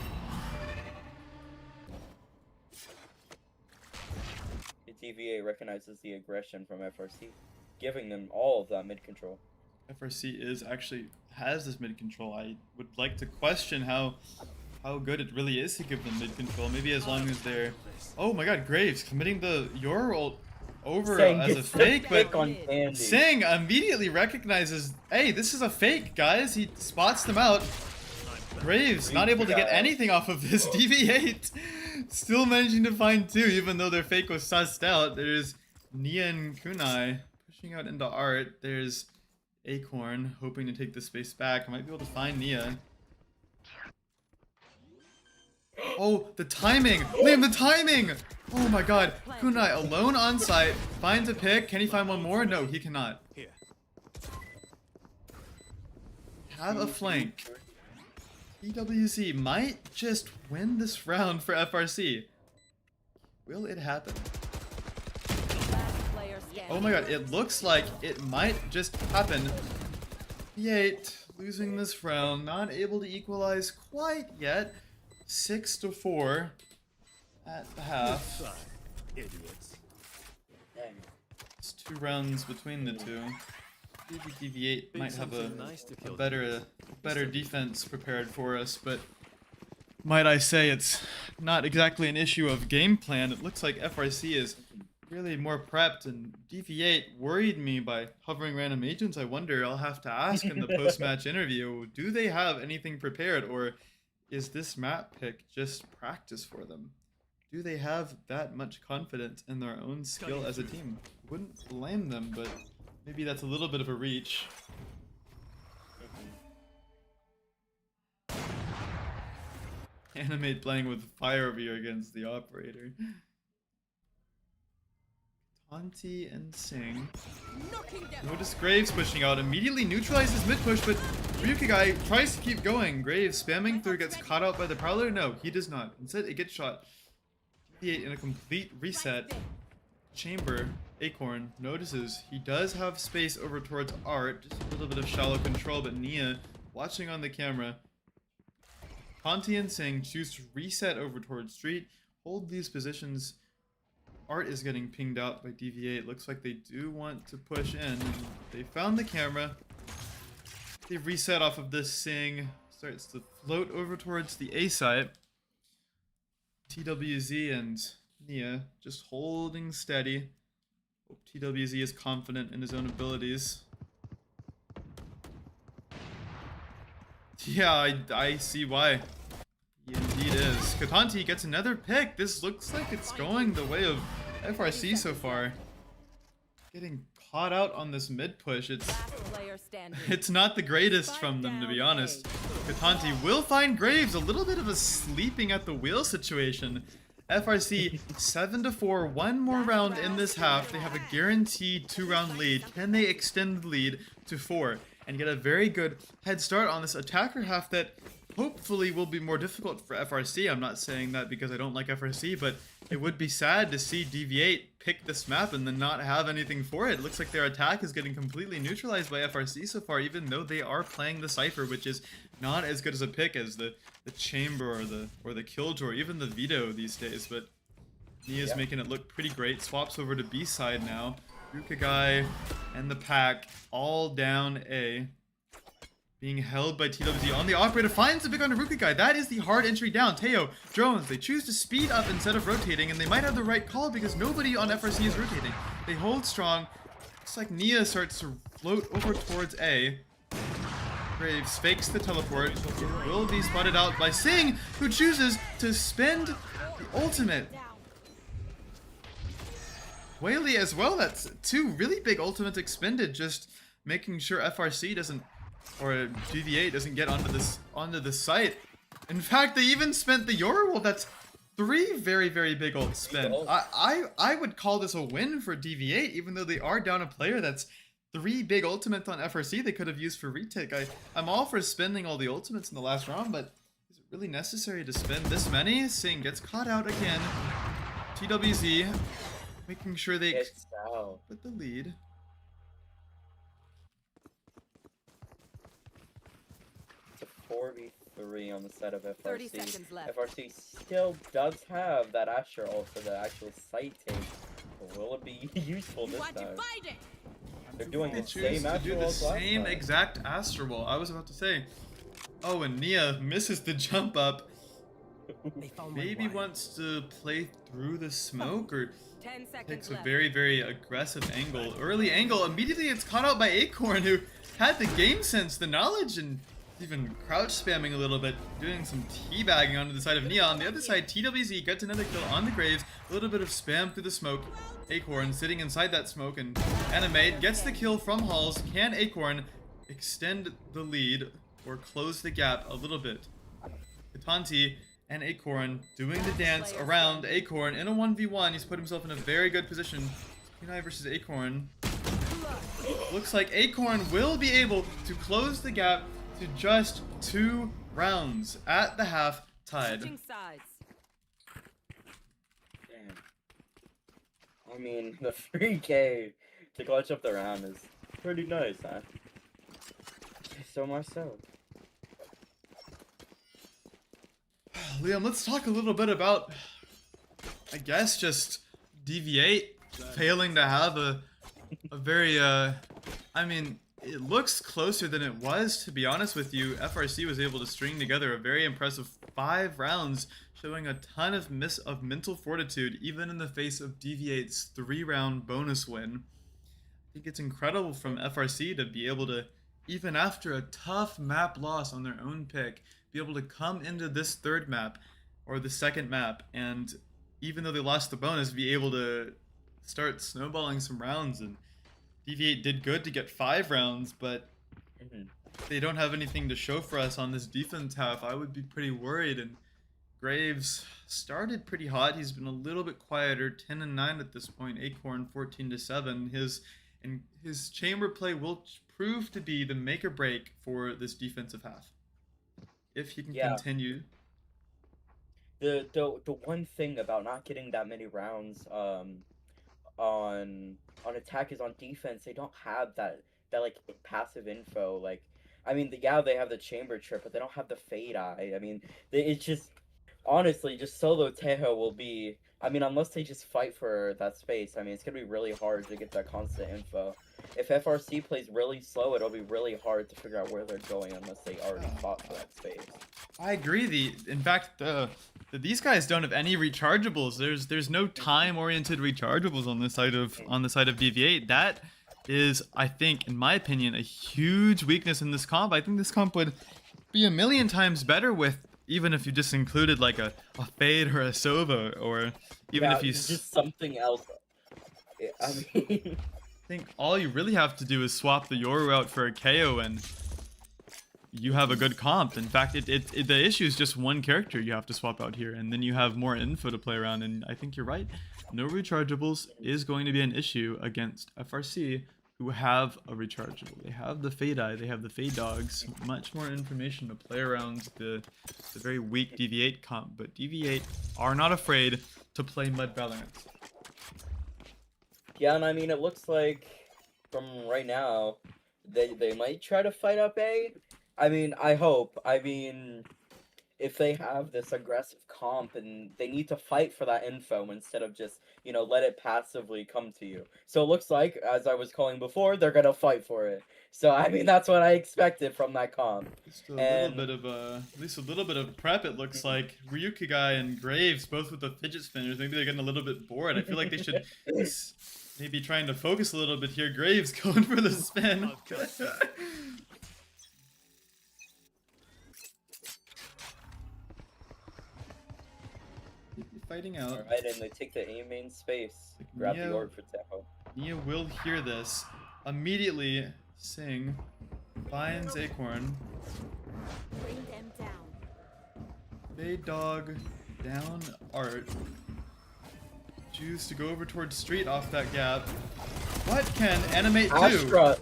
DV8 recognizes the aggression from FRC, giving them all of that mid control. FRC has this mid control. I would like to question how good it really is to give them mid control. Maybe as long as they're... Oh my god, Graves committing the Your ult over Sang as a gets the fake, but pick on Candy. Sing immediately recognizes, hey, this is a fake, guys. He spots them out. Graves not able to get anything off of this. DV8 still managing to find 2, even though their fake was sussed out. There's Nia and Kunai pushing out into Art. There's Acorn hoping to take the space back. Might be able to find Nia. Oh, the timing! Liam, the timing! Oh my god. Kunai alone on site. Finds a pick. Can he find one more? No, he cannot. Have a flank. TWZ might just win this round for FRC. Will it happen? Oh my god, it looks like it might just happen. DV8 losing this round, not able to equalize quite yet. 6-4 at the half. It's 2 rounds between the two. DV8 might have a better defense prepared for us, but might I say it's not exactly an issue of game plan. It looks like FRC is really more prepped, and DV8 worried me by hovering random agents. I wonder, I'll have to ask in the post-match interview, do they have anything prepared, or is this map pick just practice for them? Do they have that much confidence in their own skill as a team? Wouldn't blame them, but maybe that's a little bit of a reach. Animate playing with fire over here against the operator. Tonti and Sing. Notice Graves pushing out. Immediately neutralizes mid push, but Ryukigai tries to keep going. Graves spamming through, gets caught out by the Prowler. No, he does not. Instead, it gets shot. DV8 in a complete reset. Chamber, Acorn notices he does have space over towards Art. Just a little bit of shallow control, but Nia watching on the camera. Tonti and Sing choose to reset over towards Street. Hold these positions. Art is getting pinged out by DV8. Looks like they do want to push in. They found the camera. They reset off of this. Sing starts to float over towards the A site. TWZ and Nia just holding steady. Hope TWZ is confident in his own abilities. Yeah, I see why. He indeed is. Katanti gets another pick. This looks like it's going the way of FRC so far. Getting caught out on this mid push. It's not the greatest from them, to be honest. Katanti will find Graves. A little bit of a sleeping at the wheel situation. FRC 7-4. One more round in this half. They have a guaranteed 2-round lead. Can they extend the lead to 4 and get a very good head start on this attacker half that hopefully will be more difficult for FRC? I'm not saying that because I don't like FRC, but it would be sad to see DV8 pick this map and then not have anything for it. It looks like their attack is getting completely neutralized by FRC so far, even though they are playing the Cypher, which is not as good as a pick as the Chamber or the Killjoy, or even the Vito these days. But Nia's making it look pretty great. Swaps over to B side now. Rukagai and the pack all down A. Being held by TWZ on the operator, finds the pick on Rukagai. That is the hard entry down. Teo, drones, they choose to speed up instead of rotating, and they might have the right call because nobody on FRC is rotating. They hold strong. Looks like Nia starts to float over towards A. Graves fakes the teleport. It will be spotted out by Sing, who chooses to spend the ultimate. Whaley as well. That's 2 really big ultimates expended, just making sure FRC doesn't, or DV8 doesn't get onto the site. In fact, they even spent the Yoru. That's 3 very, very big ults spent. I would call this a win for DV8, even though they are down a player. That's 3 big ultimates on FRC they could have used for retake. I'm all for spending all the ultimates in the last round, but is it really necessary to spend this many? Sing gets caught out again. TWZ making sure they put the lead. 4v3 on the side of 30 FRC. seconds left. FRC still does have that Asher ult for the actual site take. But will it be useful this time? They're doing They the choose same to Asher do the ult last same time. exact Astro Ball. I was about to say. Oh, and Nia misses the jump up. Maybe wants to play through the smoke or 10 seconds takes a left. very, very aggressive angle. Early angle. Immediately it's caught out by Acorn, who had the game sense, the knowledge, and even crouch spamming a little bit, doing some teabagging onto the side of Nia. On the other side, TWZ gets another kill on the Graves. A little bit of spam through the smoke. Acorn sitting inside that smoke, and Animate gets the kill from Halls. Can Acorn extend the lead or close the gap a little bit? Katanti and Acorn doing the dance around Acorn in a 1v1. He's put himself in a very good position. Kunai versus Acorn. Looks like Acorn will be able to close the gap to just 2 rounds at the half, tied. Switching sides. Damn. I mean, the 3K to clutch up the round is pretty nice, huh? So much so. Liam, let's talk a little bit about, I guess, just DV8 failing to have a very, I mean, it looks closer than it was, to be honest with you. FRC was able to string together a very impressive 5 rounds, showing a ton of mental fortitude, even in the face of DV8's 3-round bonus win. I think it's incredible from FRC to be able to, even after a tough map loss on their own pick, be able to come into this 3rd map, or the 2nd map, and even though they lost the bonus, be able to start snowballing some rounds. And DV8 did good to get 5 rounds, but they don't have anything to show for us on this defense half. I would be pretty worried. And Graves started pretty hot. He's been a little bit quieter, 10-9 at this point. Acorn 14-7. His chamber play will prove to be the make or break for this defensive half, if he can continue. The one thing about not getting that many rounds on attack is on defense. They don't have that like passive info. Like, I mean, they have the chamber trip, but they don't have the fade eye. I mean, it's just honestly just solo Tejo will be. I mean, unless they just fight for that space, I mean, it's gonna be really hard to get that constant info. If FRC plays really slow, it'll be really hard to figure out where they're going unless they already fought for that space. I agree. In fact, these guys don't have any rechargeables. There's no time-oriented rechargeables on the side of DV8. That is, I think, in my opinion, a huge weakness in this comp. I think this comp would be a million times better with, even if you just included like a fade or a Sova, or even if you just something else. I mean, I think all you really have to do is swap the Yoru out for a KO and you have a good comp. In fact, the issue is just one character you have to swap out here, and then you have more info to play around. And I think you're right. No rechargeables is going to be an issue against FRC, who have a rechargeable. They have the Fade Eye, they have the Fade Dogs, much more information to play around the very weak DV8 comp. But DV8 are not afraid to play Mud Valorant. yeah, and I mean, it looks like from right now, they might try to fight up A. I mean, I hope. I mean, if they have this aggressive comp, and they need to fight for that info instead of just, you know, let it passively come to you. So it looks like, as I was calling before, they're gonna fight for it. So I mean, that's what I expected from that comp. Just at least a little bit of prep. It looks like Ryukigai and Graves both with the fidget spinners. Maybe they're getting a little bit bored. I feel like they should maybe trying to focus a little bit here. Graves going for the spin. Fighting out. Alright, and they take the A main space. Grab the orb for Tejo. Nia will hear this. Immediately sing. Finds Acorn. Bring them down. Fade Dog down Art. Choose to go over towards Street off that gap. What can Animate do? Astra.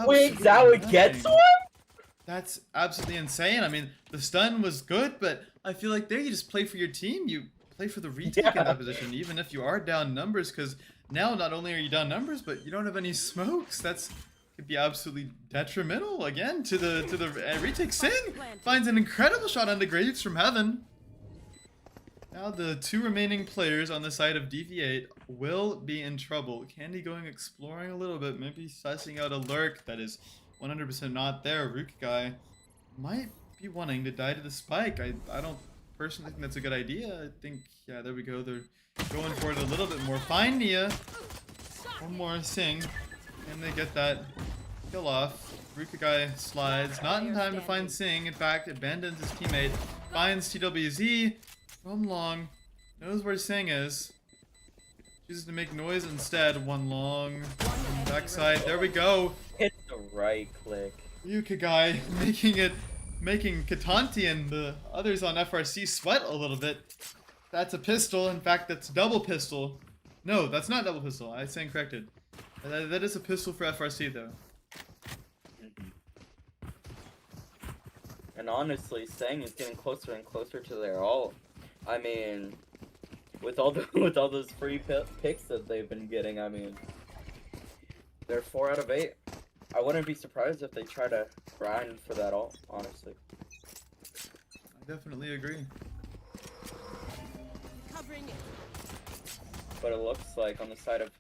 Wait, that would get to him? That's absolutely insane. I mean, the stun was good, but I feel like there you just play for your team. You play for the retake in that position, even if you are down numbers, because now not only are you down numbers, but you don't have any smokes. That's could be absolutely detrimental again to the retake. Sing finds an incredible shot onto Graves from heaven. Now the 2 remaining players on the side of DV8 will be in trouble. Candy going exploring a little bit, maybe sussing out a lurk that is 100% not there. Rukigai might be wanting to die to the spike. I don't personally think that's a good idea. I think, yeah, there we go. They're going for it a little bit more. Find Nia. One more Sing. And they get that kill off. Rukigai slides. Not in time to find Sing. In fact, abandons his teammate. Finds TWZ. From long. Knows where Sing is. Chooses to make noise instead. One long. Backside. There we go. Hit the right click. Rukigai making Katanti and the others on FRC sweat a little bit. That's a pistol. In fact, that's double pistol. No, that's not double pistol. I stand corrected. That is a pistol for FRC though. And honestly, Sang is getting closer and closer to their ult. I mean, with all those free picks that they've been getting, I mean, they're 4 out of 8. I wouldn't be surprised if they try to grind for that ult, honestly. I definitely agree. Covering it. But it looks like on the side of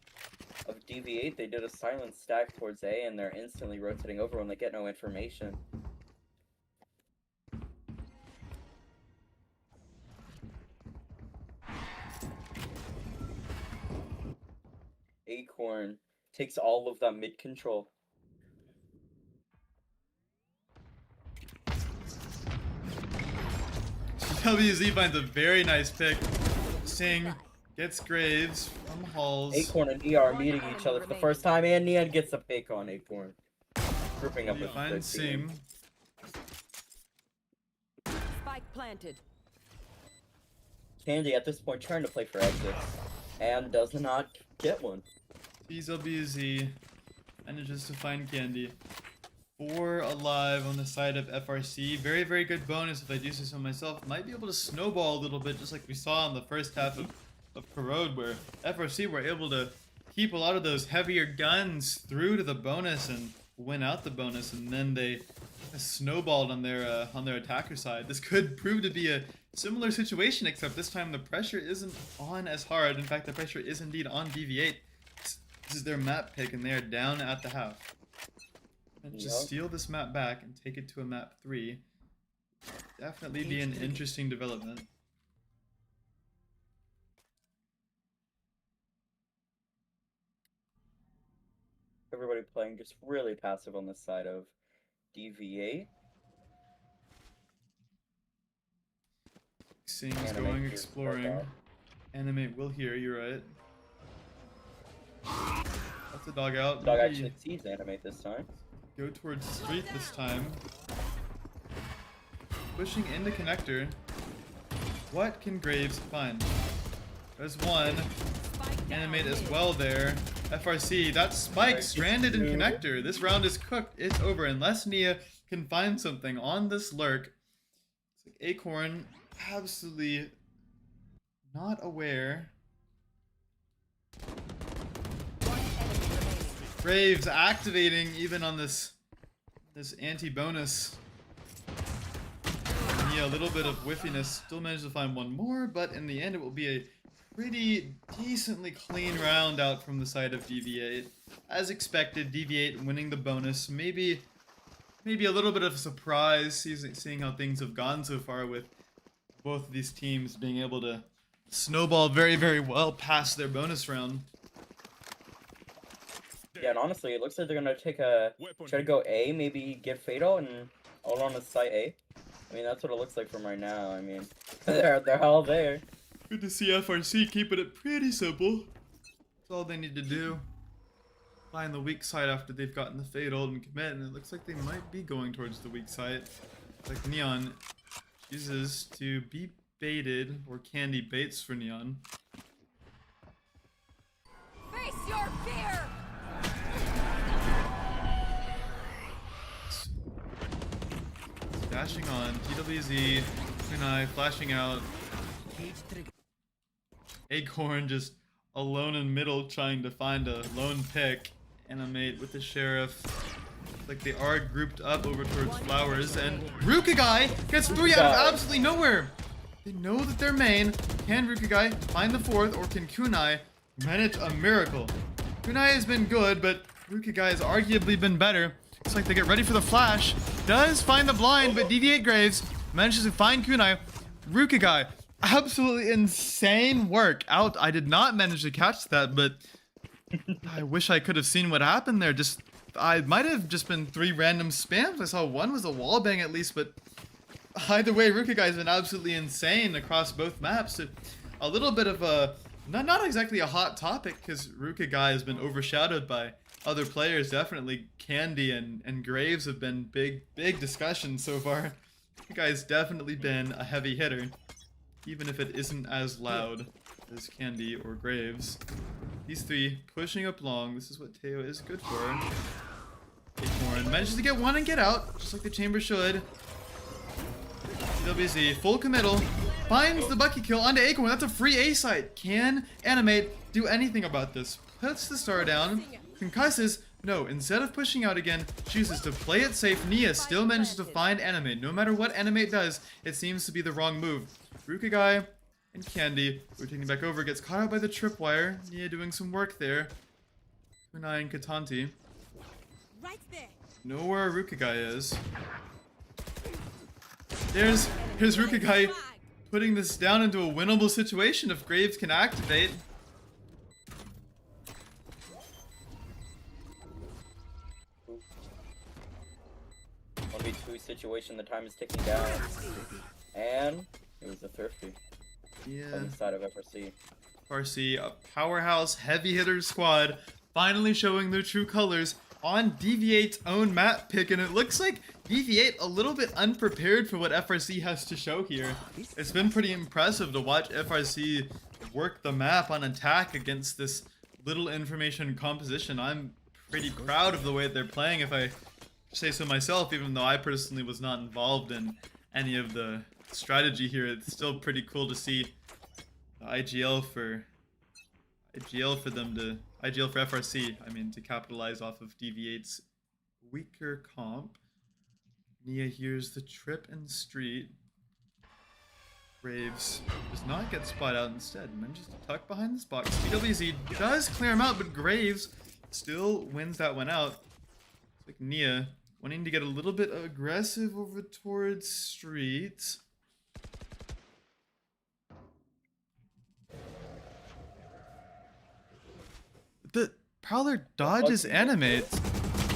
DV8, they did a silent stack towards A, and they're instantly rotating over when they get no information. Acorn takes all of that mid control. WZ finds a very nice pick. Sing gets Graves from Halls. Acorn and Nia are meeting each other for the first time, and Nia gets a pick on Acorn. Grouping up with Finds Sing. Spike planted. Candy at this point trying to play for exits, and does not get one. TWZ manages to find Candy. 4 alive on the side of FRC. Very, very good bonus if I do say so myself. Might be able to snowball a little bit, just like we saw in the first half of Corrode, where FRC were able to keep a lot of those heavier guns through to the bonus and win out the bonus, and then they snowballed on their attacker side. This could prove to be a similar situation, except this time the pressure isn't on as hard. In fact, the pressure is indeed on DV8. This is their map pick, and they are down at the half. And just steal this map back and take it to a map 3. Definitely be an interesting development. Everybody playing just really passive on the side of DV8. Sing's going exploring. Animate will hear, you're right. That's a dog out. Dog actually sees Animate this time. Go towards street this time. Pushing into connector. What can Graves find? There's one. Animate as well there. FRC, that spike stranded in connector. This round is cooked. It's over unless Nia can find something on this lurk. It's like Acorn absolutely not aware. Graves activating even on this anti-bonus. Nia, a little bit of whiffiness. Still managed to find one more, but in the end it will be a pretty decently clean round out from the side of DV8. As expected, DV8 winning the bonus. Maybe a little bit of a surprise seeing how things have gone so far with both of these teams being able to snowball very, very well past their bonus round. Yeah, and honestly, it looks like they're gonna try to go A, maybe get Fatal and all on the site A. I mean, that's what it looks like from right now. I mean, they're all there. Good to see FRC keeping it pretty simple. That's all they need to do. Find the weak side after they've gotten the Fatal and commit, and it looks like they might be going towards the weak side. Like Neon chooses to be baited, or Candy baits for Neon. Face your fear. Dashing on, TWZ, Kunai flashing out. Acorn just alone in middle trying to find a lone pick. Animate with the sheriff. Like they are grouped up over towards Flowers, and Rukagai gets 3 out of absolutely nowhere. They know that they're main. Can Rukagai find the 4th, or can Kunai manage a miracle? Kunai has been good, but Rukagai has arguably been better. Looks like they get ready for the flash. Does find the blind, but DV8 Graves manages to find Kunai. Rukagai, absolutely insane work. Out. I did not manage to catch that, but I wish I could have seen what happened there. I might have just been 3 random spams. I saw one was a wall bang at least, but either way, Rukagai's been absolutely insane across both maps. A little bit of a, not exactly a hot topic, because Rukagai has been overshadowed by other players. Definitely Candy and Graves have been big discussions so far. Rukagai's definitely been a heavy hitter, even if it isn't as loud as Candy or Graves. These 3 pushing up long. This is what Teo is good for. Acorn manages to get 1 and get out, just like the chamber should. WZ, full committal, finds the Bucky kill onto Acorn. That's a free A site. Can Animate do anything about this? Puts the star down, concusses. No, instead of pushing out again, chooses to play it safe. Nia still manages to find Animate. No matter what Animate does, it seems to be the wrong move. Rukagai and Candy rotating back over, gets caught out by the tripwire. Nia doing some work there. Kunai and Katanti. Right there. Know where Rukagai is. Here's Rukagai putting this down into a winnable situation if Graves can activate. 1v2 situation, the time is ticking down. And it was a Thrifty on the side of FRC. FRC, a powerhouse heavy hitter squad, finally showing their true colors on DV8's own map pick, and it looks like DV8 a little bit unprepared for what FRC has to show here. It's been pretty impressive to watch FRC work the map on attack against this little information composition. I'm pretty proud of the way they're playing, if I say so myself, even though I personally was not involved in any of the strategy here. It's still pretty cool to see the IGL for FRC, I mean, to capitalize off of DV8's weaker comp. Nia hears the trip and street. Graves does not get spot out, instead manages to tuck behind this box. BWZ does clear him out, but Graves still wins that one out. It's like Nia wanting to get a little bit aggressive over towards street. The Prowler dodges Animate,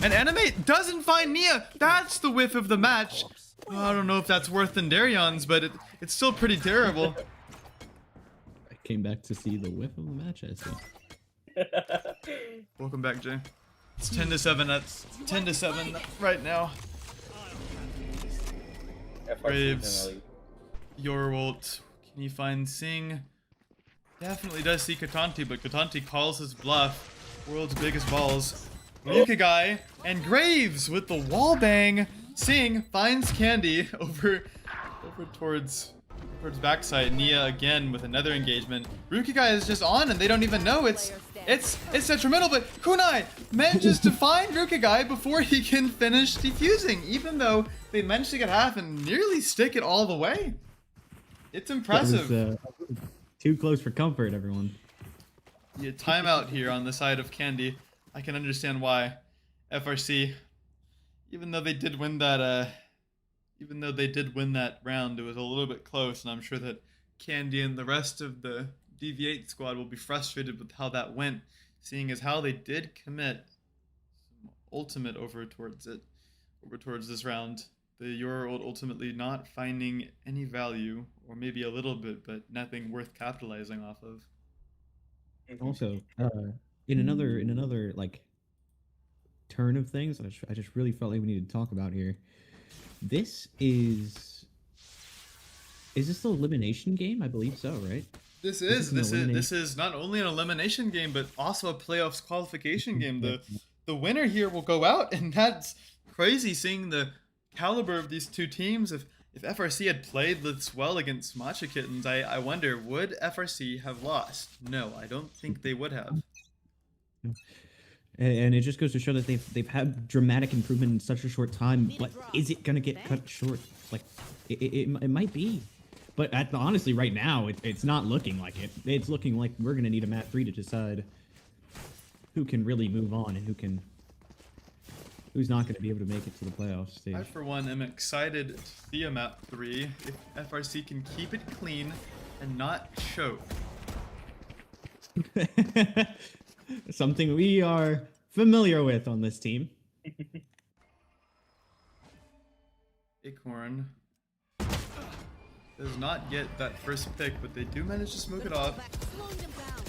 and Animate doesn't find Nia. That's the whiff of the match. I don't know if that's worse than Darion's, but it's still pretty terrible. I came back to see the whiff of the match, I see. Welcome back, Jay. It's 10-7. That's 10-7 right now. Graves, your ult. Can you find Sing? Definitely does see Katanti, but Katanti calls his bluff. World's biggest balls. Rukagai and Graves with the wall bang. Sing finds Candy over towards backside. Nia again with another engagement. Rukagai is just on, and they don't even know it's detrimental. But Kunai manages to find Rukagai before he can finish defusing, even though they managed to get half and nearly stick it all the way. It's impressive. That was, too close for comfort, everyone. Yeah, timeout here on the side of Candy. I can understand why FRC, even though they did win that round, it was a little bit close, and I'm sure that Candy and the rest of the DV8 squad will be frustrated with how that went, seeing as how they did commit some ultimate over towards this round. The Your ult ultimately not finding any value, or maybe a little bit, but nothing worth capitalizing off of. Also, in another like turn of things, I just really felt like we needed to talk about here. This is this the elimination game? I believe so, right? This is not only an elimination game, but also a playoffs qualification game. The winner here will go out, and that's crazy, seeing the caliber of these two teams. If FRC had played this well against Matcha Kittens, I wonder, would FRC have lost? No, I don't think they would have. And it just goes to show that they've had dramatic improvement in such a short time. But is it gonna get cut short? Like, it might be. But honestly, right now, it's not looking like it. It's looking like we're gonna need a map 3 to decide who can really move on and who's not gonna be able to make it to the playoff stage. I, for one, am excited to see a map 3 if FRC can keep it clean and not choke. Something we are familiar with on this team. Acorn does not get that first pick, but they do manage to smoke it off.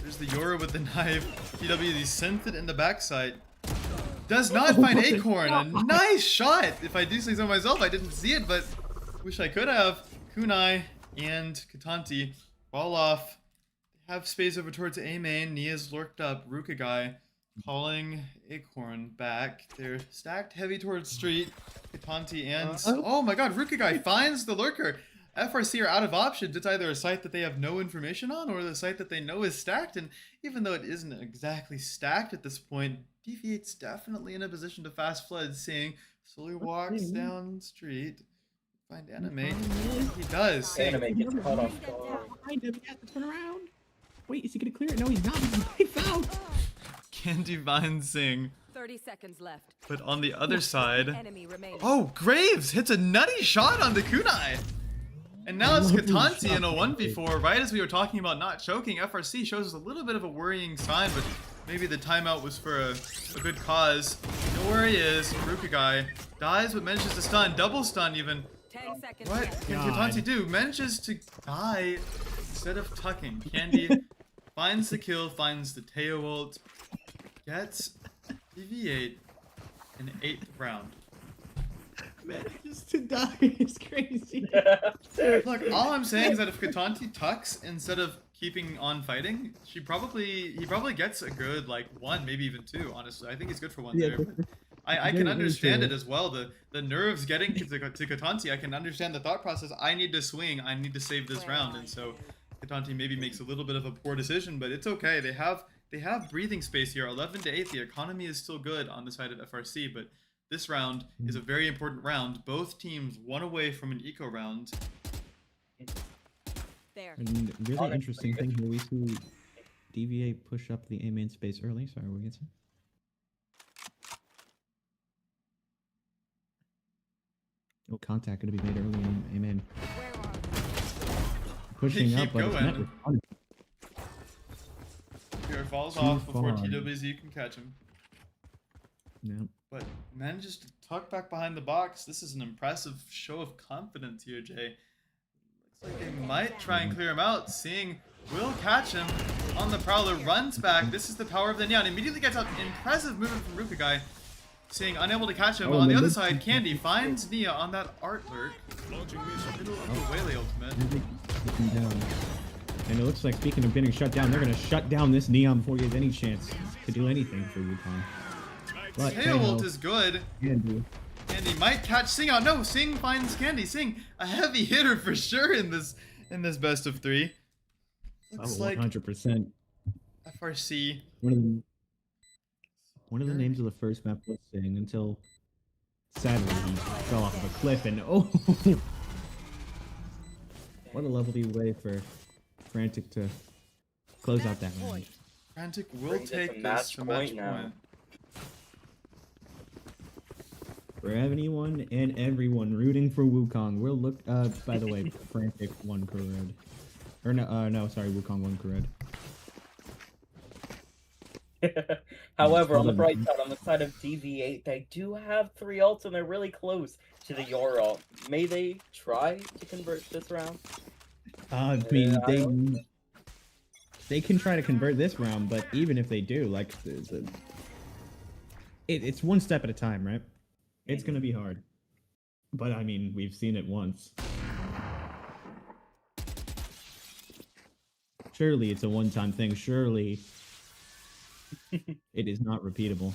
There's the Yora with the knife. TW, he sent it in the backside. Does not find Acorn. A nice shot. If I do say so myself, I didn't see it, but wish I could have. Kunai and Katanti fall off. They have space over towards A main. Nia's lurked up. Rukagai calling Acorn back. They're stacked heavy towards street. Katanti and... Oh my god, Rukagai finds the lurker. FRC are out of options. It's either a site that they have no information on or the site that they know is stacked. And even though it isn't exactly stacked at this point, DV8's definitely in a position to fast flood, seeing slowly walks down street. Find Animate. He does. Animate gets caught off guard. Behind him, he has to turn around. Wait, is he gonna clear it? No, he's not. He's found. Candy Vine Sing. 30 seconds left. But on the other side... Enemy remaining. Oh, Graves hits a nutty shot on the kunai. And now it's Katanti in a 1v4. Right as we were talking about not choking, FRC shows us a little bit of a worrying sign, but maybe the timeout was for a good cause. Know where he is. Rukagai dies, but manages to stun. Double stun even. 10 seconds What left. can Katanti do? Manages to die instead of tucking. Candy finds the kill, finds the Teo ult, gets DV8 in 8th round. Manages to die. It's crazy. Look, all I'm saying is that if Katanti tucks instead of keeping on fighting, he probably gets a good like 1, maybe even 2. Honestly, I think he's good for 1 there. But I can understand it as well. The nerves getting to Katanti, I can understand the thought process. I need to swing. I need to save this round, and so Katanti maybe makes a little bit of a poor decision, but it's okay. They have breathing space here. 11 to 8. The economy is still good on the side of FRC, but this round is a very important round. Both teams 1 away from an eco round. There. And really interesting thing here, we see DV8 push up the A main space early. Sorry, we'll get some. Oh, contact going to be made early in A main. Pushing Keep up, but it's met going. with Here falls Too off before far. TWZ can catch him. no. But manages to tuck back behind the box. This is an impressive show of confidence here, Jay. Looks like they might try and clear him out. Seeing will catch him on the prowler, runs back. This is the power of the Neon. Immediately gets out. Impressive movement from Rukagai. Seeing unable to catch him. Oh, On the and other this- side, Candy finds Nia on that art lurk. Middle of the Waylay ultimate. Taken down. And it looks like, speaking of getting shut down, they're going to shut down this Neon before he has any chance to do anything for Yukon. But Tail ult is good. Candy. Candy might catch Sing out. No, Sing finds Candy. Sing, a heavy hitter for sure in this best of 3. Looks Oh, like 100%. FRC. One of the names of the first map was Sing until sadly he fell off of a cliff and oh, what a lovely way for Frantic to close out that round. Frantic will Brings it to take this match to match point now. point. For anyone and everyone rooting for Wukong, we'll look. By the way, Frantic won Kured. Or no, sorry, Wukong won Kured. However, on the bright side, on the side of DV8, they do have 3 ults and they're really close to the Yor ult. May they try to convert this round? I mean, they can try to convert this round, but even if they do, like, it's one step at a time, right? It's gonna be hard. But I mean, we've seen it once. Surely it's a one-time thing. Surely it is not repeatable.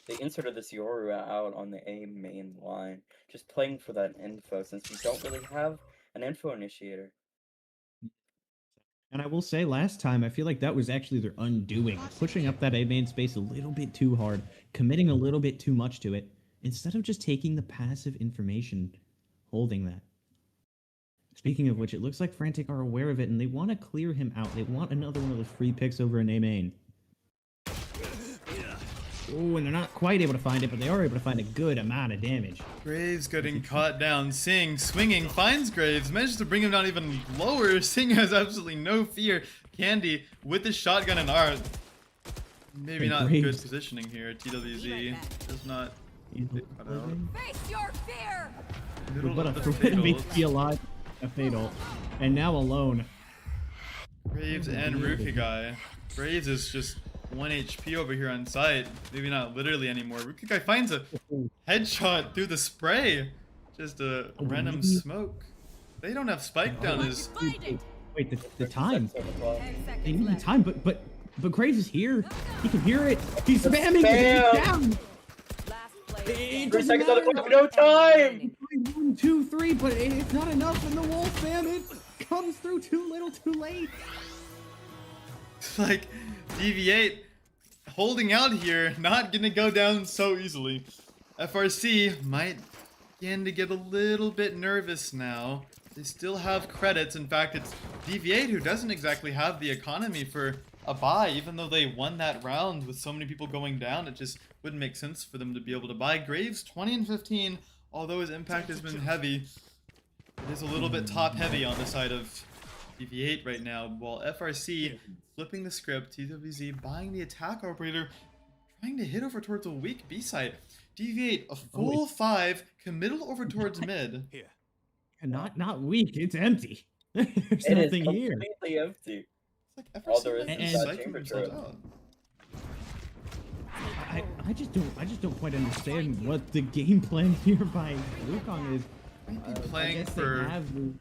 They inserted this Yoru out on the A main line, just playing for that info since we don't really have an info initiator. And I will say, last time, I feel like that was actually their undoing. Pushing up that A main space a little bit too hard, committing a little bit too much to it, instead of just taking the passive information, holding that. Speaking of which, it looks like Frantic are aware of it, and they want to clear him out. They want another one of those free picks over an A main. Oh, and they're not quite able to find it, but they are able to find a good amount of damage. Graves getting caught down. Sing swinging finds Graves, manages to bring him down even lower. Sing has absolutely no fear. Candy with the shotgun and R. Maybe And not Graves. good positioning here. TWZ does not. Cut out. Face your fear. Middle But a of the forbidden fatal. be alive, a fatal, and now alone. Graves and Rukigai. Graves is just 1 HP over here on site. Maybe not literally anymore. Rukigai finds a headshot through the spray. Just a random smoke. They don't have spike down his. Wait, the time. 10 o'clock. They need the time, but Graves is here. He can hear it. He's spamming it down. It 3 doesn't seconds on the matter. clock, no time! 1, 2, 3, but it's not enough, and the wall spam it comes through too little, too late. Like DV8 holding out here, not gonna go down so easily. FRC might begin to get a little bit nervous now. They still have credits. In fact, it's DV8 who doesn't exactly have the economy for a buy, even though they won that round with so many people going down. It just wouldn't make sense for them to be able to buy. Graves 20 and 15, although his impact has been heavy. It is a little bit top heavy on the side of DV8 right now, while FRC flipping the script, TWZ buying the attack operator, trying to hit over towards a weak B site. DV8 a full 5, committal over towards mid. Here. And not weak, it's empty. There's It is nothing here. completely empty. It's like All FRC there is might is be that psyching chamber themselves trap. out. I just don't quite understand what the game plan here by Wukong is. Might be I playing guess for they have the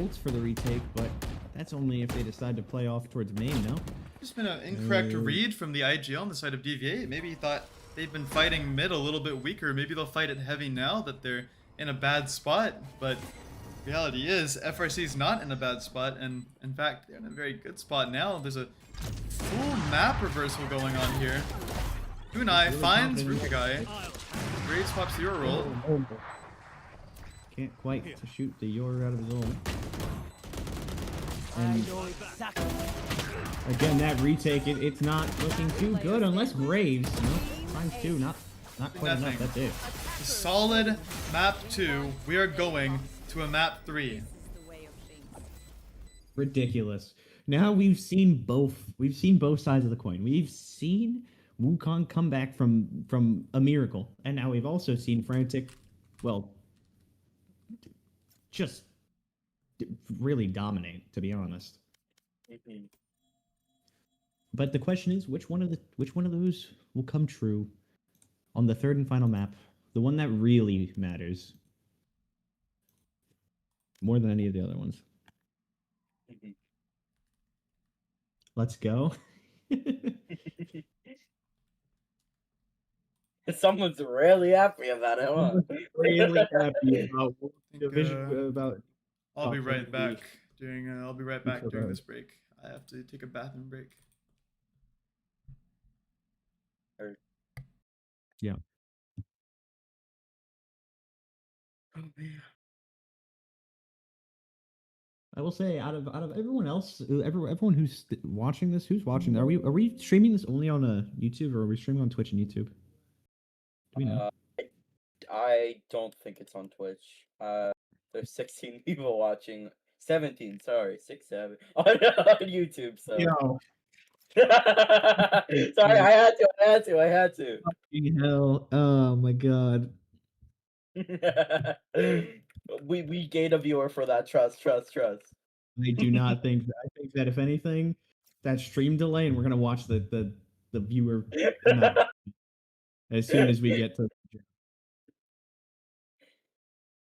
ults for the retake, but that's only if they decide to play off towards main, no? just been an incorrect read from the IG on the side of DV8. Maybe he thought they've been fighting mid a little bit weaker. Maybe they'll fight it heavy now that they're in a bad spot. But reality is FRC's not in a bad spot, and in fact they're in a very good spot now. There's a full map reversal going on here. Kunai finds Rukigai. Great swaps the Euro roll. Can't quite to shoot the Yor out of his ult. And again, that retake, it's not looking too good unless Graves, you know, finds 2, not quite enough, that's it. A solid map 2. We are going to a map 3. Ridiculous. Now we've seen both sides of the coin. We've seen Wukong come back from a miracle, and now we've also seen Frantic, well, just really dominate, to be honest. But the question is, which one of those will come true on the third and final map, the one that really matters more than any of the other ones? Let's go. Someone's really happy about it, huh? Really happy about I'll be Oh, right thank back you. during I'll be right back for during that. this break. I have to take a bathroom break. Yeah. Oh man. I will say, out of everyone else, everyone who's watching this, who's watching? Are we streaming this only on YouTube, or are we streaming on Twitch and YouTube? Do we know? I don't think it's on Twitch. There's 16 people watching. 17, sorry, 6, 7 on YouTube. So sorry, I had to. Fucking hell! Oh my god! we gained a viewer for that. Trust. I do not think that. I think that if anything, that stream delay, and we're gonna watch the viewer amount as soon as we get to.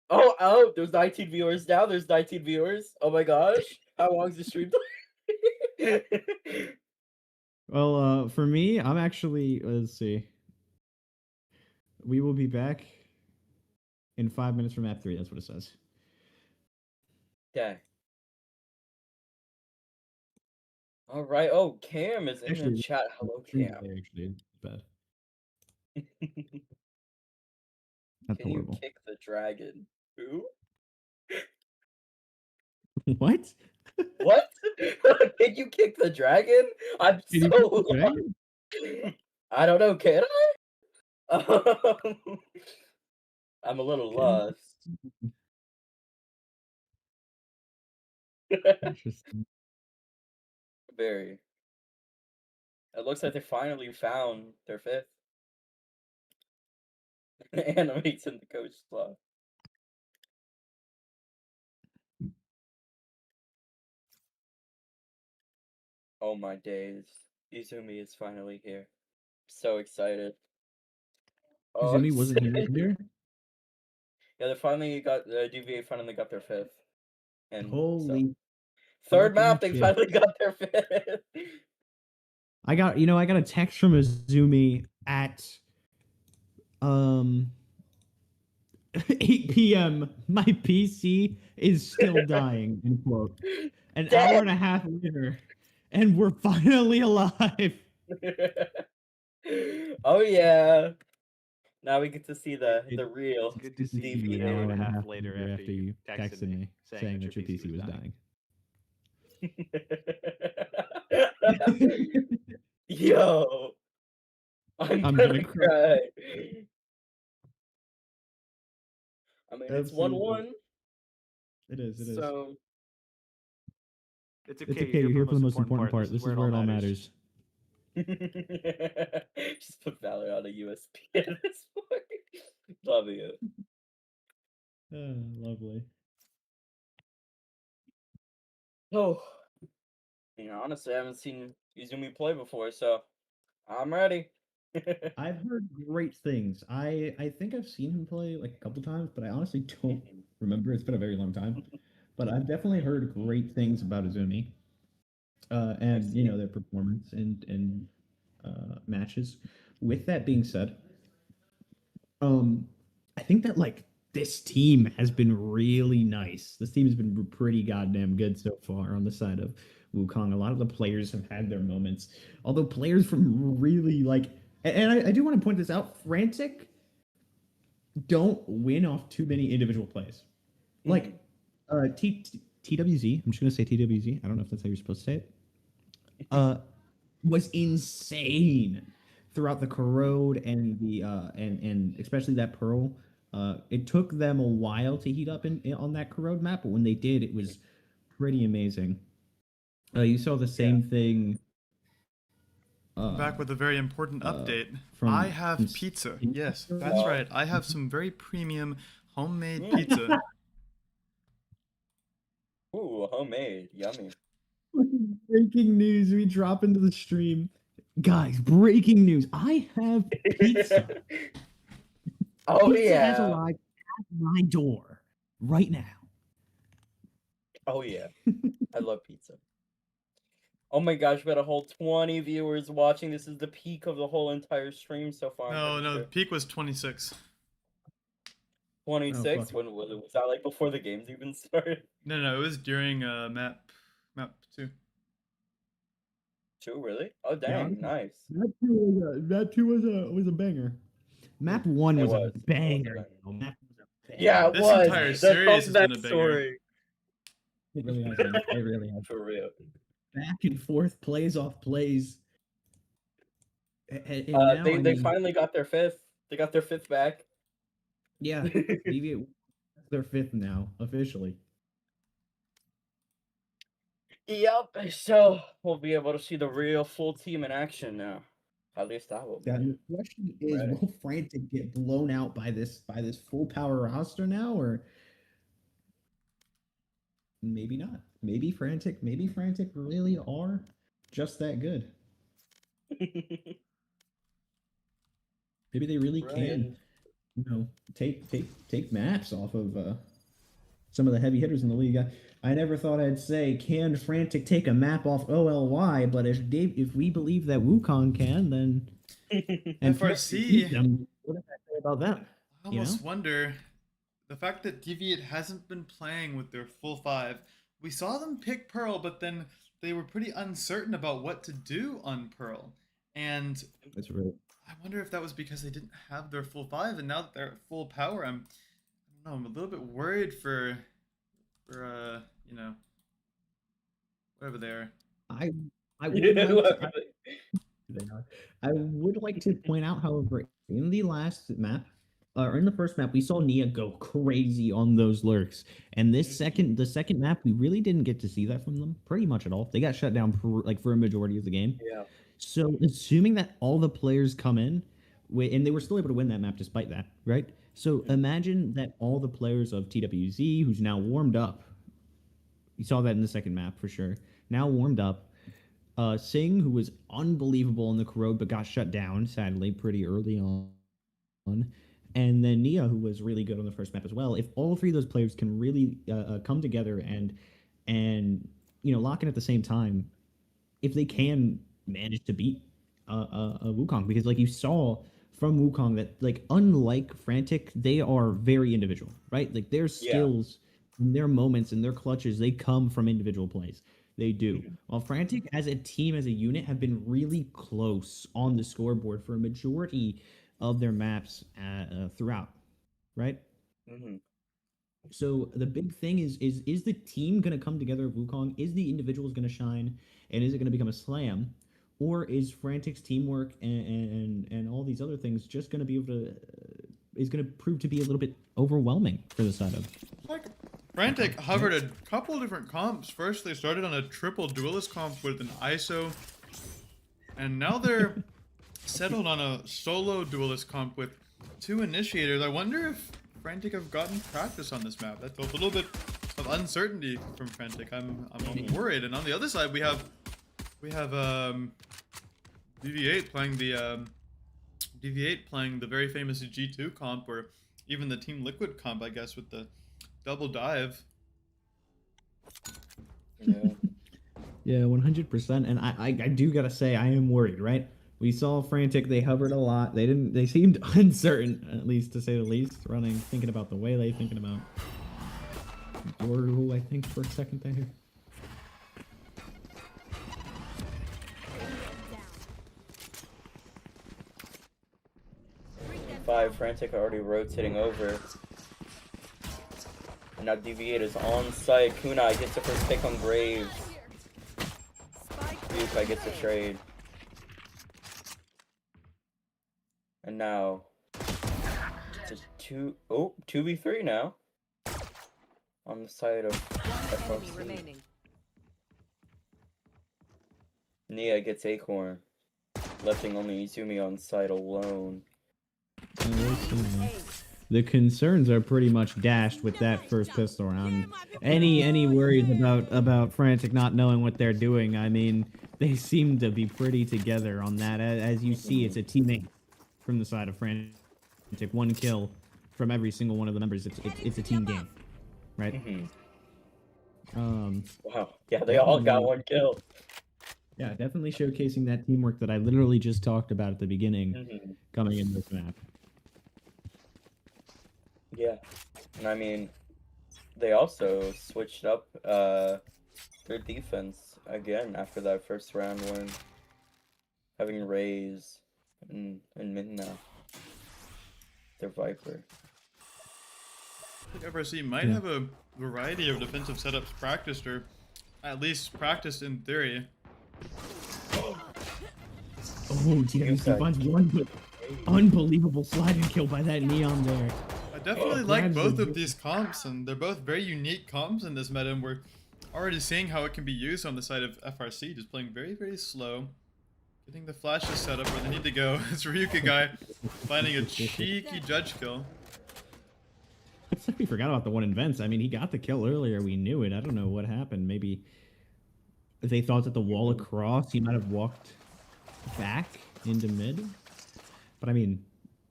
Oh, there's 19 viewers now. There's 19 viewers. Oh my gosh. How long's the stream? Well, for me, I'm actually, let's see. We will be back in 5 minutes from map 3. That's what it says. Okay. All right. Oh, Cam is in the Actually, chat. Hello, Actually, Cam. it's bad. That's Can you horrible. kick the dragon? Who? What? What? Can you kick the dragon? I'm Can you so kick the lost. dragon? I don't know. Can I? I'm a little lost. Interesting. Very. It looks like they finally found their fifth. Animates in the coach slot. Oh my days. Izumi is finally here. So excited. Oh, Izumi wasn't here earlier? Yeah, they finally got the DV8 finally got their fifth. And so Holy third map, they shit. finally got their fifth. I got a text from Izumi at 8 p.m. My PC is still dying, end quote. An hour and a half later, and we're finally alive. Oh yeah. Now we get to see the real Good to see you an DV8. hour and a half later after you texted me saying that your PC was dying. Yo, I'm gonna gonna cry. I mean, it's Absolutely. 1-1. It is. So It's It's okay. You're here for the most important part. This is where it all matters. just put Valor on a USB at this point. Love it. Lovely. Oh, honestly, I haven't seen Izumi play before, so I'm ready. I've heard great things. I think I've seen him play like a couple times, but I honestly don't remember. It's been a very long time. But I've definitely heard great things about Izumi. And their performance and matches. With that being said, I think that like this team has been really nice. This team has been pretty goddamn good so far on the side of Wukong. A lot of the players have had their moments, although players from really like, and I do want to point this out: Frantic don't win off too many individual plays. Like TWZ, I'm just gonna say TWZ. I don't know if that's how you're supposed to say it. Was insane throughout the corrode and the and especially that pearl. It took them a while to heat up on that corrode map, but when they did, it was pretty amazing. You saw the same thing. Back with a very important update. from- I have from pizza. Steam. Yes, that's right. I have some very premium homemade pizza. Ooh, homemade, yummy. Breaking news! We drop into the stream, guys. Breaking news! I have pizza. Oh Pizza has yeah. arrived at my door right now. Oh yeah. I love pizza. Oh my gosh, we got a whole 20 viewers watching. This is the peak of the whole entire stream so far. No, the peak was 26. 26? fuck. When was that like before the games even started? No, it was during map 2. 2, really? Oh dang, nice. That too was a banger. Map 1 was a banger. Map was a banger. Yeah, it This was. entire The series has been a comeback banger. story. It really has been. It really has. For real. Back and forth, plays off plays. And now, They finally got their fifth. They got their fifth back. Yeah, DV8, their fifth now officially. Yep. So we'll be able to see the real full team in action now. At least I will. Yeah, the question is, Right. will Frantic get blown out by this full power roster now, or maybe not? Maybe Frantic really are just that good. Maybe they really can, take maps off of some of the heavy hitters in the league. I never thought I'd say, can Frantic take a map off OLY? But if we believe that Wukong can, then and FRC. What did I say about them? I almost wonder the fact that DV8 hasn't been playing with their full 5. We saw them pick Pearl, but then they were pretty uncertain about what to do on Pearl. And That's right. I wonder if that was because they didn't have their full 5, and now that they're at full power, I don't know, I'm a little bit worried for you know, whatever they are. I would Yeah, like to, whatever. they are. I would like to point out, however, in the last map, or in the first map, we saw Nia go crazy on those lurks, and the second map, we really didn't get to see that from them pretty much at all. They got shut down for a majority of the game. Yeah. So assuming that all the players come in, and they were still able to win that map despite that, right? So imagine that all the players of TWZ, who's now warmed up, you saw that in the second map for sure, now warmed up. Singh, who was unbelievable in the corrode but got shut down, sadly, pretty early on. And then Nia, who was really good on the first map as well. If all three of those players can really come together and lock in at the same time, if they can manage to beat Wukong, because like you saw from Wukong that like unlike Frantic, they are very individual, right? Like their skills, and their moments, and their clutches, they come from individual plays. They do. While Frantic as a team, as a unit, have been really close on the scoreboard for a majority of their maps throughout, right? Mm-hmm. So the big thing is the team going to come together of Wukong? Is the individuals going to shine? And is it going to become a slam? Or is Frantic's teamwork and all these other things just going to be able to is going to prove to be a little bit overwhelming for the side of? Like Frantic hovered a couple different comps. First, they started on a triple duelist comp with an ISO, and now they're settled on a solo duelist comp with 2 initiators. I wonder if Frantic have gotten practice on this map. That's a little bit of uncertainty from Frantic. I'm worried. And on the other side, we have DV8 playing the very famous G2 comp, or even the Team Liquid comp, I guess, with the double dive. Yeah. Yeah, 100%. And I do gotta say, I am worried, right? We saw Frantic, they hovered a lot. They seemed uncertain, at least to say the least, thinking about the Waylay, thinking about Yoru, I think, for a second there. Five Frantic are already rotating over. And now DV8 is on site. Kunai gets the first pick on Graves. Yukai gets a trade. And now it's 2v3 now. On the side of FRC. Nia gets Acorn. Lefting only Izumi on site alone. The concerns are pretty much dashed with that first pistol round. Any worries about Frantic not knowing what they're doing? I mean, they seem to be pretty together on that. As you see, it's a teammate from the side of Frantic. 1 kill from every single one of the members. It's a team game, right? Mm-hmm. Wow. Yeah, they all got 1 kill. Yeah, definitely showcasing that teamwork that I literally just talked about at the beginning, coming in this map. Yeah, and I mean, they also switched up their defense again after that first round win, having Raze and Min now. Their Viper. I think FRC might have a variety of defensive setups practiced, or at least practiced in theory. Oh, TWC finds 1 unbelievable sliding kill by that Neon there. I definitely like both of these comps, and they're both very unique comps in this meta, and we're already seeing how it can be used on the side of FRC, just playing very, very slow, getting the flashes set up where they need to go. It's Ryuka guy finding a cheeky judge kill. It's like we forgot about the one in Vents. I mean, he got the kill earlier. We knew it. I don't know what happened. Maybe they thought that the wall across, he might have walked back into mid. But I mean,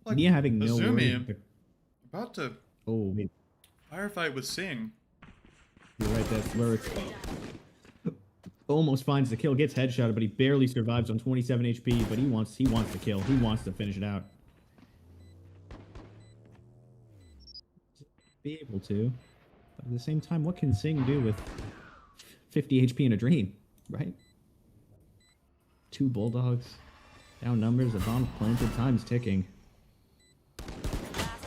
Like, Nia having no Izumi about to wait. firefight with Singh. You're right, that's lurk. Almost finds the kill, gets headshotted, but he barely survives on 27 HP. But he wants the kill. He wants to finish it out. Be able to, but at the same time, what can Singh do with 50 HP and a drain? right? 2 Bulldogs. Down numbers, a bomb planted, time's ticking.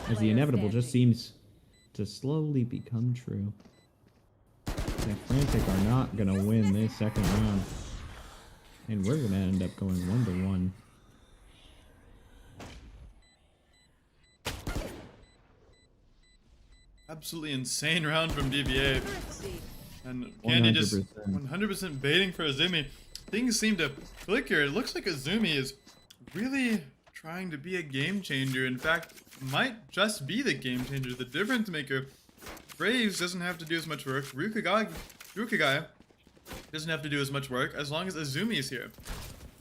As the inevitable just seems to slowly become true. The Frantic are not gonna win this second round. And we're gonna end up going 1-1. Absolutely insane round from DV8. And Candy just 100%. 100% baiting for Azumi. Things seem to click here. It looks like Azumi is really trying to be a game changer. In fact, might just be the game changer, the difference maker. Braves doesn't have to do as much work. Rukagai doesn't have to do as much work as long as Azumi is here.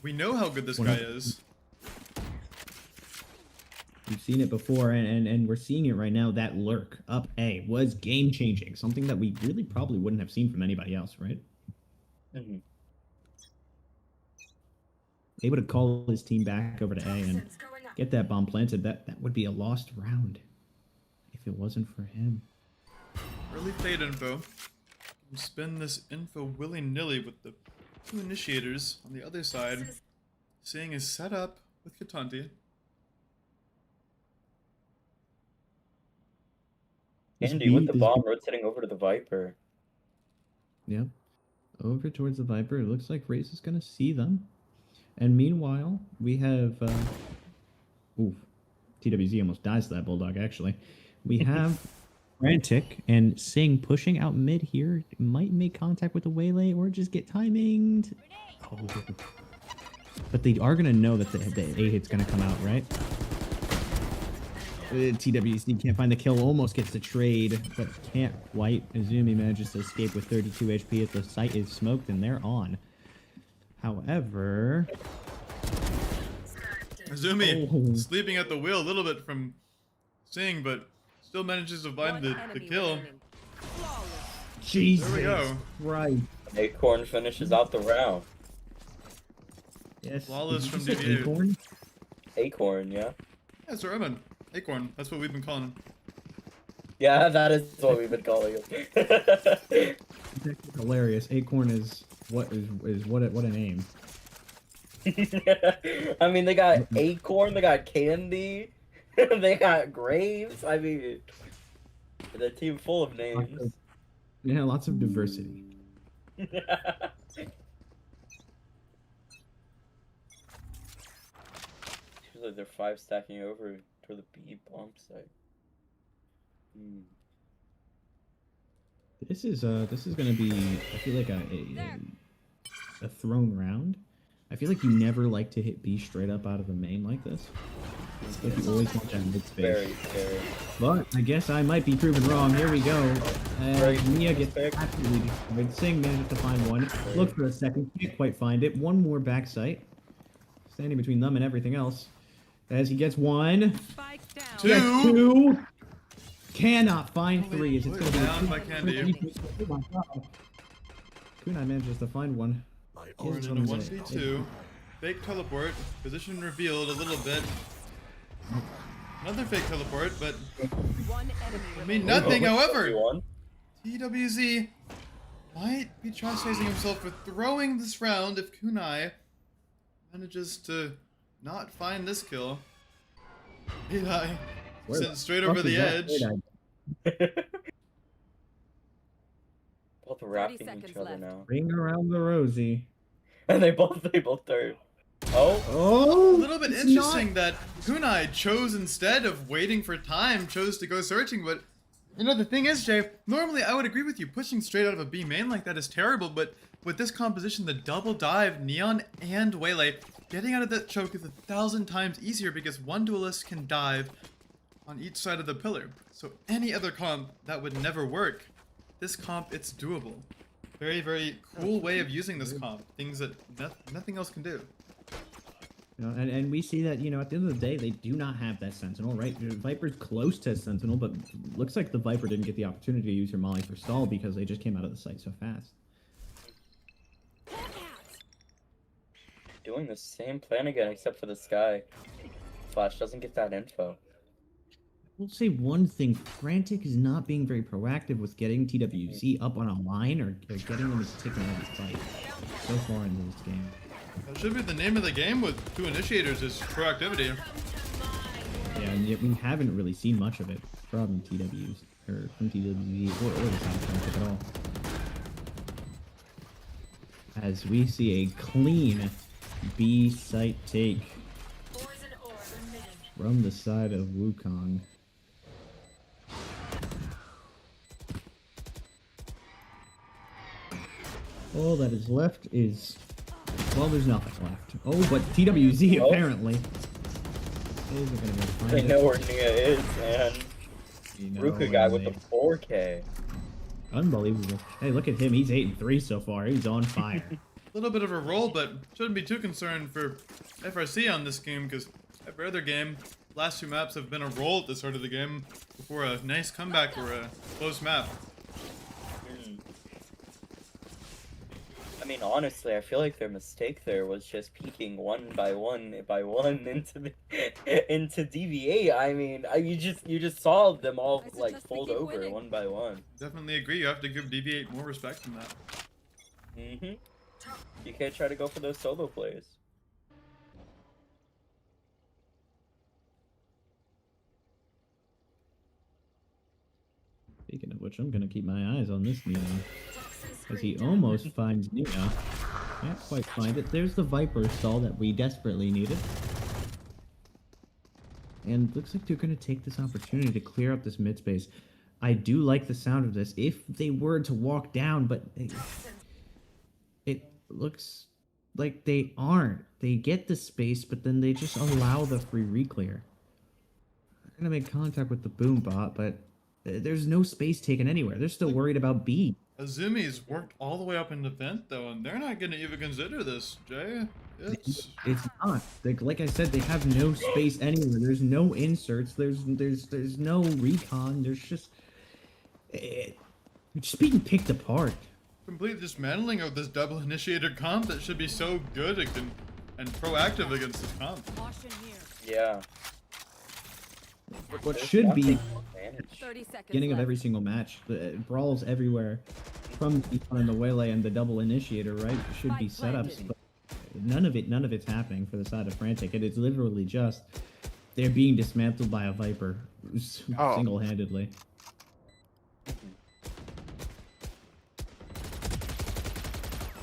We know how good this guy is. We've seen it before, and we're seeing it right now. That lurk up A was game changing, something that we really probably wouldn't have seen from anybody else, right? Mm-hmm. Able to call his team back over to A and get that bomb planted. That would be a lost round if it wasn't for him. Early fade info. Can spin this info willy-nilly with the 2 initiators on the other side. Seeing his setup with Katanti. Andy with the bomb rotating over to the Viper. Yep. Over towards the Viper. It looks like Raze is going to see them. And meanwhile, we have... oof. TWZ almost dies to that Bulldog, actually. We have Frantic and Sing pushing out mid here. Might make contact with the Waylay or just get timinged. Oh. But they are going to know that the A-hit's going to come out, right? TWC can't find the kill, almost gets the trade, but can't quite. Azumi manages to escape with 32 HP as the site is smoked and they're on. However... Azumi sleeping at the wheel a little bit from Sing, but still manages to find the kill. Jesus. There we go. Right. Acorn finishes out the round. Yes. Flawless from Did you say DV8. Acorn? Acorn, yeah. Yeah, Sir Evan. Acorn. That's what we've been calling him. Yeah, that is what we've been calling him. That's hilarious. Acorn is what a name. I mean, they got Acorn, they got Candy, they got Graves. I mean, the team full of names. Yeah, lots of diversity. Feels like they're 5 stacking over to the B bomb site. This is gonna be, I feel like a thrown round. I feel like you never like to hit B straight up out of the main like this. It's like you always want that mid space. Very scary. But I guess I might be proven wrong. Here we go. Mia gets absolutely destroyed. Sing manages to find one. Look for a second. Can't quite find it. One more back sight. Standing between them and everything else. As he gets one. Two. Cannot find 3. Is it going to be down by Candy. Oh my god. Kunai manages to find one. Orange on a 1v2. Fake teleport. Position revealed a little bit. Another fake teleport, but I mean nothing. However, TWZ might be chastising himself for throwing this round if Kunai manages to not find this kill. Eli sent straight over the edge. Both wrapping each other now. Ring around the rosy. And they both turn. Oh! A little bit interesting that Kunai chose, instead of waiting for time, chose to go searching, but you know, the thing is, Jay, normally I would agree with you, pushing straight out of a B main like that is terrible, but with this composition, the double dive, Neon and Waylay, getting out of that choke is 1,000 times easier because one duelist can dive on each side of the pillar. So any other comp, that would never work. This comp, it's doable. Very, very cool way of using this comp. Things that nothing else can do. You know, and we see that, you know, at the end of the day, they do not have that Sentinel, right? Viper's close to Sentinel, but looks like the Viper didn't get the opportunity to use her Molly for stall because they just came out of the site so fast. Doing the same plan again, except for the sky. Flash doesn't get that info. will say one thing. Frantic is not being very proactive with getting TWZ up on a line or getting them to take another fight so far in this game. That should be the name of the game with 2 initiators is proactivity. Yeah, and yet we haven't really seen much of it from TWs or from TWZ or the South Frantic at all. As we see a clean B site take from the side of Wukong. All that is left is, well, there's nothing left. Oh, but TWZ apparently. Those are gonna go find They it. know where Nia is, man. You know, Ruka guy and with the they- 4K. Unbelievable. Hey, look at him. He's 8-3 so far. He's on fire. A little bit of a roll, but shouldn't be too concerned for FRC on this game because every other game, last 2 maps have been a roll at the start of the game before a nice comeback or a close map. I mean, honestly, I feel like their mistake there was just peeking one by one into DV8. I mean, you just saw them all I like suggest we fold keep over winning. one by one. Definitely agree. You have to give DV8 more respect than that. You can't try to go for those solo plays. Speaking of which, I'm gonna keep my eyes on this Neo. As he almost finds Neo. Can't quite find it. There's the Viper stall that we desperately needed. And looks like they're gonna take this opportunity to clear up this mid space. I do like the sound of this if they were to walk down, but it looks like they aren't. They get the space, but then they just allow the free reclear. I'm gonna make contact with the boom bot, but there's no space taken anywhere. They're still worried about B. Azumi's worked all the way up into vent though, and they're not gonna even consider this, Jay. It's not. Like I said, they have no space anywhere. There's no inserts. There's no recon. There's just it's just being picked apart. Complete dismantling of this double initiator comp that should be so good and proactive against this comp. Caution here. Yeah. What There's should be nothing advantage. 30 seconds beginning of left. every single match, the brawls everywhere from the and the Waylay and the double initiator, right? Should be Spike setups, planted. but none of it's happening for the side of Frantic. It is literally just they're being dismantled by a Viper Oh. single-handedly.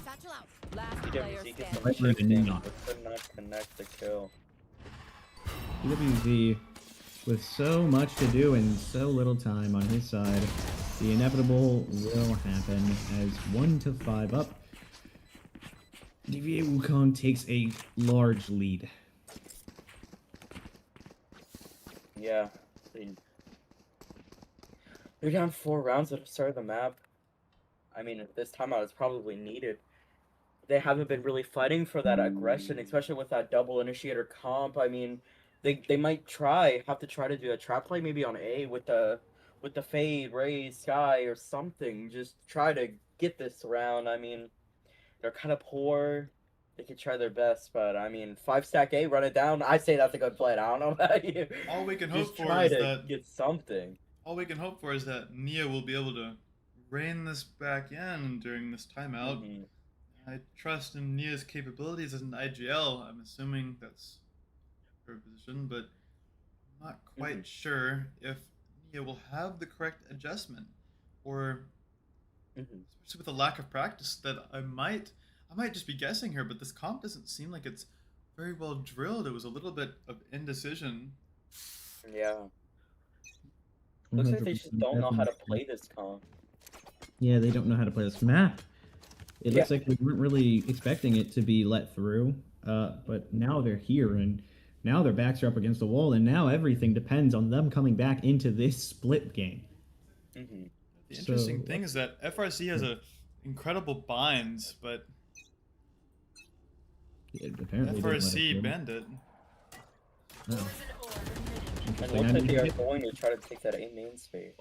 Satchel out. Last player TWZ gets standing. some Viper and shifting, Nina. but could not connect the kill. TWZ with so much to do and so little time on his side. The inevitable will happen as 1-5 up. DV8 Wukong takes a large lead. Yeah. They're down 4 rounds at the start of the map. I mean, at this timeout is probably needed. They haven't been really fighting for that aggression, especially with that double initiator comp. I mean, they might have to try to do a trap play maybe on A with the fade, raise, sky, or something. Just try to get this round. I mean, they're kind of poor. They could try their best, but I mean, 5-stack A, run it down. I say that's a good play. I don't know about you. All we can Just hope for try is to that get something. all we can hope for is that Nia will be able to rein this back in during this timeout. Mhm. I trust in Nia's capabilities as an IGL. I'm assuming that's her position, but I'm not quite sure if Nia will have the correct adjustment, or especially with the lack of practice that I might just be guessing here. But this comp doesn't seem like it's very well drilled. It was a little bit of indecision. Yeah. Looks like they just 100% don't know how to definitely. play this comp. Yeah, they don't know how to play this map. It looks Yeah. like we weren't really expecting it to be let through, but now they're here, and now their backs are up against the wall, and now everything depends on them coming back into this split game. Mm-hmm. The interesting So- thing is that FRC has a incredible binds, but It apparently didn't let it FRC through. Bandit. Oh. And Interesting. looks I like mean, they are it- going to try to take that A main space.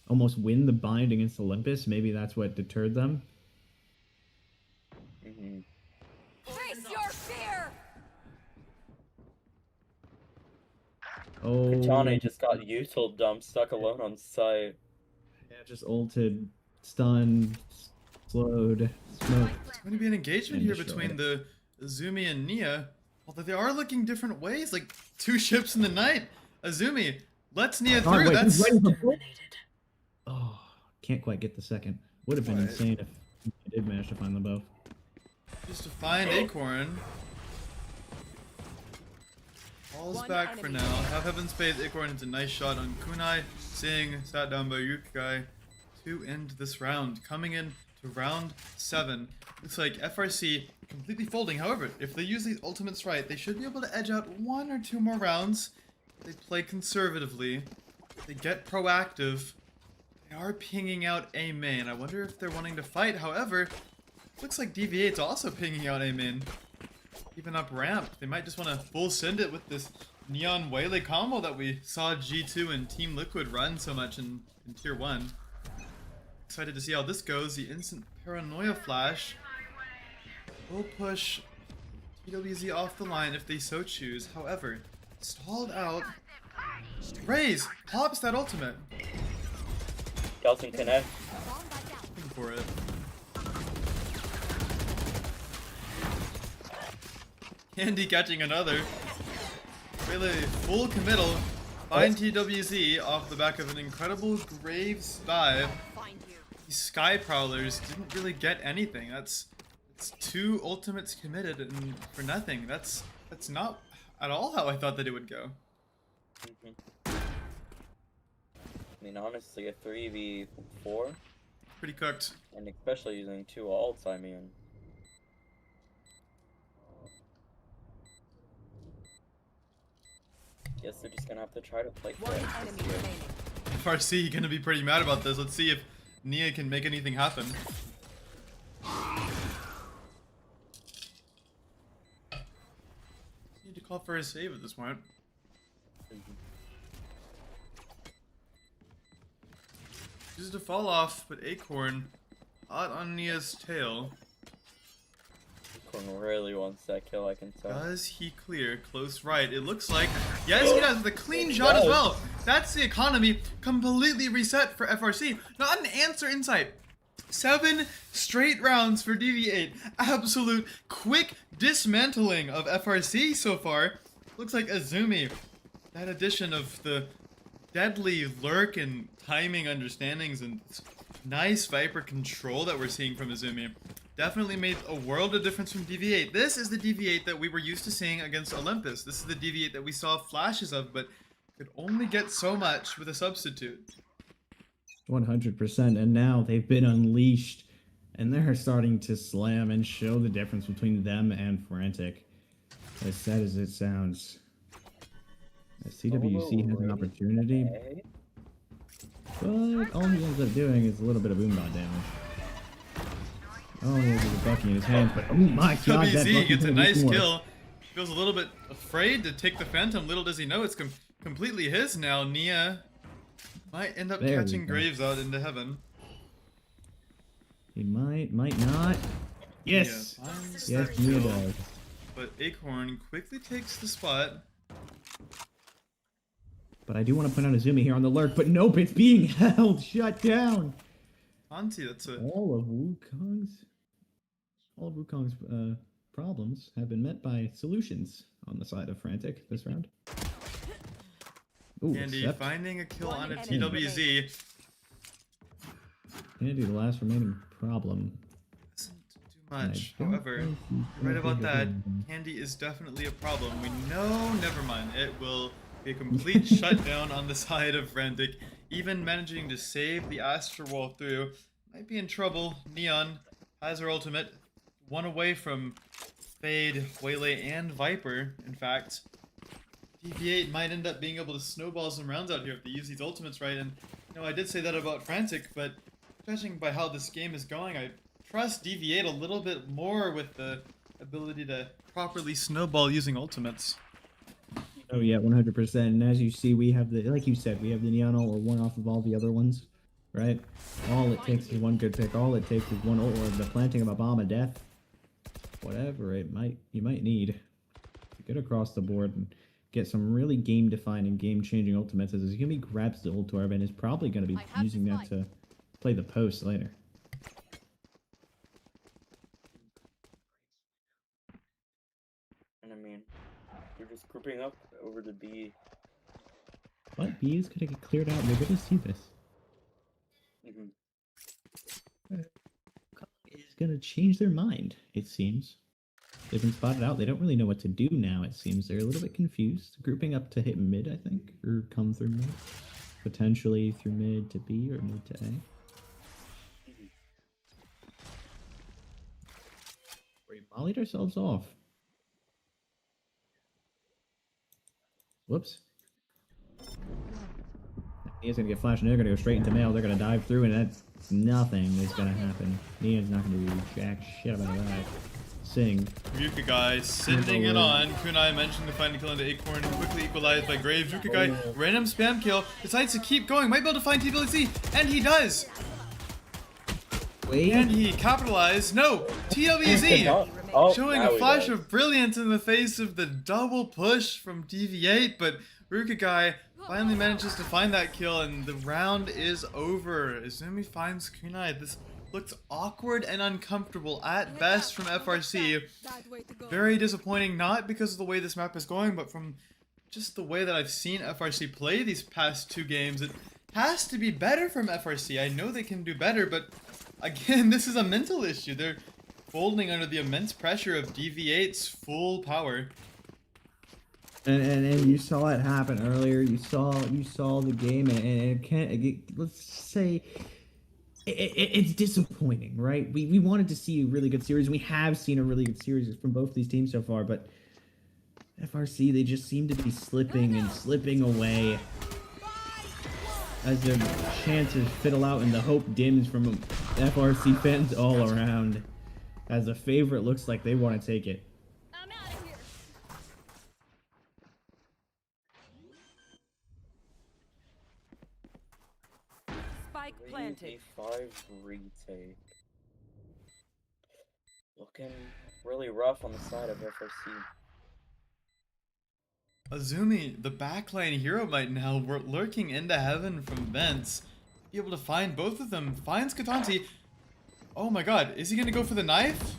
almost win the bind against Olympus. Maybe that's what deterred them. Mm-hmm. Face your fear. Oh, Katana just got util dumped, stuck alone on site. yeah, just ulted, stunned, slowed, smoked. It's going to be an engagement And here destroyed. between the Azumi and Nia. Although they are looking different ways, like 2 ships in the night. Azumi lets Nia Oh, through. wait, That's he's right in the boat. Oh, can't quite get the second. Would have been Right. insane if he did manage to find them both. just to find Acorn. Falls One back for enemy now. Have Heaven Spades. Acorn is a nice shot on Kunai. Sing sat down by Yukai to end this round. Coming in to round 7. Looks like FRC completely folding. However, if they use these ultimates right, they should be able to edge out 1 or 2 more rounds. They play conservatively. They get proactive. They are pinging out A main. I wonder if they're wanting to fight. However, looks like DV8's also pinging out A main. Even up ramp. They might just want to full send it with this Neon Waylay combo that we saw G2 and Team Liquid run so much in Tier 1. Excited to see how this goes. The instant paranoia flash will push TWZ off the line if they so choose. However, stalled out. Raze pops that ultimate. Kelson connect. Looking for it. Candy catching another. Really full committal. Find TWZ off the back of an incredible Graves dive. These Sky Prowlers didn't really get anything. It's 2 ultimates committed and for nothing. That's not at all how I thought that it would go. I mean, honestly, a 3v4, Pretty cooked. and especially using 2 ults, I mean. Guess they're just gonna have to try to play One fair enemy this year. remaining. FRC gonna be pretty mad about this. Let's see if Nia can make anything happen. Need to call for a save at this point. Chooses to fall off, but Acorn hot on Nia's tail. Acorn really wants that kill, I can tell. Does he clear close right? It looks like yes, he does with a clean shot as well. That's the economy completely reset for FRC. Not an answer insight. 7 straight rounds for DV8. Absolute quick dismantling of FRC so far. Looks like Azumi. That addition of the deadly lurk and timing understandings and nice Viper control that we're seeing from Azumi definitely made a world of difference from DV8. This is the DV8 that we were used to seeing against Olympus. This is the DV8 that we saw flashes of, but could only get so much with a substitute. 100%, and now they've been unleashed, and they're starting to slam and show the difference between them and Frantic. As sad as it sounds, CWC has an opportunity, Okay. but all he ends up doing is a little bit of boombot damage. Oh, he has a Bucky in his hand, but oh my god, that WZ Bucky's gets a gonna do nice more. kill. Feels a little bit afraid to take the Phantom. Little does he know it's completely his now. Nia might end up There we catching go. Graves out into heaven. He might not. Yes! Nia finds Yes, that Nia kill, does. but Acorn quickly takes the spot. But I do want to point out Azumi here on the lurk, but nope, it's being held, shut down! Auntie, that's a All of Wukong's problems have been met by solutions on the side of Frantic this round. Ooh, Candy accept. finding a kill One on a enemy TWZ. Candy, the last remaining problem. Doesn't do much. I don't However, think he's you're right gonna about figure that. anything. Candy is definitely a problem. We know, never mind. It will be a complete shutdown on the side of Frantic. Even managing to save the Astro Wall through. Might be in trouble. Neon has her ultimate. 1 away from Fade, Waylay, and Viper, in fact. DV8 might end up being able to snowball some rounds out here if they use these ultimates right. And, you know, I did say that about Frantic, but judging by how this game is going, I trust DV8 a little bit more with the ability to properly snowball using ultimates. Oh yeah, 100%. And as you see, we have the, like you said, we have the Neon ult or one off of all the other ones, right? All it takes is one good pick. All it takes is one ult or the planting of a bomb of death. Whatever you might need to get across the board and get some really game-defining, game-changing ultimates. As Azumi grabs the ult orb and is probably going to be using that to play the post later. And I mean, we're just grouping up over to B. But B is going to get cleared out. We're going to see this. Is going to change their mind, it seems. They've been spotted out. They don't really know what to do now, it seems. They're a little bit confused. Grouping up to hit mid, I think, or come through mid. Potentially through mid to B or mid to A. We mollied ourselves off. Whoops. Nia's gonna get flashed and they're gonna go straight into mail. They're gonna dive through and that's nothing is gonna happen. Nia's not gonna do jack shit about that. Sing. Ruka guy sending it on. Kunai mentioned to find a kill into Acorn, quickly equalized by Graves. Ruka guy, random spam kill, decides to keep going, might be able to find TLC, and he does! Wait. And he capitalized. No! TLBZ! Showing a flash of brilliance in the face of the double push from DV8, but Ruka guy finally manages to find that kill, and the round is over. Azumi finds Kunai. This looks awkward and uncomfortable at best from FRC. Very disappointing, not because of the way this map is going, but from just the way that I've seen FRC play these past 2 games. It has to be better from FRC. I know they can do better, but again, this is a mental issue. They're folding under the immense pressure of DV8's full power. And you saw it happen earlier. You saw the game, and it can't. Let's say it's disappointing, right? We wanted to see a really good series. We have seen a really good series from both these teams so far, but FRC, they just seem to be slipping and slipping away as their chances fiddle out and the hope dims from FRC fans all around. As a favorite looks like they want to take it. I'm out of here. Spike planted. 5 retake. Looking really rough on the side of FRC. Azumi, the backline hero right now, we're lurking into heaven from vents. Be able to find both of them. Finds Katanti. Oh my god, is he gonna go for the knife?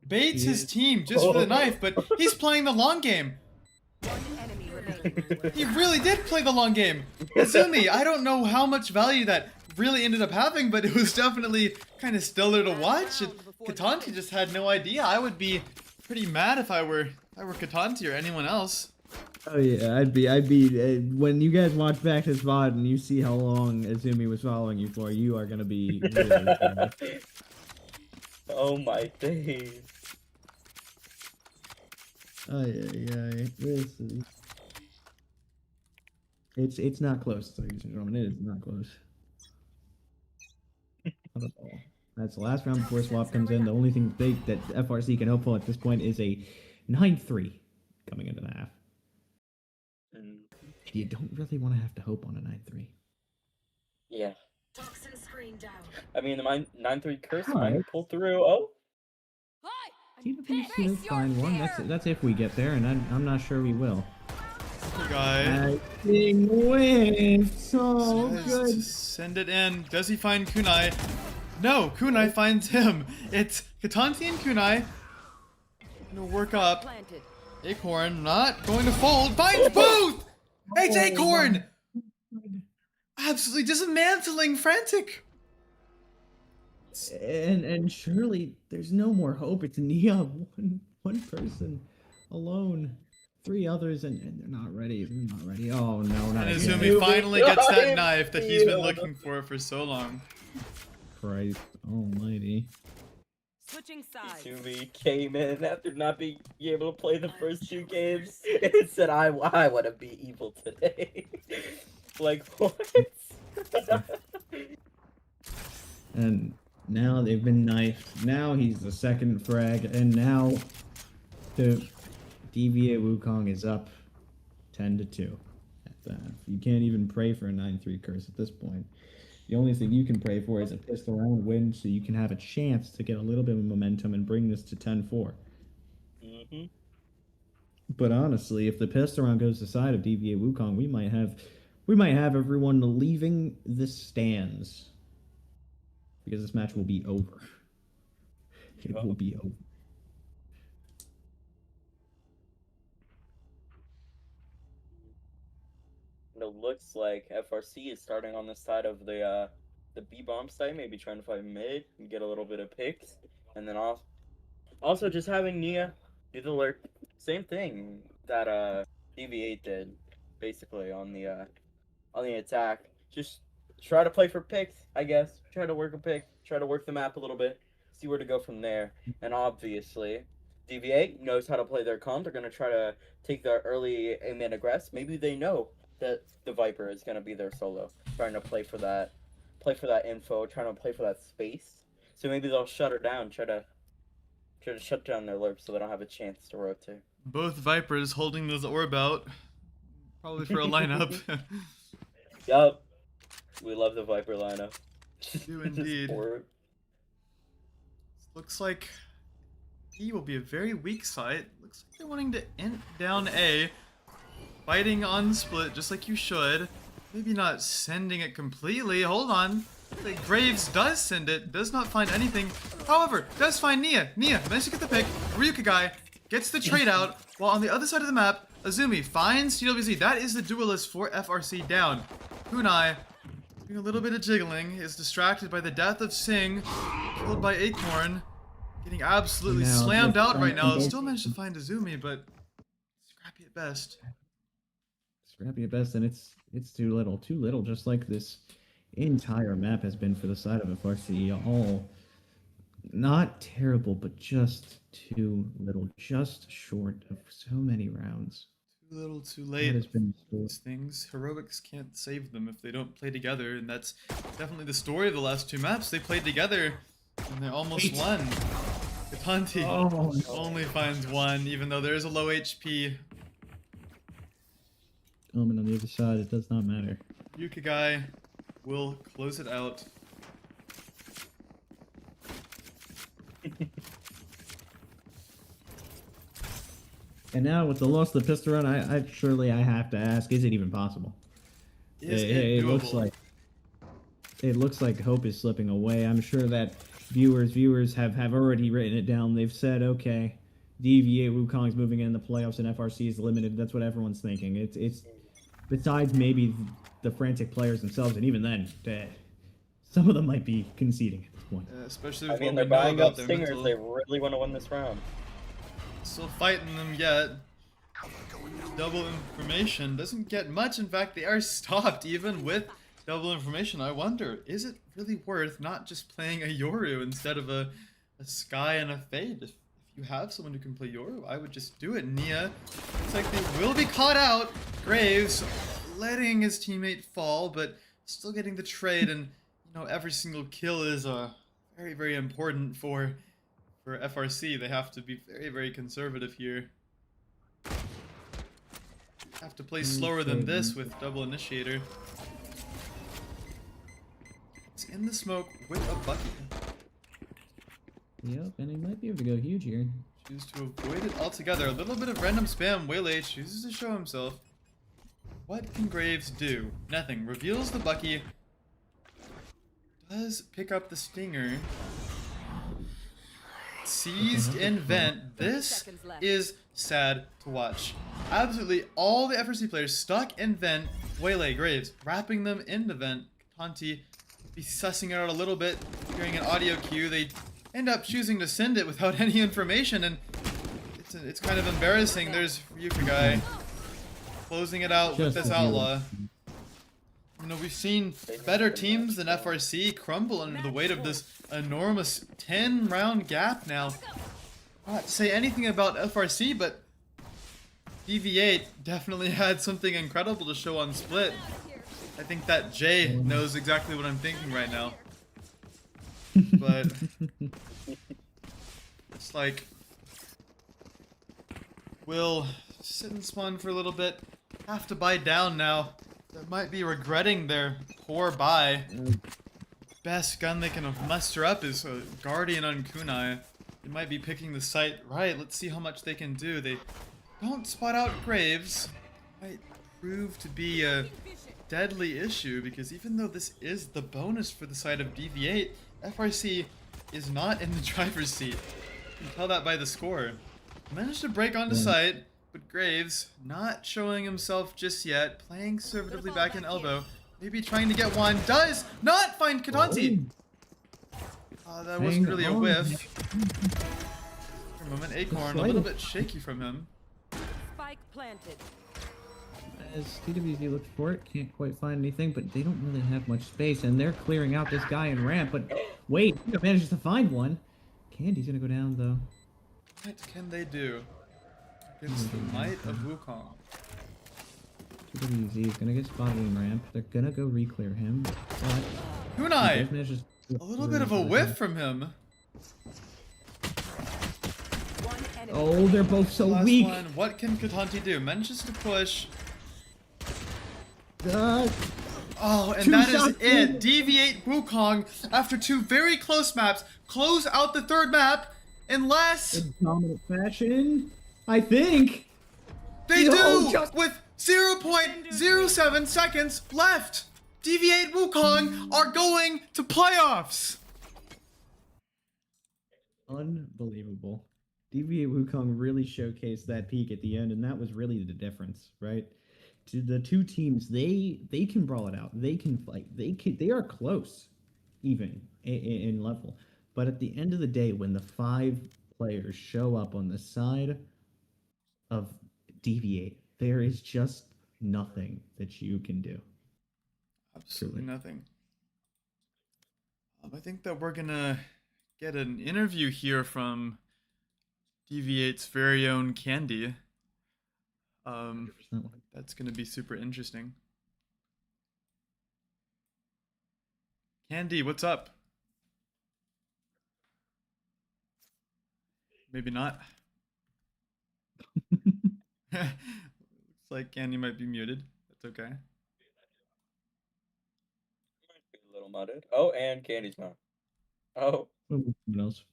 Baits his team just for the knife, but he's playing the long game. He really did play the long game. Azumi, I don't know how much value that really ended up having, but it was definitely kind of stellar to watch. Katanti just had no idea. I would be pretty mad if I were Katanti or anyone else. Oh yeah, I'd be when you guys watch back this VOD and you see how long Azumi was following you for, you are gonna be really Oh my days. Oh yeah. This is it's not close, ladies and gentlemen. It is not close. Not at all. That's the last round before swap comes in. The only thing that FRC can hope for at this point is a 9-3 coming into the half. You don't really want to have to hope on a 9-3. Yeah. I mean, the 9-3 curse might pull through. Oh. TWC will find one. That's if we get there, and I'm not sure we will. Guy. So good. Send it in. Does he find Kunai? No, Kunai finds him. It's Katanti and Kunai. Gonna work up. Acorn not going to fold. Finds both! It's Acorn! Absolutely dismantling Frantic. And surely there's no more hope. It's Nia, one person alone. 3 others and they're not ready. They're not ready. Oh no, not and again. Azumi finally gets that knife that he's been looking for so long. Christ almighty. Switching sides. Azumi came in after not being able to play the first 2 games and said, I want to be evil today. Like, what? And now they've been knifed. Now he's the second frag, and now the DV8 Wukong is up 10-2 at the half. You can't even pray for a 9-3 curse at this point. The only thing you can pray for is a pistol round win so you can have a chance to get a little bit of momentum and bring this to 10-4. But honestly, if the pistol round goes to the side of DV8 Wukong, we might have everyone leaving the stands because this match will be over. It will be over. And it looks like FRC is starting on the side of the B bomb site, maybe trying to fight mid and get a little bit of picks, and then also just having Nia do the lurk, same thing that DV8 did, basically on the attack. Just try to play for picks, I guess. Try to work a pick, try to work the map a little bit, see where to go from there. And obviously, DV8 knows how to play their comp. They're gonna try to take the early aim and aggress. Maybe they know that the Viper is gonna be their solo, trying to play for that info, trying to play for that space. So maybe they'll shut her down, try to shut down their lurk so they don't have a chance to rotate. Both Vipers holding those orb out, probably for a lineup. Yup. We love the Viper lineup. Do Just indeed. orb. Looks like E will be a very weak site. Looks like they're wanting to int down A, fighting on split just like you should. Maybe not sending it completely. Hold on. The Graves does send it, does not find anything. However, does find Nia. Nia managed to get the pick. Ryuka guy gets the trade out, while on the other side of the map, Azumi finds TWZ. That is the duelist for FRC down. Kunai, doing a little bit of jiggling, is distracted by the death of Singh, killed by Acorn. Getting absolutely Now, slammed just out right now. trying to- Still managed to find Azumi, but scrappy at best. Scrappy at best, and it's too little. Too little, just like this entire map has been for the side of FRC. All not terrible, but just too little. Just short of so many rounds. Too little, too That late. has been These things, heroics can't save them if they don't play together, and that's definitely the story of the last two maps. They played together, and they almost won. Katanti only finds one, even though there is a low HP. Omen on the other side, it does not matter. Yuka guy will close it out. And now with the loss of the pistol run, I have to ask: is it even possible? Is it looks doable? like hope is slipping away. I'm sure that viewers have already written it down. They've said, okay, DV8 Wukong's moving in the playoffs and FRC is limited. That's what everyone's thinking. It's besides maybe the frantic players themselves, and even then, some of them might be conceding at this point. Especially I with mean, what they're we know buying about up their Stingers. mental. They really want to win this round. Still fighting them yet. Double information doesn't get much. In fact, they are stopped even with double information. I wonder, is it really worth not just playing a Yoru instead of a Sky and a Fade? If you have someone who can play Yoru, I would just do it. Nia, looks like they will be caught out. Graves letting his teammate fall, but still getting the trade, and you know every single kill is very, very important for FRC. They have to be very, very conservative here. Have to play slower than this with double initiator. It's in the smoke with a bucket. Yep, and he might be able to go huge here. Choose to avoid it altogether. A little bit of random spam. Waylay chooses to show himself. What can Graves do? Nothing. Reveals the Bucky. Does pick up the Stinger. Seized in vent. This is sad to watch. Absolutely all the FRC players stuck in vent. Waylay, Graves, wrapping them in the vent. Tanti be sussing it out a little bit, hearing an audio cue. They end up choosing to send it without any information, and it's kind of embarrassing. There's Ryuka guy closing it out with this outlaw. You know, we've seen better teams than FRC crumble under the weight of this enormous 10-round gap now. Not to say anything about FRC, but DV8 definitely had something incredible to show on split. I think that Jay knows exactly what I'm thinking right now. But it's like we'll sit and spawn for a little bit. Have to buy down now. They might be regretting their poor buy. Best gun they can muster up is a Guardian on Kunai. They might be picking the site right. Let's see how much they can do. They don't spot out Graves might prove to be a deadly issue, because even though this is the bonus for the side of DV8, FRC is not in the driver's seat. You can tell that by the score. Managed to break onto site, but Graves not showing himself just yet, playing conservatively back in elbow, maybe trying to get one, does not find Katanti! That wasn't really a whiff. For a moment, Acorn, a little bit shaky from him. Spike planted. As TWZ looks for it, can't quite find anything, but they don't really have much space, and they're clearing out this guy in ramp, but wait, he manages to find one. Candy's gonna go down, though. What can they do against the might of Wukong? TWZ is gonna get spotted in ramp. They're gonna go re-clear him, but... Kunai! A little bit of a whiff from him. Oh, they're both so Last weak. one. What can Katanti do? Manages to push. Oh, and that is it. DV8 Wukong, after 2 very close maps, close out the 3rd map in less... In dominant fashion, I think. They do! With 0.07 seconds left! DV8 Wukong are going to playoffs! Unbelievable. DV8 Wukong really showcased that peak at the end, and that was really the difference, right? To the two teams, they can brawl it out. They can fight. They are close, even in level. But at the end of the day, when the 5 players show up on the side of DV8, there is just nothing that you can do. Absolutely nothing. I think that we're gonna get an interview here from DV8's very own Candy. That's gonna be super interesting. Candy, what's up? Maybe not. Looks like Candy might be muted. That's okay. Might be a little mudded. Oh, and Candy's not. Oh. Someone else.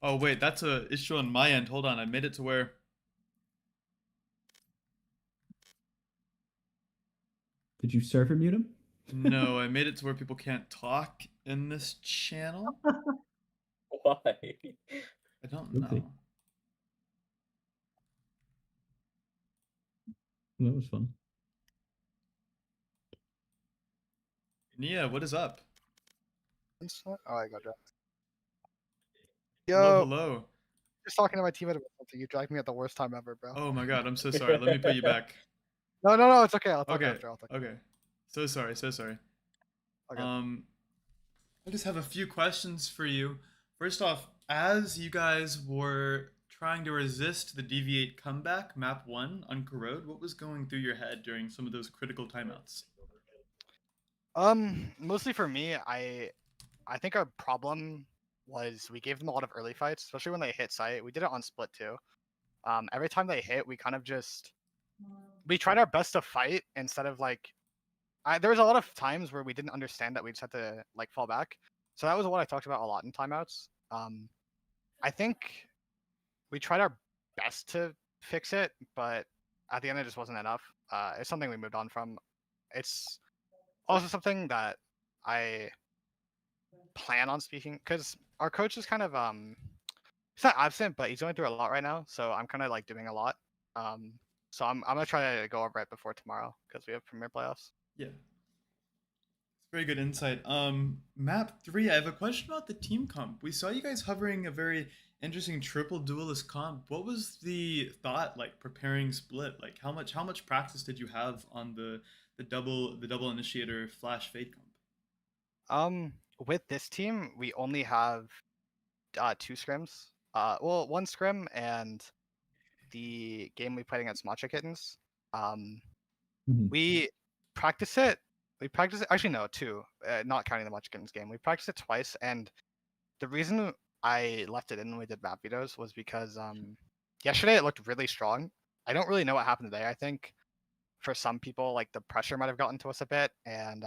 Oh wait, that's a issue on my end. Hold on, I made it to where... Did you surfer mute him? No, I made it to where people can't talk in this channel. Why? I don't know. Okay. That was fun. Nia, what is up? Oh, I got dropped. Hello, Yo, hello. just talking to my teammate about something. You dragged me at the worst time ever, bro. Oh my god, I'm so sorry. Let me put you back. No, it's okay. I'll talk Okay, after. I'll talk. okay. So sorry, so sorry. Okay. I just have a few questions for you. First off, as you guys were trying to resist the DV8 comeback, map 1 on Corrode, what was going through your head during some of those critical timeouts? Mostly for me, I think our problem was we gave them a lot of early fights, especially when they hit site. We did it on split too. Every time they hit, we kind of just we tried our best to fight instead of like there was a lot of times where we didn't understand that we just had to like fall back. So that was what I talked about a lot in timeouts. I think we tried our best to fix it, but at the end it just wasn't enough. It's something we moved on from. It's also something that I plan on speaking, because our coach is kind of he's not absent, but he's going through a lot right now, so I'm kind of like doing a lot. So I'm gonna try to go over it before tomorrow because we have Premier playoffs. Yeah. It's very good insight. Map 3, I have a question about the team comp. We saw you guys hovering a very interesting triple duelist comp. What was the thought like preparing split? Like how much practice did you have on the double initiator flash fade comp? With this team, we only have 2 scrims. Well, 1 scrim and the game we played against Matcha Kittens. We practice it. Actually, no, 2. Not counting the Matcha Kittens game. We practiced it twice, and the reason I left it in when we did map vetoes was because yesterday it looked really strong. I don't really know what happened today. I think for some people, like the pressure might have gotten to us a bit, and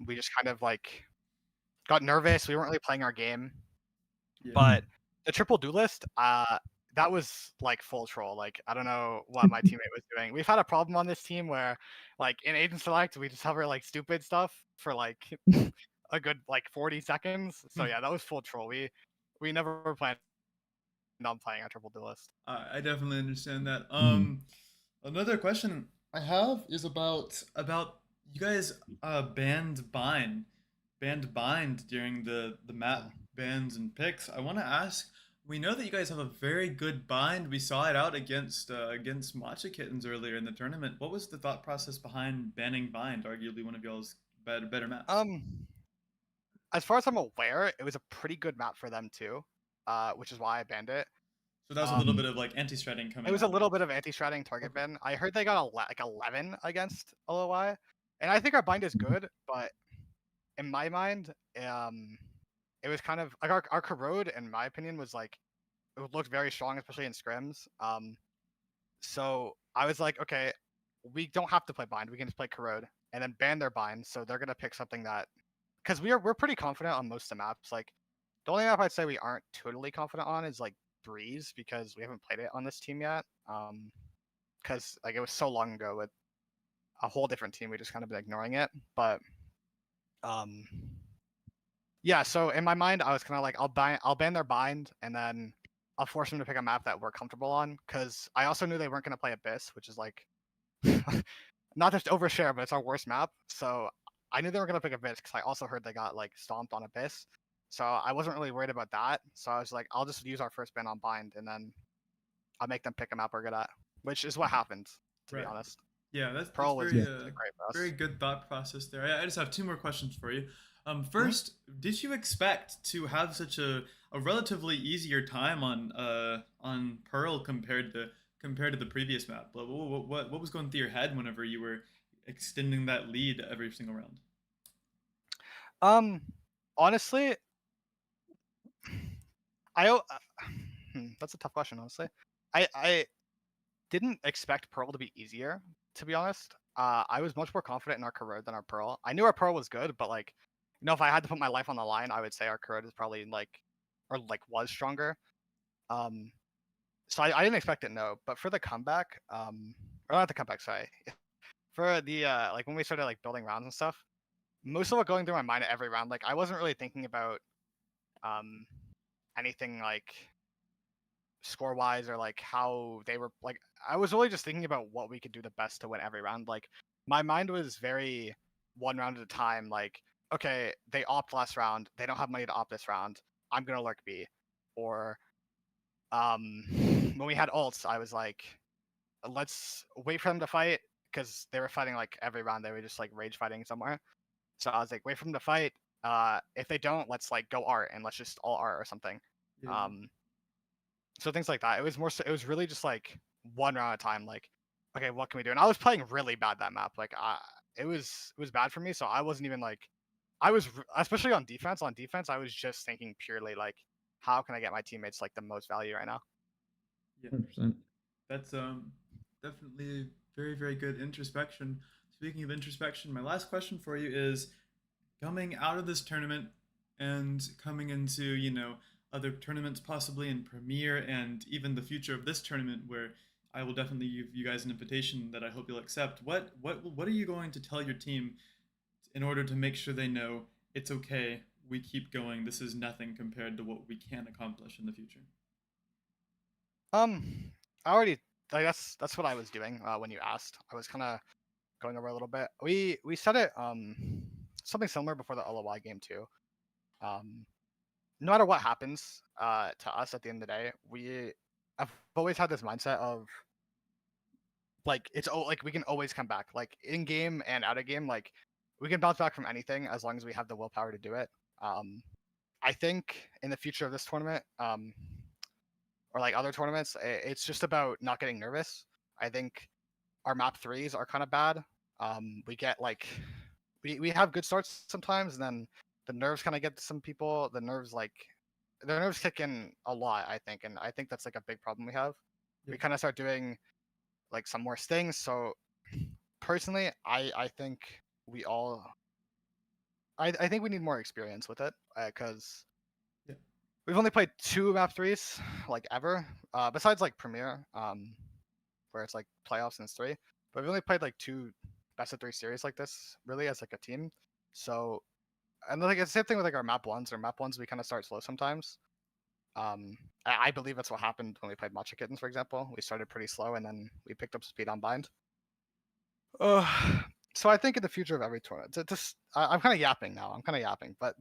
we just kind of like got nervous. We weren't really playing our game. Yeah. But the triple duelist, that was like full troll. Like I don't know what my teammate was doing. We've had a problem on this team where, like in agent select, we just hover like stupid stuff for like a good like 40 seconds. So yeah, that was full troll. We never planned on playing a triple duelist. I definitely understand that. Mhm. Another question I have is about you guys banned bind during the map bans and picks. I want to ask. We know that you guys have a very good bind. We saw it out against Matcha Kittens earlier in the tournament. What was the thought process behind banning bind? Arguably one of y'all's better maps. As far as I'm aware, it was a pretty good map for them too, which is why I banned it. So that was a little bit of like anti-stratting coming. It was a out. little bit of anti-stratting target ban. I heard they got like 11 against LOI, and I think our bind is good, but in my mind, it was kind of like our corrode, in my opinion, was like it looked very strong, especially in scrims. So I was like, okay, we don't have to play bind. We can just play corrode and then ban their bind. So they're gonna pick something that, because we're pretty confident on most of the maps. Like the only map I'd say we aren't totally confident on is like Breeze, because we haven't played it on this team yet. Because like it was so long ago with a whole different team, we just kind of been ignoring it. But yeah. So in my mind, I was kind of like, I'll ban their bind, and then I'll force them to pick a map that we're comfortable on. Because I also knew they weren't gonna play Abyss, which is like not just overshare, but it's our worst map. So I knew they were gonna pick Abyss because I also heard they got like stomped on Abyss. So I wasn't really worried about that. So I was like, I'll just use our first ban on bind, and then I'll make them pick a map we're good at, which is what happened, to be Right. honest. Yeah, that's Pearl was very, great for us. very good thought process there. I just have two more questions for you. First, did you expect to have such a relatively easier time on Pearl compared to the previous map? What was going through your head whenever you were extending that lead every single round? Honestly, that's a tough question. Honestly, I didn't expect Pearl to be easier. To be honest, I was much more confident in our corrode than our Pearl. I knew our Pearl was good, but like, you know, if I had to put my life on the line, I would say our corrode is probably like, or like was stronger. So I didn't expect it, no. But for the comeback, or not the comeback, sorry, for the like when we started like building rounds and stuff, most of what going through my mind at every round, like I wasn't really thinking about anything like score wise or like how they were, like I was really just thinking about what we could do the best to win every round. Like my mind was very one round at a time. Like, okay, they opt last round, they don't have money to opt this round, I'm gonna lurk B. Or when we had ults, I was like, let's wait for them to fight, because they were fighting like every round, they were just like rage fighting somewhere. So I was like, wait for them to fight. If they don't, let's like go art and let's just all art or something. Yeah. So things like that. It was more so, it was really just like one round at a time. Like, okay, what can we do? And I was playing really bad that map. Like, it was bad for me. So I wasn't even like, especially on defense. On defense, I was just thinking purely like, how can I get my teammates like the most value right now? Yeah. 100%. That's definitely very, very good introspection. Speaking of introspection, my last question for you is, coming out of this tournament and coming into, you know, other tournaments possibly in Premier and even the future of this tournament, where I will definitely give you guys an invitation that I hope you'll accept. What are you going to tell your team in order to make sure they know it's okay, we keep going, this is nothing compared to what we can accomplish in the future? I already, like that's what I was doing when you asked. I was kind of going over a little bit. We said it something similar before the LOI game too. No matter what happens to us at the end of the day, I've always had this mindset of like like we can always come back, like in game and out of game. Like we can bounce back from anything as long as we have the willpower to do it. I think in the future of this tournament, or like other tournaments, it's just about not getting nervous. I think our map threes are kind of bad. We get like we have good starts sometimes, and then the nerves kind of get to some people. The nerves kick in a lot, I think, and I think that's like a big problem we have. Yeah. We kind of start doing like some worse things. So personally, I think we all I think we need more experience with it, because Yeah. we've only played 2 map 3s like ever, besides like Premier, where it's like playoffs and it's 3. But we've only played like 2 best of 3 series like this, really, as like a team. So, and like it's the same thing with like our map 1s. Our map 1s we kind of start slow sometimes. I believe that's what happened when we played Matcha Kittens, for example. We started pretty slow and then we picked up speed on bind. So I think in the future of every tournament, I'm kind of yapping now. I'm kind of yapping, but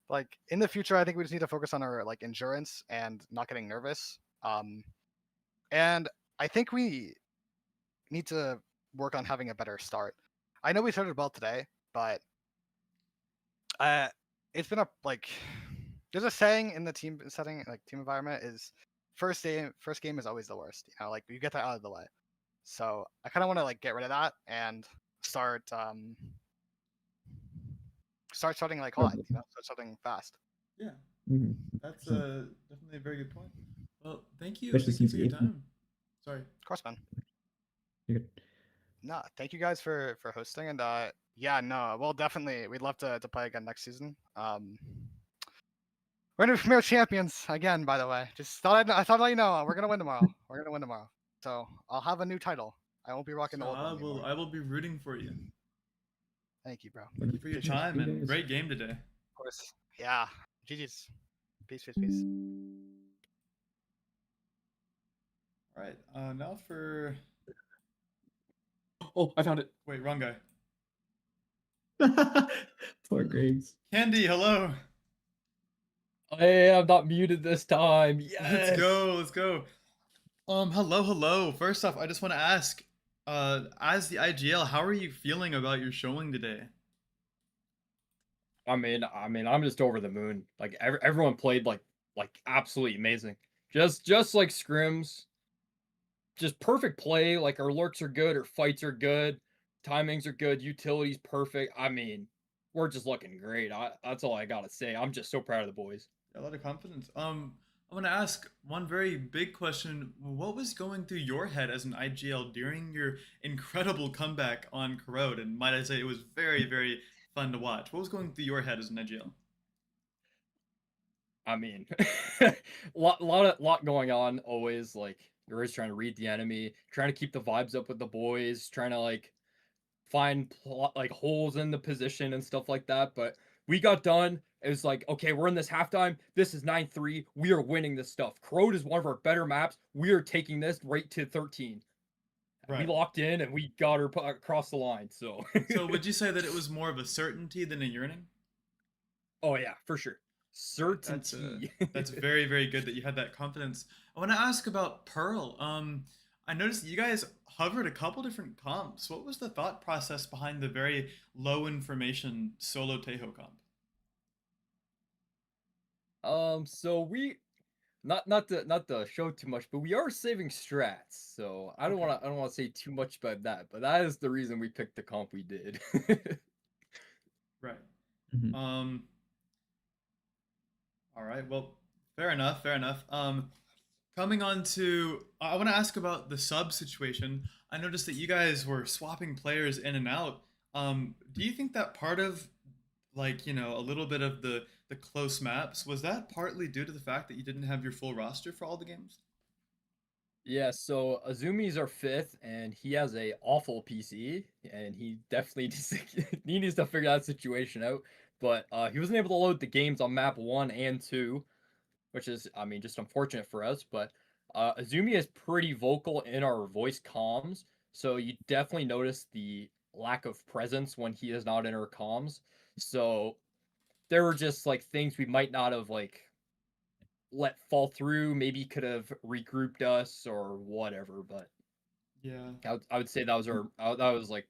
like in the future, I think we just need to focus on our like endurance and not getting nervous. And I think we need to work on having a better start. I know we started well today, but it's been a like there's a saying in the team setting, like team environment, is first game is always the worst. You know, like you get that out of the way. So I kind of want to like get rid of that and start starting like hot. You know, start starting fast. Yeah, Mhm. that's definitely a very good point. Well, thank you. Especially Thank you since for your it- time. Sorry. Of course, man. You're good. No, thank you guys for hosting, and yeah, no, well, definitely we'd love to play again next season. We're gonna be Premier champions again, by the way. Just thought I thought I'd let you know we're gonna win tomorrow. We're gonna win tomorrow. So I'll have a new title. I won't be rocking the So old one anymore. I will be rooting for you. Thank you, bro. Thank you for your Appreciate it. time and great game today. Of course. Yeah. GG's. Peace, peace, peace. All right. Now for Oh, I found it. wait, wrong guy. Poor Graves. Candy, hello. Hey, I'm not muted this time. Yes. Let's go. Let's go. Hello. First off, I just want to ask, as the IGL, how are you feeling about your showing today? I mean, I'm just over the moon. Like everyone played like absolutely amazing. Just like scrims, just perfect play. Like our lurks are good, our fights are good, timings are good, utilities perfect. I mean, we're just looking great. That's all I gotta say. I'm just so proud of the boys. A lot of confidence. I want to ask one very big question. What was going through your head as an IGL during your incredible comeback on Corrode? And might I say, it was very, very fun to watch. What was going through your head as an IGL? I mean, lot going on. Always like you're always trying to read the enemy, trying to keep the vibes up with the boys, trying to like find like holes in the position and stuff like that. But we got done. It was like, okay, we're in this halftime. This is 9-3. We are winning this stuff. Corrode is one of our better maps. We are taking this right to 13. Right. We locked in and we got her across the line. So, So would you say that it was more of a certainty than a yearning? Oh yeah, for sure. Certainty. That's very, very good that you had that confidence. I want to ask about Pearl. I noticed that you guys hovered a couple different comps. What was the thought process behind the very low information solo Tejo comp? So we not to show too much, but we are saving strats. So I don't want to say too much about that, but that is the reason we picked the comp we did. Right. Mhm. All right. Well, fair enough. Fair enough. Coming on to, I want to ask about the sub situation. I noticed that you guys were swapping players in and out. Do you think that part of, like, you know, a little bit of the close maps, was that partly due to the fact that you didn't have your full roster for all the games? Yeah, so Azumi's our 5th, and he has a awful PC, and he definitely needs to figure that situation out. But he wasn't able to load the games on map 1 and 2, which is, I mean, just unfortunate for us. But Azumi is pretty vocal in our voice comms, so you definitely notice the lack of presence when he is not in our comms. So there were just like things we might not have like let fall through. Maybe could have regrouped us or whatever. But yeah, I would say that was our that was like,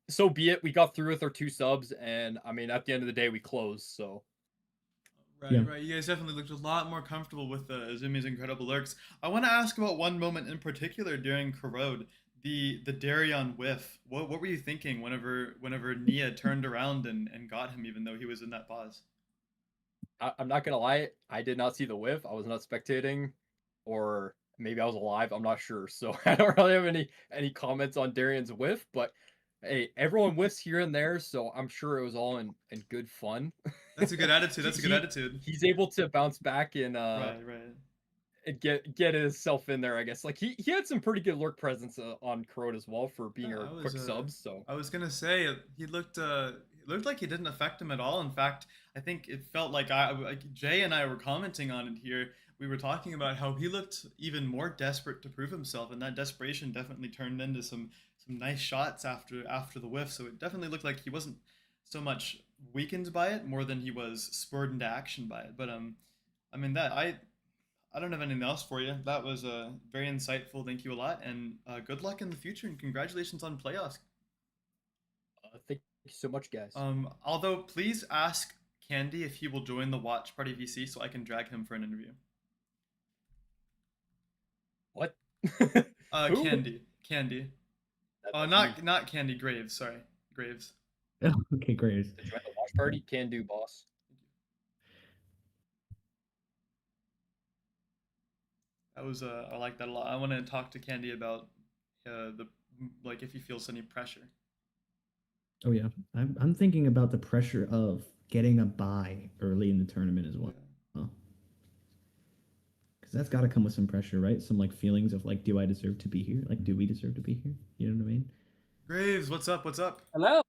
so be it. We got through with our 2 subs, and I mean at the end of the day we closed. So right, Yeah. right. You guys definitely looked a lot more comfortable with Azumi's incredible lurks. I want to ask about one moment in particular during Corrode, the Darion whiff. What were you thinking whenever Nia turned around and got him, even though he was in that pause? I'm not gonna lie, I did not see the whiff. I was not spectating, or maybe I was alive. I'm not sure. So I don't really have any comments on Darian's whiff. But hey, everyone whiffs here and there, so I'm sure it was all in good fun. That's a good attitude. That's a good He- attitude. He's able to bounce back and Right. and get himself in there, I guess. Like he had some pretty good lurk presence on Corrode as well for being Yeah, a quick sub. So I was gonna say he looked like he didn't affect him at all. In fact, I think it felt like Jay and I were commenting on it here. We were talking about how he looked even more desperate to prove himself, and that desperation definitely turned into some nice shots after the whiff. So it definitely looked like he wasn't so much weakened by it more than he was spurred into action by it. But I mean that I don't have anything else for you. That was very insightful. Thank you a lot, and good luck in the future, and congratulations on playoffs. thank you so much, guys. Although please ask Candy if he will join the watch party VC so I can drag him for an interview. What? Candy. Not Candy, Graves. Sorry, Graves. Okay, great. To join the watch party, can do, boss. That was I like that a lot. I want to talk to Candy about if he feels any pressure. Oh yeah, I'm thinking about the pressure of getting a bye early in the tournament as well. Because that's got to come with some pressure, right? Some like feelings of like, do I deserve to be here? Like, do we deserve to be here? You know what I mean? Graves, what's up? What's up? Hello.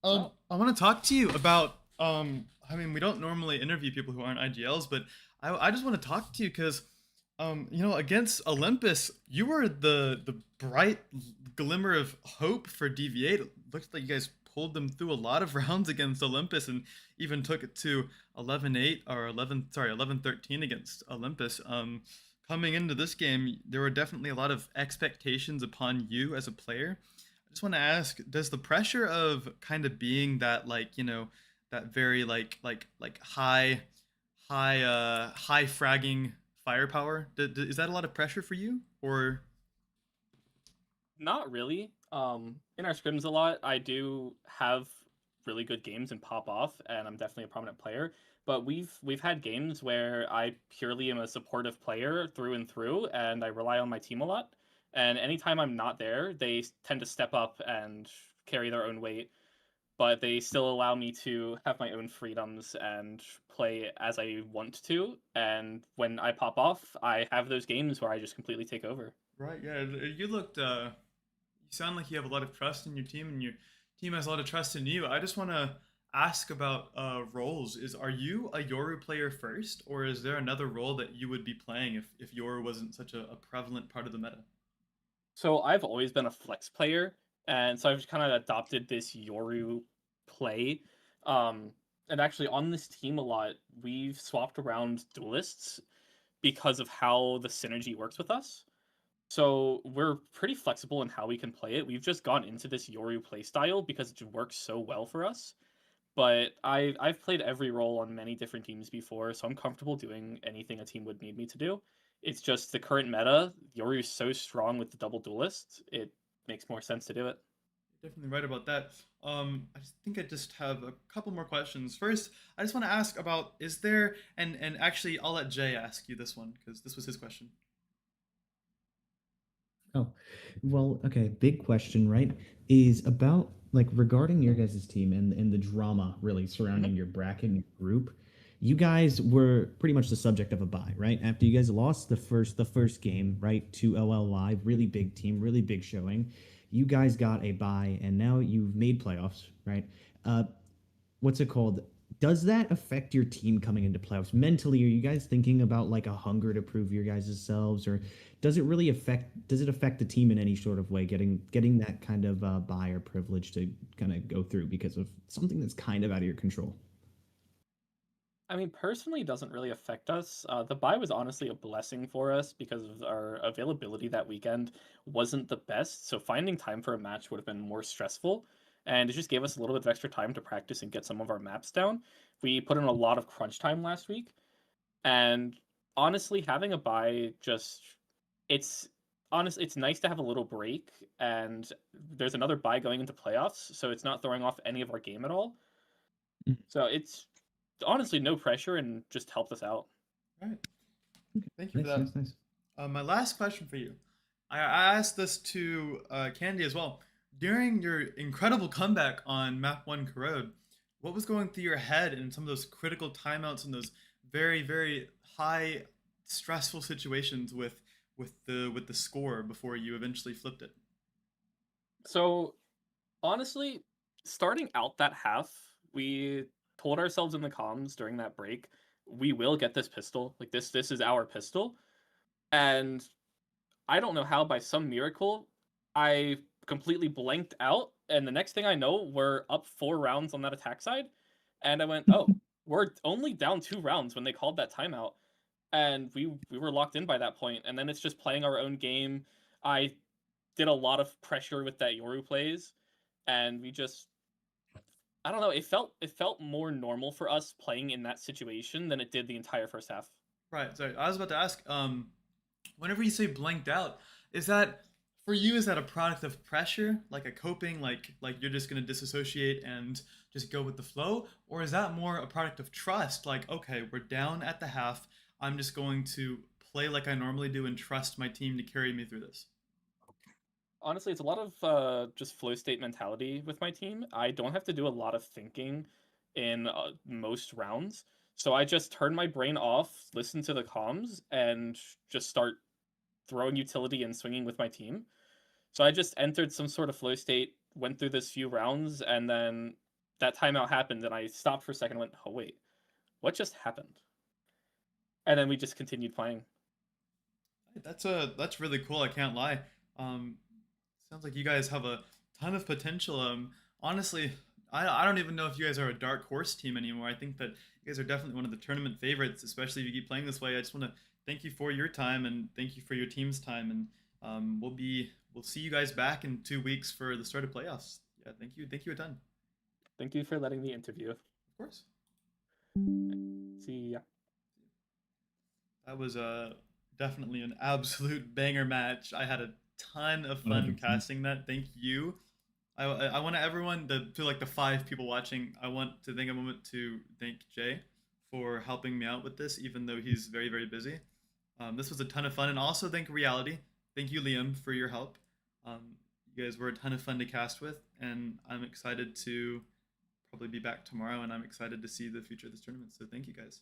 I want to talk to you about I mean, we don't normally interview people who aren't IGLs, but I just want to talk to you because against Olympus, you were the bright glimmer of hope for DV8. It looked like you guys pulled them through a lot of rounds against Olympus and even took it to 11-8 or 11-13 against Olympus. Coming into this game, there were definitely a lot of expectations upon you as a player. I just want to ask, does the pressure of kind of being that that very high fragging firepower, is that a lot of pressure for you, or? Not really. In our scrims a lot, I do have really good games and pop off, and I'm definitely a prominent player. But we've had games where I purely am a supportive player through and through, and I rely on my team a lot. And anytime I'm not there, they tend to step up and carry their own weight. But they still allow me to have my own freedoms and play as I want to. And when I pop off, I have those games where I just completely take over. Right, yeah. You looked, you sound like you have a lot of trust in your team, and your team has a lot of trust in you. I just want to ask about roles. Are you a Yoru player first, or is there another role that you would be playing if Yoru wasn't such a prevalent part of the meta? So I've always been a flex player, and so I've just kind of adopted this Yoru play. And actually on this team a lot, we've swapped around duelists because of how the synergy works with us. So we're pretty flexible in how we can play it. We've just gone into this Yoru playstyle because it works so well for us. But I've played every role on many different teams before, so I'm comfortable doing anything a team would need me to do. It's just the current meta, Yoru is so strong with the double duelist, it makes more sense to do it. You're definitely right about that. I think I just have a couple more questions. First, I just want to ask about, is there, and actually I'll let Jay ask you this one because this was his question. Oh, well, okay. Big question, right? Is about like regarding your guys' team and the drama really surrounding your bracket and your group. You guys were pretty much the subject of a bye, right? After you guys lost the first game, right, to OL Live, really big team, really big showing. You guys got a bye, and now you've made playoffs, right? What's it called? Does that affect your team coming into playoffs mentally? Are you guys thinking about like a hunger to prove your guys' selves, or does it really affect the team in any sort of way, getting that kind of bye or privilege to kind of go through because of something that's kind of out of your control? I mean, personally, it doesn't really affect us. The bye was honestly a blessing for us because of our availability that weekend wasn't the best. So finding time for a match would have been more stressful. And it just gave us a little bit of extra time to practice and get some of our maps down. We put in a lot of crunch time last week. And honestly, having a bye it's nice to have a little break. And there's another bye going into playoffs, so it's not throwing off any of our game at all. So it's honestly no pressure and just helped us out. All right. Thank you for that. Nice. My last question for you. I asked this to Candy as well. During your incredible comeback on Map 1 Corrode, what was going through your head in some of those critical timeouts and those very, very high stressful situations with the score before you eventually flipped it? So honestly, starting out that half, we told ourselves in the comms during that break, we will get this pistol. Like this is our pistol. And I don't know how, by some miracle, I completely blanked out, and the next thing I know, we're up 4 rounds on that attack side, and I went, oh, we're only down 2 rounds when they called that timeout, and we were locked in by that point, and then it's just playing our own game. I did a lot of pressure with that Yoru plays, and we just, I don't know, it felt more normal for us playing in that situation than it did the entire first half. Right. Sorry, I was about to ask. Whenever you say blanked out, is that for you? Is that a product of pressure, like a coping, like you're just gonna disassociate and just go with the flow, or is that more a product of trust? Like, okay, we're down at the half. I'm just going to play like I normally do and trust my team to carry me through this. Honestly, it's a lot of just flow state mentality with my team. I don't have to do a lot of thinking in most rounds. So I just turn my brain off, listen to the comms, and just start throwing utility and swinging with my team. So I just entered some sort of flow state, went through this few rounds, and then that timeout happened, and I stopped for a second and went, oh, wait, what just happened? And then we just continued playing. That's really cool. I can't lie. Sounds like you guys have a ton of potential. Honestly, I don't even know if you guys are a dark horse team anymore. I think that you guys are definitely one of the tournament favorites, especially if you keep playing this way. I just want to thank you for your time and thank you for your team's time. And we'll see you guys back in 2 weeks for the start of playoffs. Yeah, thank you a ton. Thank you for letting me interview. Of course. See ya. That was definitely an absolute banger match. I had a ton of fun 100%. casting that. Thank you. I want everyone to like the 5 people watching. I want to take a moment to thank Jay for helping me out with this, even though he's very, very busy. This was a ton of fun, and also thank Reality. Thank you, Liam, for your help. You guys were a ton of fun to cast with, and I'm excited to probably be back tomorrow, and I'm excited to see the future of this tournament. So thank you guys.